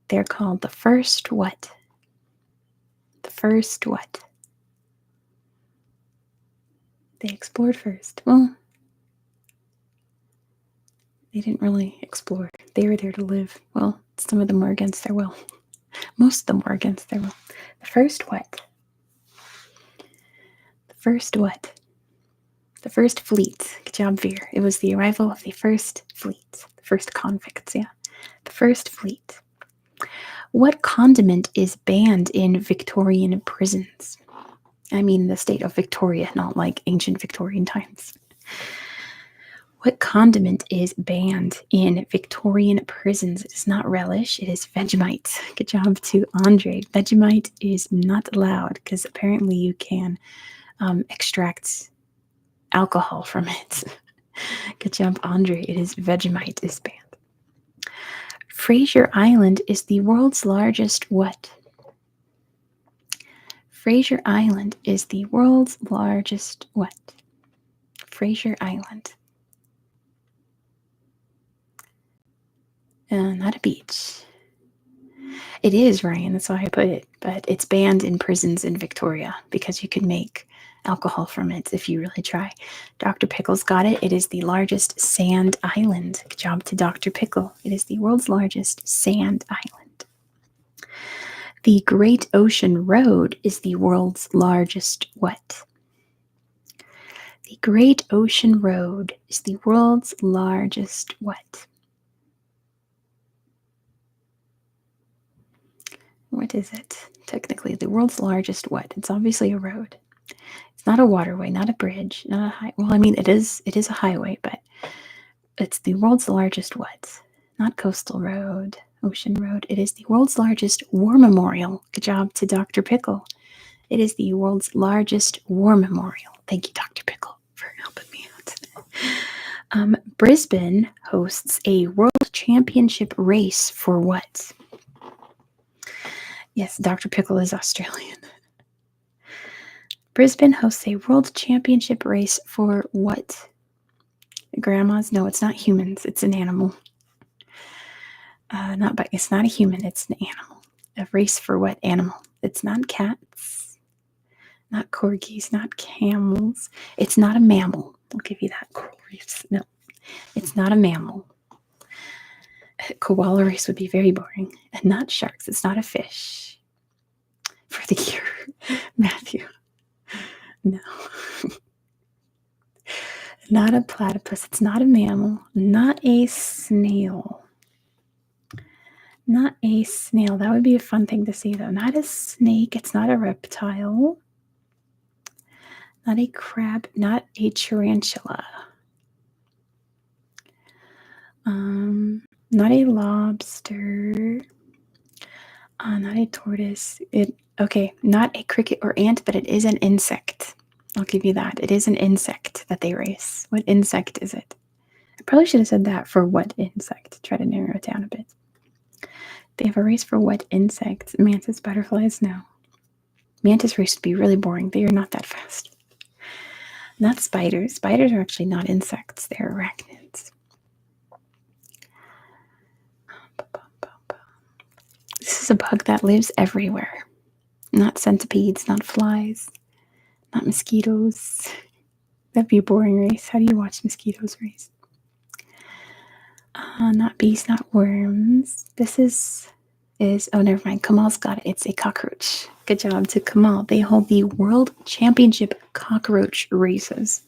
Speaker 1: they're called the first what? The first what? They explored first. Well, they didn't really explore. They were there to live. Well, some of them were against their will. Most of them were against their will. The first what? The first what? The first fleet. Good job, Veer. It was the arrival of the first fleet. The first convicts, yeah. The first fleet. What condiment is banned in Victorian prisons? I mean the state of Victoria, not like ancient Victorian times. What condiment is banned in Victorian prisons? It is not relish, it is Vegemite. Good job to Andre. Vegemite is not allowed because apparently you can extract alcohol from it. Good job, Andre. It is Vegemite is banned. Fraser Island is the world's largest what? Fraser Island is the world's largest what? Fraser Island. Not a beach. It is, Ryan. That's why I put it. But it's banned in prisons in Victoria because you can make alcohol from it if you really try. Dr. Pickle's got it. It is the largest sand island. Good job to Dr. Pickle. It is the world's largest sand island. The Great Ocean Road is the world's largest what? The Great Ocean Road is the world's largest what? What is it? Technically, the world's largest what? It's obviously a road. It's not a waterway, not a bridge, not a highway. Well, I mean, it is a highway, but it's the world's largest what? Not coastal road, ocean road. It is the world's largest war memorial. Good job to Dr. Pickle. It is the world's largest war memorial. Thank you, Dr. Pickle, for helping me out. Brisbane hosts a world championship race for what? Yes, Dr. Pickle is Australian. Brisbane hosts a world championship race for what? Grandmas? No, it's not humans. It's an animal. It's not a human. It's an animal. A race for what animal? It's not cats, not corgis, not camels. It's not a mammal. I'll give you that. Coral reefs. No, it's not a mammal. A koala race would be very boring. And not sharks. It's not a fish. For the year, Matthew. No. Not a platypus. It's not a mammal. Not a snail. Not a snail. That would be a fun thing to see, though. Not a snake. It's not a reptile. Not a crab. Not a tarantula. Not a lobster. Not a tortoise. Okay, not a cricket or ant, but it is an insect. I'll give you that. It is an insect that they race. What insect is it? I probably should have said that for what insect. Try to narrow it down a bit. They have a race for what insect? Mantis, butterflies? No. Mantis rays would be really boring. They are not that fast. Not spiders. Spiders are actually not insects. They're arachnids. This is a bug that lives everywhere. Not centipedes, not flies, not mosquitoes. That'd be a boring race. How do you watch mosquitoes race? Not bees, not worms. This is oh, never mind. Kamal's got it. It's a cockroach. Good job to Kamal. They hold the World Championship cockroach races.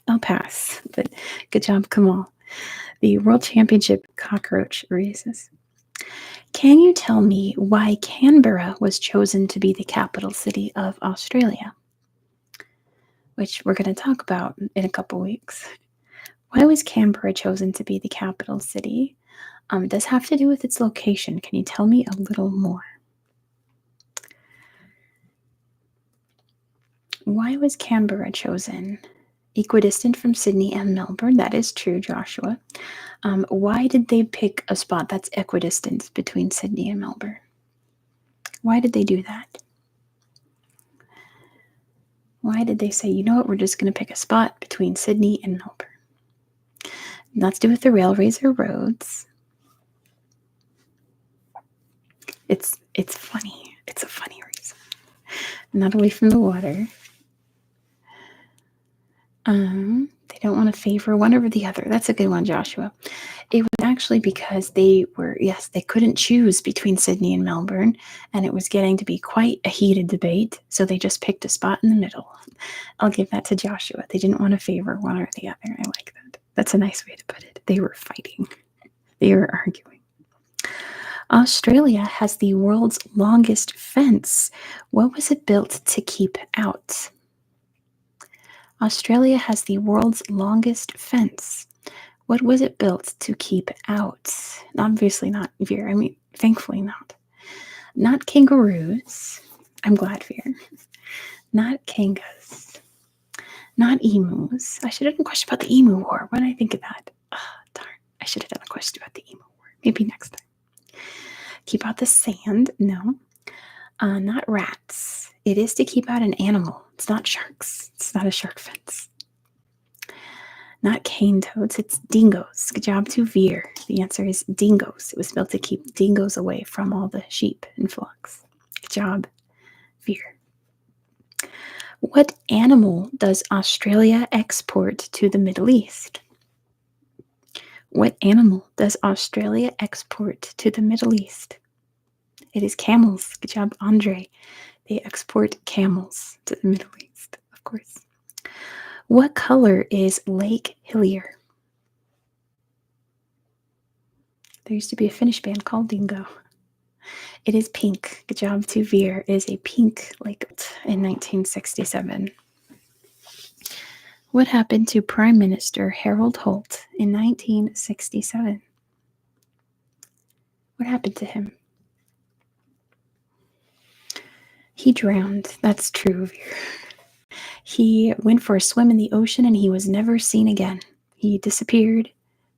Speaker 1: I'll pass, but good job, Kamal. The World Championship cockroach races. Can you tell me why Canberra was chosen to be the capital city of Australia? Which we're going to talk about in a couple weeks. Why was Canberra chosen to be the capital city? It does have to do with its location. Can you tell me a little more? Why was Canberra chosen? Equidistant from Sydney and Melbourne. That is true, Joshua. Why did they pick a spot that's equidistant between Sydney and Melbourne? Why did they do that? Why did they say, you know what, we're just going to pick a spot between Sydney and Melbourne? Not to do with the railways or roads. It's funny. It's a funny reason. Not away from the water. They don't want to favor one over the other. That's a good one, Joshua. It was actually because they couldn't choose between Sydney and Melbourne, and it was getting to be quite a heated debate, so they just picked a spot in the middle. I'll give that to Joshua. They didn't want to favor one or the other. I like that. That's a nice way to put it. They were fighting. They were arguing. Australia has the world's longest fence. What was it built to keep out? Australia has the world's longest fence. What was it built to keep out? Obviously not Veer. I mean, thankfully not. Not kangaroos. I'm glad, Veer. Not kangas. Not emus. I should have done a question about the emu war. Why did I think of that? Oh, darn. I should have done a question about the emu war. Maybe next time. Keep out the sand. No. Not rats. It is to keep out an animal. It's not sharks. It's not a shark fence. Not cane toads. It's dingoes. Good job to Veer. The answer is dingoes. It was built to keep dingoes away from all the sheep and flocks. Good job, Veer. What animal does Australia export to the Middle East? What animal does Australia export to the Middle East? It is camels. Good job, Andre. They export camels to the Middle East, of course. What color is Lake Hillier? There used to be a Finnish band called Dingo. It is pink. Good job to Veer. It is a pink lake in 1967. What happened to Prime Minister Harold Holt in 1967? What happened to him? He drowned. That's true, Veer. He went for a swim in the ocean and he was never seen again. He disappeared,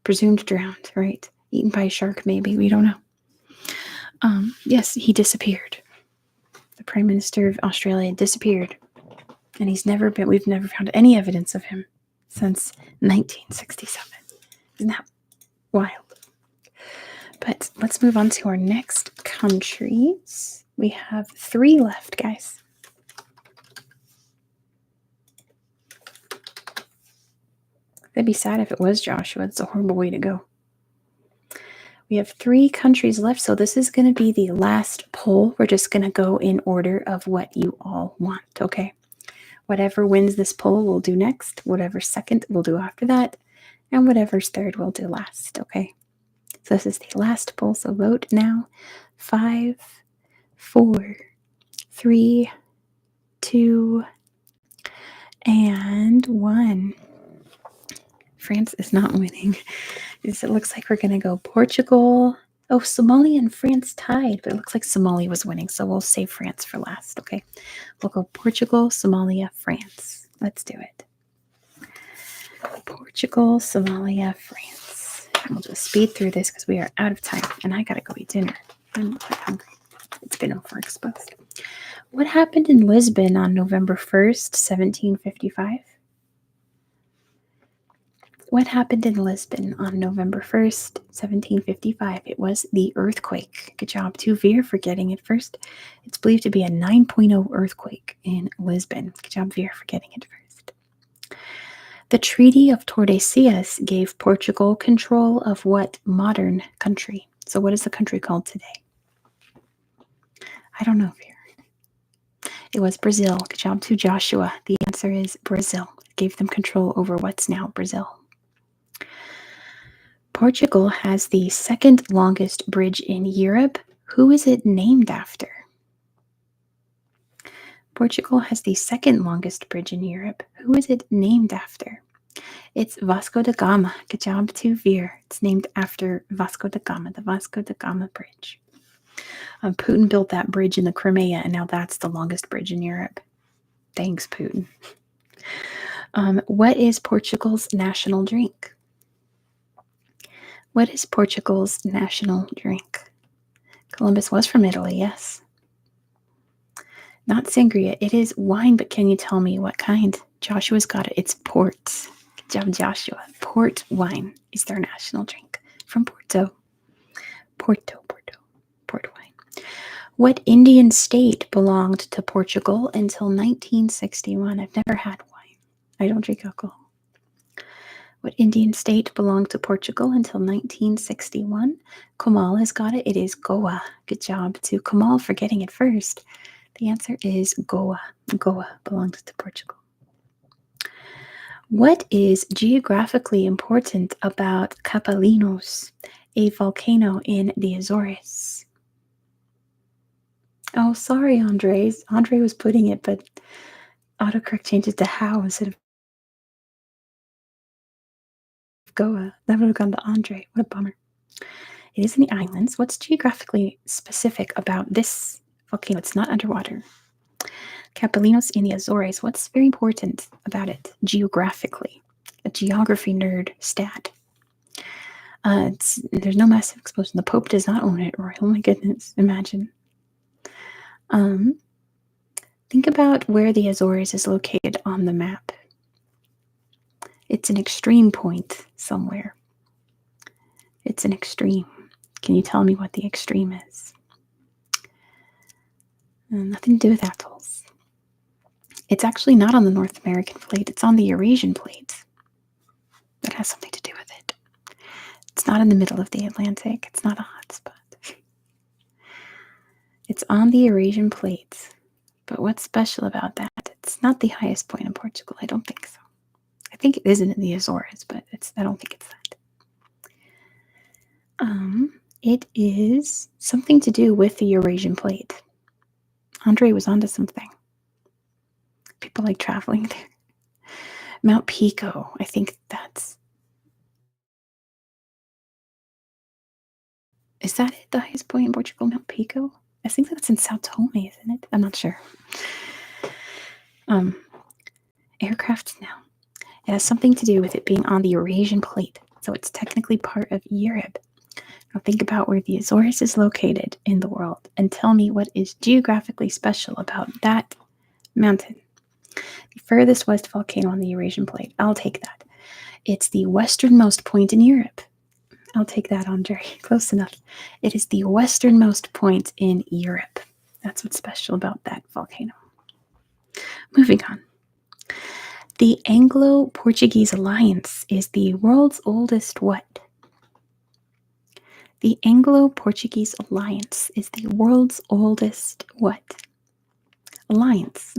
Speaker 1: presumed drowned, right? Eaten by a shark, maybe. We don't know. Yes, he disappeared. The Prime Minister of Australia disappeared. And we've never found any evidence of him since 1967. Isn't that wild? But let's move on to our next countries. We have 3 left, guys. That'd be sad if it was Joshua. It's a horrible way to go. We have 3 countries left, so this is going to be the last poll. We're just going to go in order of what you all want, okay? Whatever wins this poll, we'll do next. Whatever second, we'll do after that. And whatever's third, we'll do last, okay? So this is the last poll, so vote now. 5, 4, 3, 2, and 1. France is not winning. It looks like we're going to go Portugal. Oh, Somalia and France tied, but it looks like Somalia was winning, so we'll save France for last, okay? We'll go Portugal, Somalia, France. Let's do it. Portugal, Somalia, France. And we'll just speed through this because we are out of time, and I got to go eat dinner. I'm quite hungry. It's been overexposed. What happened in Lisbon on November 1st, 1755? What happened in Lisbon on November 1st, 1755? It was the earthquake. Good job to Veer for getting it first. It's believed to be a 9.0 earthquake in Lisbon. Good job, Veer, for getting it first. The Treaty of Tordesillas gave Portugal control of what modern country? So what is the country called today? I don't know, Veer. It was Brazil. Good job to Joshua. The answer is Brazil. It gave them control over what's now Brazil. Portugal has the second longest bridge in Europe. Who is it named after? Portugal has the second longest bridge in Europe. Who is it named after? It's Vasco da Gama. Good job to Veer. It's named after Vasco da Gama, the Vasco da Gama Bridge. Putin built that bridge in the Crimea, and now that's the longest bridge in Europe. Thanks, Putin. What is Portugal's national drink? What is Portugal's national drink? Columbus was from Italy, yes. Not sangria. It is wine, but can you tell me what kind? Joshua's got it. It's port. Good job, Joshua. Port wine is their national drink from Porto. Port wine. What Indian state belonged to Portugal until 1961? I've never had wine. I don't drink alcohol. What Indian state belonged to Portugal until 1961? Kamal has got it. It is Goa. Good job to Kamal for getting it first. The answer is Goa. Goa belongs to Portugal. What is geographically important about Capalinos, a volcano in the Azores? Oh, sorry, Andres. Andre was putting it, but autocorrect changed it to how instead of Goa. That would have gone to Andre. What a bummer. It is in the islands. What's geographically specific about this volcano? It's not underwater. Capalinos in the Azores. What's very important about it geographically? A geography nerd stat. There's no massive explosion. The Pope does not own it, Roy. Oh my goodness. Imagine. Think about where the Azores is located on the map. It's an extreme point somewhere. It's an extreme. Can you tell me what the extreme is? Nothing to do with atolls. It's actually not on the North American plate. It's on the Eurasian plate. That has something to do with it. It's not in the middle of the Atlantic. It's not a hot spot. It's on the Eurasian plate. But what's special about that? It's not the highest point in Portugal. I don't think so. I think it isn't in the Azores, but I don't think it's that. It is something to do with the Eurasian plate. Andre was onto something. People like traveling there. Mount Pico. I think that's... Is that it, the highest point in Portugal, Mount Pico? I think that's in Sao Tome, isn't it? I'm not sure. Aircraft now. It has something to do with it being on the Eurasian plate, so it's technically part of Europe. Now think about where the Azores is located in the world and tell me what is geographically special about that mountain. The furthest west volcano on the Eurasian plate. I'll take that. It's the westernmost point in Europe. I'll take that, Andre. Close enough. It is the westernmost point in Europe. That's what's special about that volcano. Moving on. The Anglo-Portuguese alliance is the world's oldest what? The Anglo-Portuguese alliance is the world's oldest what? Alliance.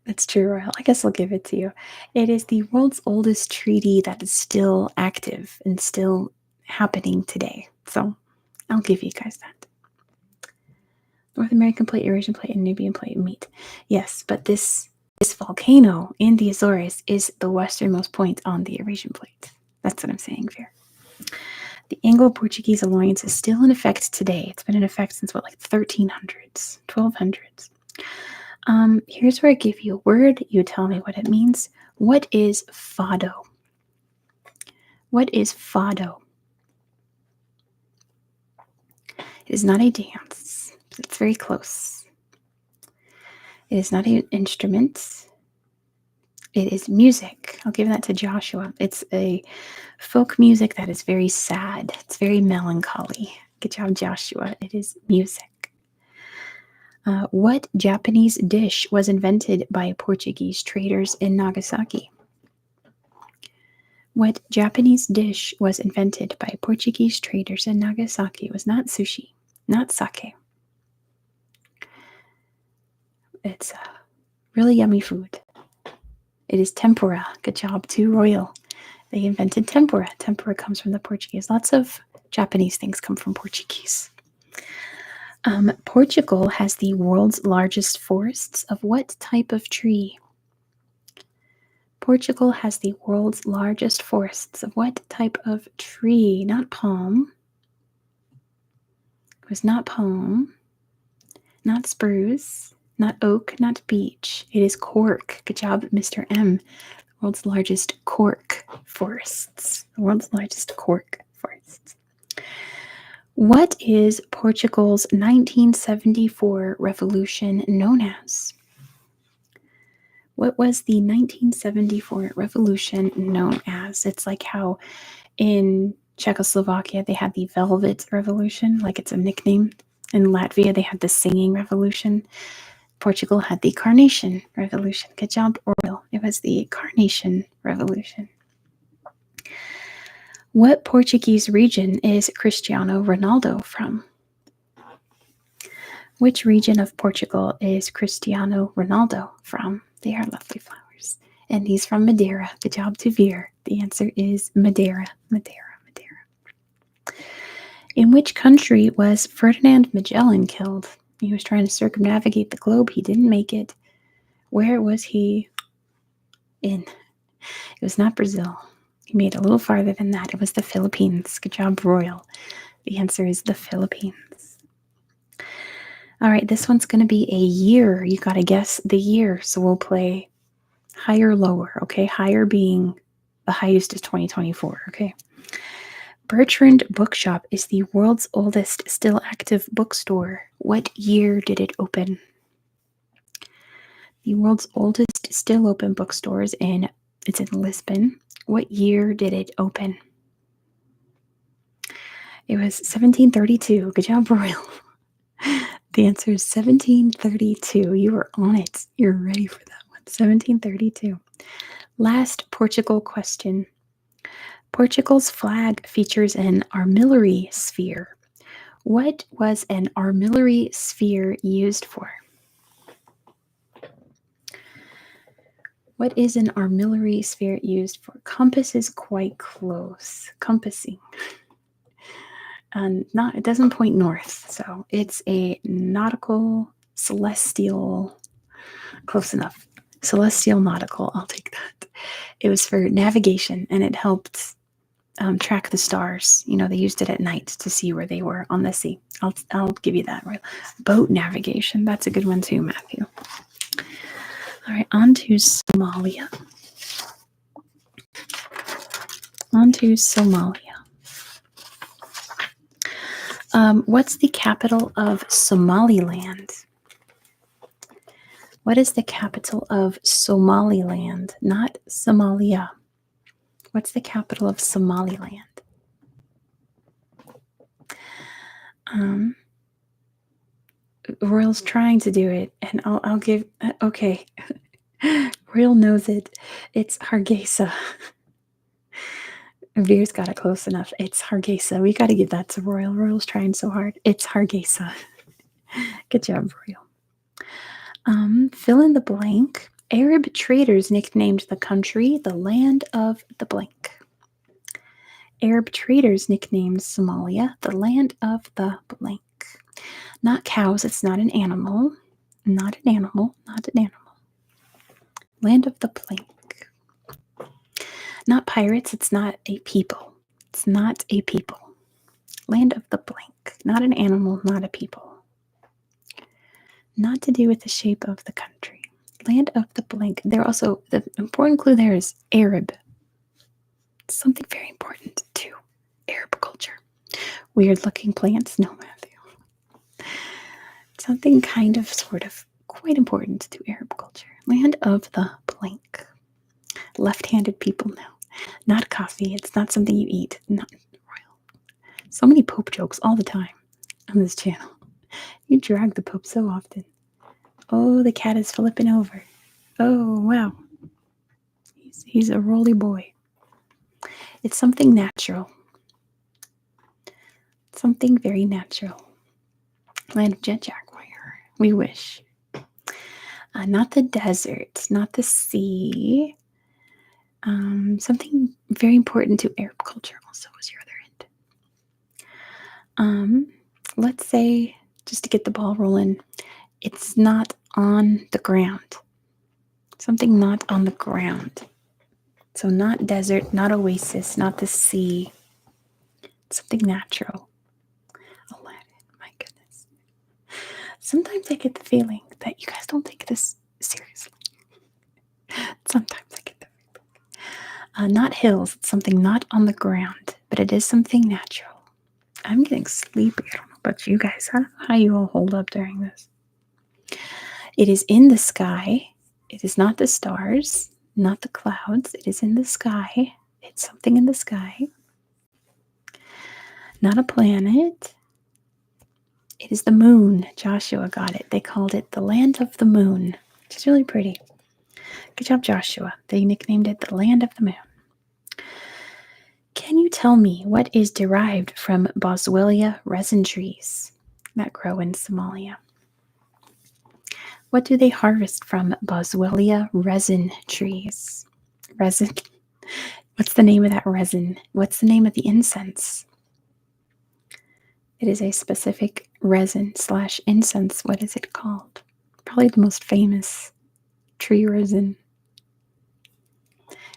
Speaker 1: That's true, Royal. I guess I'll give it to you. It is the world's oldest treaty that is still active and still happening today. So I'll give you guys that. North American plate, Eurasian plate, and Nubian plate meet. Yes, but this volcano in the Azores is the westernmost point on the Eurasian plate. That's what I'm saying, Veer. The Anglo-Portuguese alliance is still in effect today. It's been in effect since, what, like 1300s, 1200s. Here's where I give you a word. You tell me what it means. What is fado? What is fado? It is not a dance, but it's very close. It is not an instrument. It is music. I'll give that to Joshua. It's a folk music that is very sad. It's very melancholy. Good job, Joshua. It is music. What Japanese dish was invented by Portuguese traders in Nagasaki? What Japanese dish was invented by Portuguese traders in Nagasaki? It was not sushi, not sake. It's really yummy food. It is tempura. Good job to Royal. They invented tempura. Tempura comes from the Portuguese. Lots of Japanese things come from Portuguese. Portugal has the world's largest forests of what type of tree? Portugal has the world's largest forests of what type of tree? Not palm. It was not palm. Not spruce. Not oak. Not beech. It is cork. Good job, Mr. M. The world's largest cork forests. The world's largest cork forests. What is Portugal's 1974 revolution known as? What was the 1974 revolution known as? It's like how in Czechoslovakia they had the Velvet Revolution, like it's a nickname. In Latvia they had the Singing Revolution. Portugal had the Carnation Revolution. Good job, Royal. It was the Carnation Revolution. What Portuguese region is Cristiano Ronaldo from? Which region of Portugal is Cristiano Ronaldo from? They are lovely flowers. And he's from Madeira. Good job to Veer. The answer is Madeira. Madeira. Madeira. In which country was Ferdinand Magellan killed? He was trying to circumnavigate the globe. He didn't make it. Where was he in? It was not Brazil. He made it a little farther than that. It was the Philippines. Good job, Royal. The answer is the Philippines. All right, this one's going to be a year. You got to guess the year. So we'll play higher, lower, okay? Higher being the highest is 2024, okay? Bertrand Bookshop is the world's oldest still active bookstore. What year did it open? The world's oldest still open bookstore is it's in Lisbon. What year did it open? It was 1732. Good job, Royal. The answer is 1732. You were on it. You're ready for that one. 1732. Last Portugal question. Portugal's flag features an armillary sphere. What was an armillary sphere used for? What is an armillary sphere used for? Compass is quite close. Compassing. It doesn't point north, so it's a nautical celestial. Close enough. Celestial nautical. I'll take that. It was for navigation, and it helped track the stars. You know, they used it at night to see where they were on the sea. I'll give you that. Boat navigation. That's a good one too, Matthew. All right, on to Somalia. What's the capital of Somaliland? What is the capital of Somaliland? Not Somalia. What's the capital of Somaliland? Royal's trying to do it, and I'll give. Okay, Royal knows it. It's Hargeisa. Veer's got it close enough. It's Hargeisa. We got to give that to Royal. Royal's trying so hard. It's Hargeisa. Good job, Royal. Fill in the blank. Arab traders nicknamed the country the land of the blank. Arab traders nicknamed Somalia the land of the blank. Not cows. It's not an animal. Not an animal. Not an animal. Land of the blank. Not pirates. It's not a people. It's not a people. Land of the blank. Not an animal. Not a people. Not to do with the shape of the country. Land of the blank. There also, the important clue there is Arab. It's something very important too. Arab culture. Weird looking plants. No, Matthew. Something kind of sort of quite important to Arab culture. Land of the blank. Left-handed people, no. Not coffee. It's not something you eat. Not royal. So many Pope jokes all the time on this channel. You drag the Pope so often. Oh, the cat is flipping over. Oh, wow. He's a roly boy. It's something natural. Something very natural. Land of jet jaguar. We wish. Not the desert, not the sea. Something very important to Arab culture also was your other end. Let's say, just to get the ball rolling, it's not on the ground. Something not on the ground. So not desert, not oasis, not the sea. Something natural. Aladdin, my goodness. Sometimes I get the feeling that you guys don't take this seriously. Sometimes I get the feeling. Not hills, it's something not on the ground, but it is something natural. I'm getting sleepy. I don't know about you guys. I don't know how you all hold up during this. It is in the sky. It is not the stars, not the clouds. It is in the sky. It's something in the sky. Not a planet. It is the moon. Joshua got it. They called it the land of the moon, which is really pretty. Good job, Joshua. They nicknamed it the land of the moon. Can you tell me what is derived from Boswellia resin trees that grow in Somalia? What do they harvest from Boswellia resin trees? Resin. What's the name of that resin? What's the name of the incense? It is a specific resin / incense. What is it called? Probably the most famous tree resin.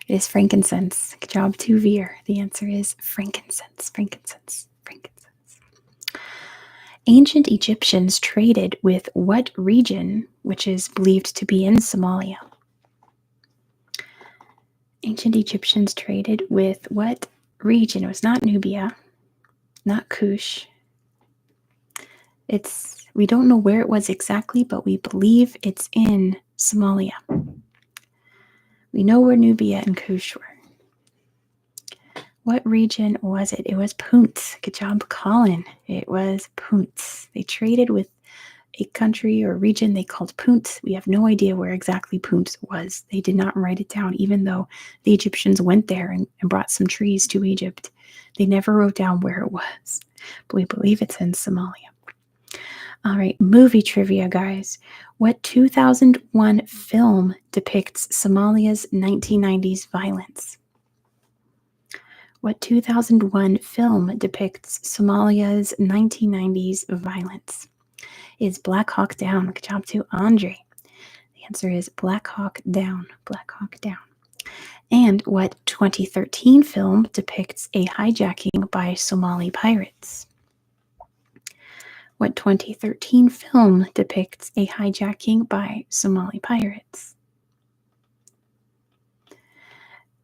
Speaker 1: It is frankincense. Good job, 2-Veer. The answer is frankincense. Frankincense. Frankincense. Ancient Egyptians traded with what region, which is believed to be in Somalia? Ancient Egyptians traded with what region? It was not Nubia, not Kush. We don't know where it was exactly, but we believe it's in Somalia. We know where Nubia and Kush were. What region was it? It was Punt. Good job, Colin. It was Punt. They traded with a country or region they called Punt. We have no idea where exactly Punt was. They did not write it down, even though the Egyptians went there and brought some trees to Egypt. They never wrote down where it was, but we believe it's in Somalia. All right, movie trivia, guys. What 2001 film depicts Somalia's 1990s violence? What 2001 film depicts Somalia's 1990s violence? Is Black Hawk Down. Good job to Andre. The answer is Black Hawk Down. Black Hawk Down. And what 2013 film depicts a hijacking by Somali pirates? What 2013 film depicts a hijacking by Somali pirates?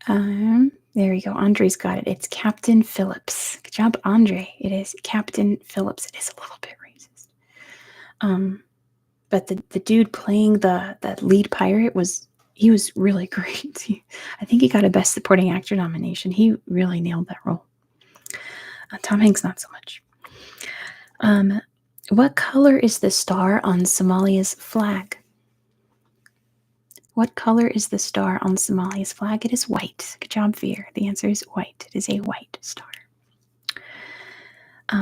Speaker 1: There you go. Andre's got it. It's Captain Phillips. Good job, Andre. It is Captain Phillips. It is a little bit racist. But the dude playing the lead pirate was really great. I think he got a Best Supporting Actor nomination. He really nailed that role. Tom Hanks, not so much. What color is the star on Somalia's flag? What color is the star on Somalia's flag? It is white. Good job, Veer. The answer is white. It is a white star.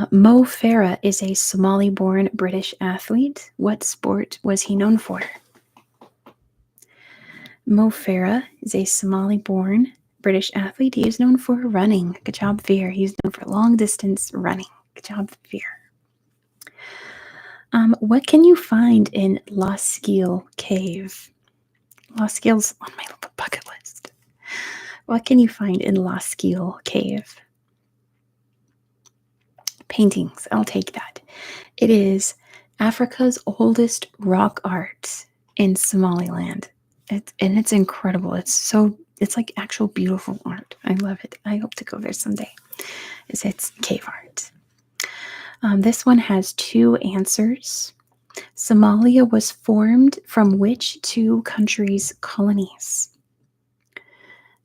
Speaker 1: Mo Farah is a Somali-born British athlete. What sport was he known for? Mo Farah is a Somali-born British athlete. He is known for running. Good job, Veer. He's known for long-distance running. Good job, Veer. What can you find in Laos Cave? Laos on my bucket list. What can you find in Laos Cave? Paintings. I'll take that. It is Africa's oldest rock art in Somaliland. It's incredible. It's like actual beautiful art. I love it. I hope to go there someday. It's cave art. This one has 2 answers. Somalia was formed from which two countries' colonies?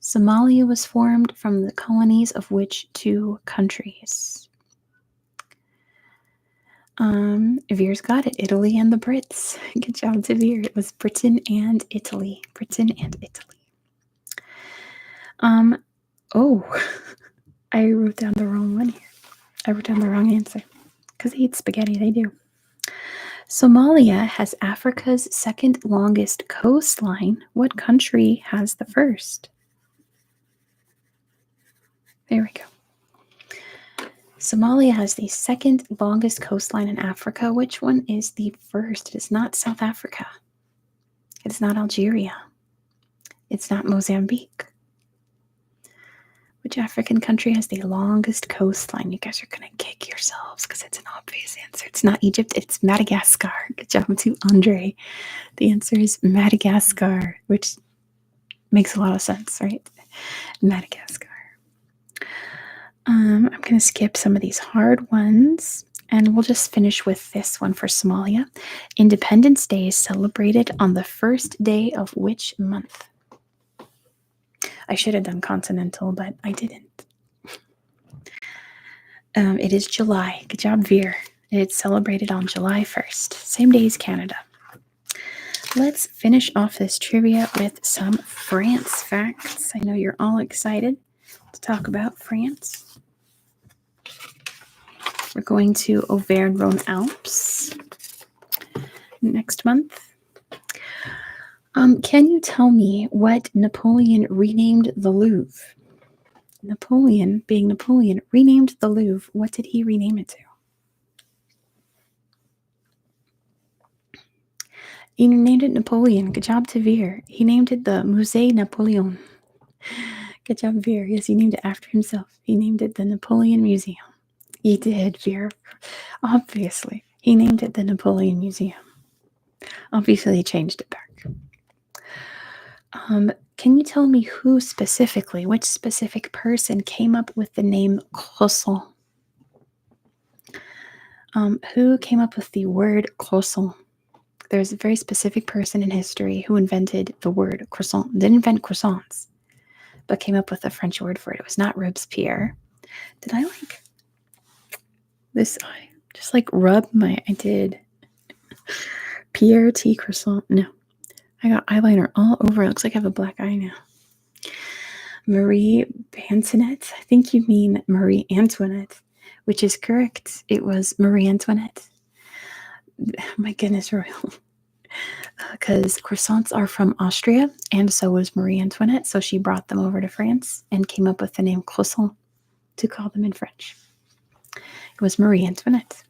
Speaker 1: Somalia was formed from the colonies of which two countries? Veer's got it. Italy and the Brits. Good job to Veer. It was Britain and Italy. Britain and Italy. Oh, I wrote down the wrong one here. I wrote down the wrong answer. Because they eat spaghetti, they do. Somalia has Africa's second longest coastline. What country has the first? There we go. Somalia has the second longest coastline in Africa. Which one is the first? It is not South Africa. It's not Algeria. It's not Mozambique. Which African country has the longest coastline? You guys are going to kick yourselves because it's an obvious answer. It's not Egypt, it's Madagascar. Good job to Andre. The answer is Madagascar, which makes a lot of sense, right? Madagascar. I'm going to skip some of these hard ones, and we'll just finish with this one for Somalia. Independence Day is celebrated on the first day of which month? I should have done continental, but I didn't. It is July. Good job, Veer. It's celebrated on July 1st, same day as Canada. Let's finish off this trivia with some France facts. I know you're all excited to talk about France. We're going to Auvergne-Rhône-Alpes next month. Can you tell me what Napoleon renamed the Louvre? Napoleon, being Napoleon, renamed the Louvre. What did he rename it to? He named it Napoleon. Good job to Veer. He named it the Musée Napoléon. Good job, Veer. Yes, he named it after himself. He named it the Napoleon Museum. He did, Veer. Obviously. He named it the Napoleon Museum. Obviously, he changed it back. Can you tell me who specifically, which specific person came up with the name croissant? Who came up with the word croissant? There's a very specific person in history who invented the word croissant. Didn't invent croissants, but came up with a French word for it. It was not Robespierre. Did I like this? I just like rub my, I did. Pierre T. Croissant. No. I got eyeliner all over. It looks like I have a black eye now. Marie Antoinette. I think you mean Marie Antoinette, which is correct. It was Marie Antoinette. My goodness, Royal. Because croissants are from Austria, and so was Marie Antoinette. So she brought them over to France and came up with the name croissant to call them in French. It was Marie Antoinette.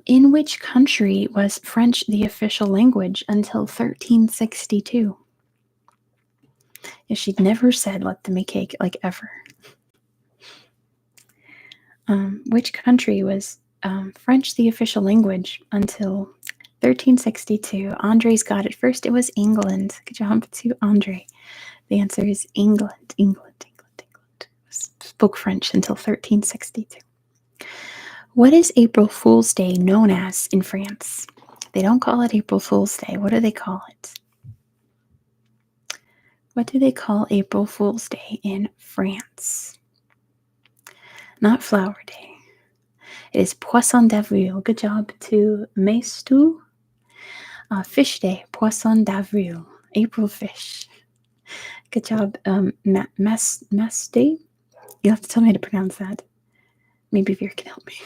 Speaker 1: In which country was French the official language until 1362? Yeah, she'd never said, let them make cake, like ever. Which country was French the official language until 1362? Andre's got it first. It was England. Good job to Andre. The answer is England. England. Spoke French until 1362. What is April Fool's Day known as in France? They don't call it April Fool's Day. What do they call it? What do they call April Fool's Day in France? Not Flower Day. It is Poisson d'Avril. Good job to Maistou. Fish Day. Poisson d'Avril. April fish. Good job. Mas Day. You'll have to tell me how to pronounce that. Maybe Veer can help me.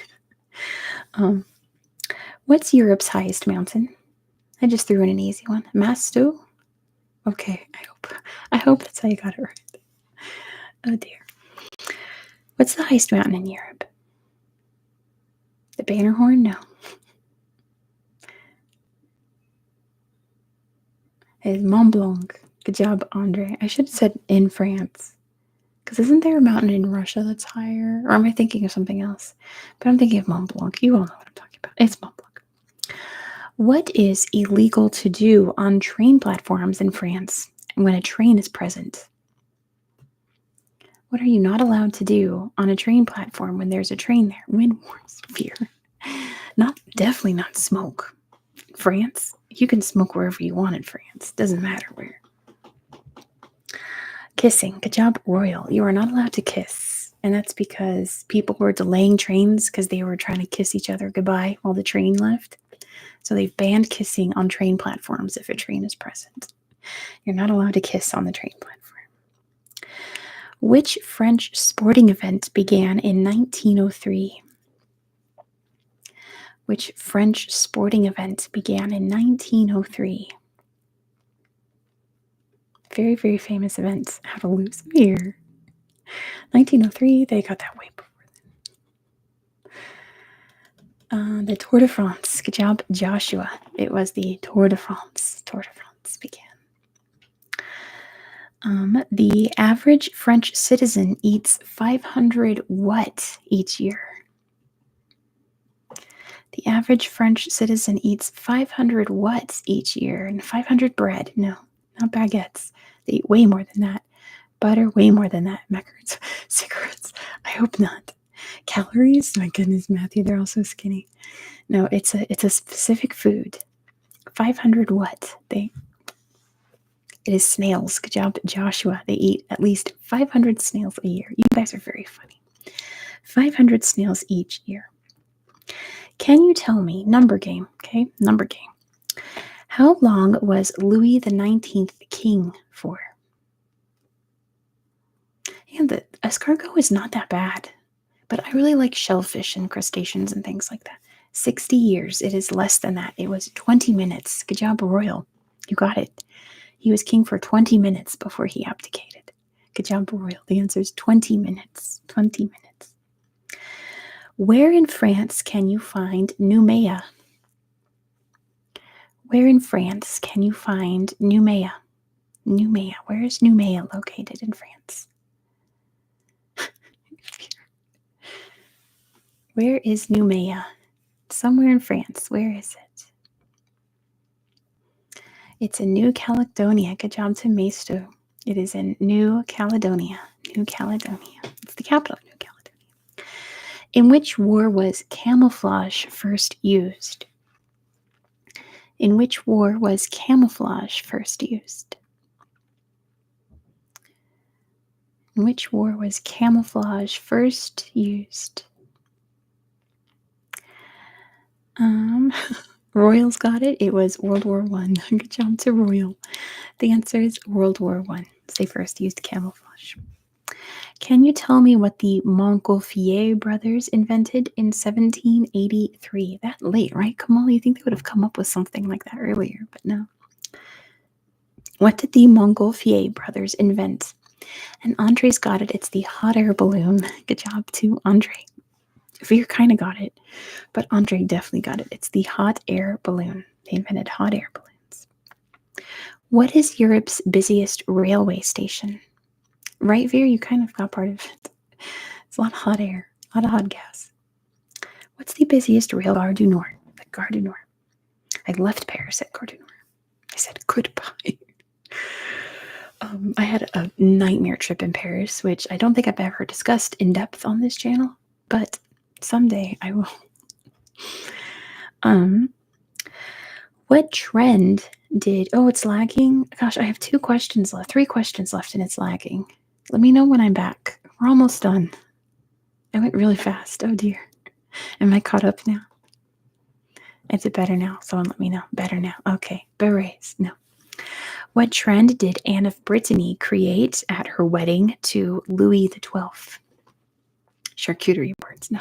Speaker 1: What's Europe's highest mountain? I just threw in an easy one. Mastu? Okay, I hope that's how you got it right. Oh dear. What's the highest mountain in Europe? The Bannerhorn? No. It's Mont Blanc. Good job, Andre. I should have said in France. Because isn't there a mountain in Russia that's higher? Or am I thinking of something else? But I'm thinking of Mont Blanc. You all know what I'm talking about. It's Mont Blanc. What is illegal to do on train platforms in France when a train is present? What are you not allowed to do on a train platform when there's a train there? Wind warns, fear. Definitely not smoke. France, you can smoke wherever you want in France. Doesn't matter where. Kissing. Good job, Royal. You are not allowed to kiss. And that's because people were delaying trains because they were trying to kiss each other goodbye while the train left. So they've banned kissing on train platforms if a train is present. You're not allowed to kiss on the train platform. Which French sporting event began in 1903? Which French sporting event began in 1903? Very, very famous event. How to lose a year. 1903, they got that way before then. The Tour de France. Good job, Joshua. It was the Tour de France. Tour de France began. The average French citizen eats 500 what each year? The average French citizen eats 500 what each year? And 500 bread. No, not baguettes. They eat way more than that. Butter, way more than that. Macarons, cigarettes. I hope not. Calories? My goodness, Matthew, they're all so skinny. No, it's a specific food. 500 what? It is snails. Good job, Joshua. They eat at least 500 snails a year. You guys are very funny. 500 snails each year. Can you tell me, number game, okay? Number game. How long was Louis the 19th king for? And the escargot is not that bad, but I really like shellfish and crustaceans and things like that. 60 years. It is less than that. It was 20 minutes. Good job, Royal. You got it. He was king for 20 minutes before he abdicated. Good job, Royal. The answer is 20 minutes. 20 minutes. Where in France can you find Noumea? Where in France can you find Noumea? Noumea. Where is Noumea located in France? Where is Noumea? Somewhere in France. Where is it? It's in New Caledonia. Good job to Maisto. It is in New Caledonia. New Caledonia. It's the capital of New Caledonia. In which war was camouflage first used? In which war was camouflage first used? In which war was camouflage first used? Royals got it. It was World War I. Good job to Royal. The answer is World War I. They first used camouflage. Can you tell me what the Montgolfier brothers invented in 1783? That late, right, Kamal? You think they would have come up with something like that earlier, but no. What did the Montgolfier brothers invent? And Andre's got it. It's the hot air balloon. Good job to Andre. Veer kind of got it, but Andre definitely got it. It's the hot air balloon. They invented hot air balloons. What is Europe's busiest railway station? Right, Veer? You kind of got part of it. It's a lot of hot air, a lot of hot gas. What's the busiest rail? Gare du Nord. The Gare du Nord. I left Paris at Gare du Nord. I said goodbye. I had a nightmare trip in Paris, which I don't think I've ever discussed in depth on this channel, but someday I will. What trend did... Oh, it's lagging? Gosh, I have 3 questions left, and it's lagging. Let me know when I'm back. We're almost done. I went really fast. Oh, dear. Am I caught up now? Is it better now? Someone let me know. Better now. Okay. Berets. No. What trend did Anne of Brittany create at her wedding to Louis XII? Charcuterie boards. No.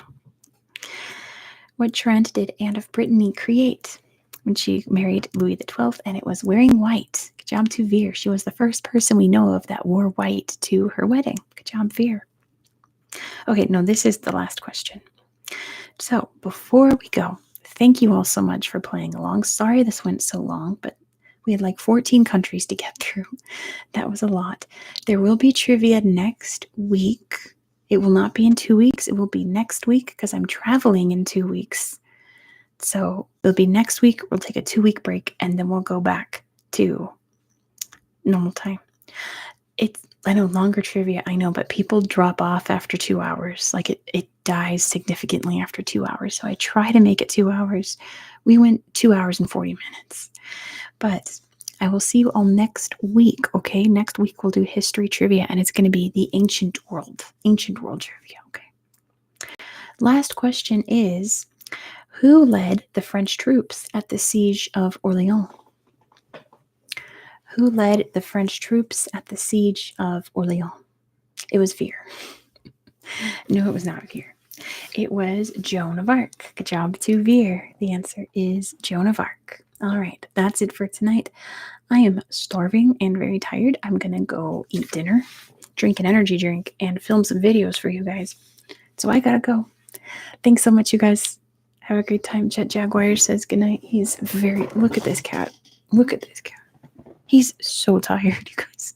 Speaker 1: What trend did Anne of Brittany create when she married Louis XII? And it was wearing white. Good job to Veer. She was the first person we know of that wore white to her wedding. Good job, Veer. Okay, no, this is the last question. So before we go, thank you all so much for playing along. Sorry this went so long, but we had like 14 countries to get through. That was a lot. There will be trivia next week. It will not be in 2 weeks. It will be next week because I'm traveling in 2 weeks. So it'll be next week. We'll take a 2-week break and then we'll go back to normal time. It's I know, longer trivia, I know, but people drop off after 2 hours. Like, it dies significantly after 2 hours, so I try to make it 2 hours. We went 2 hours and 40 minutes. But I will see you all next week, okay? Next week we'll do history trivia, and it's gonna be the ancient world trivia, okay? Last question is, who led the French troops at the siege of Orleans? Who led the French troops at the siege of Orleans? It was Vere. No, it was not Vere. It was Joan of Arc. Good job to Vere. The answer is Joan of Arc. All right, that's it for tonight. I am starving and very tired. I'm going to go eat dinner, drink an energy drink, and film some videos for you guys. So I got to go. Thanks so much, you guys. Have a great time. Jet Jaguar says goodnight. He's very. Look at this cat. Look at this cat. He's so tired, you guys.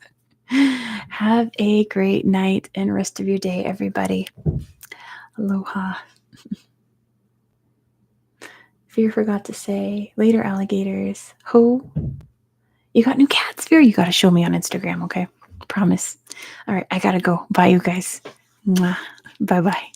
Speaker 1: Have a great night and rest of your day, everybody. Aloha. Fear forgot to say later, alligators. Ho. You got new cats, Fear? You got to show me on Instagram, okay? Promise. All right, I got to go. Bye, you guys. Bye bye.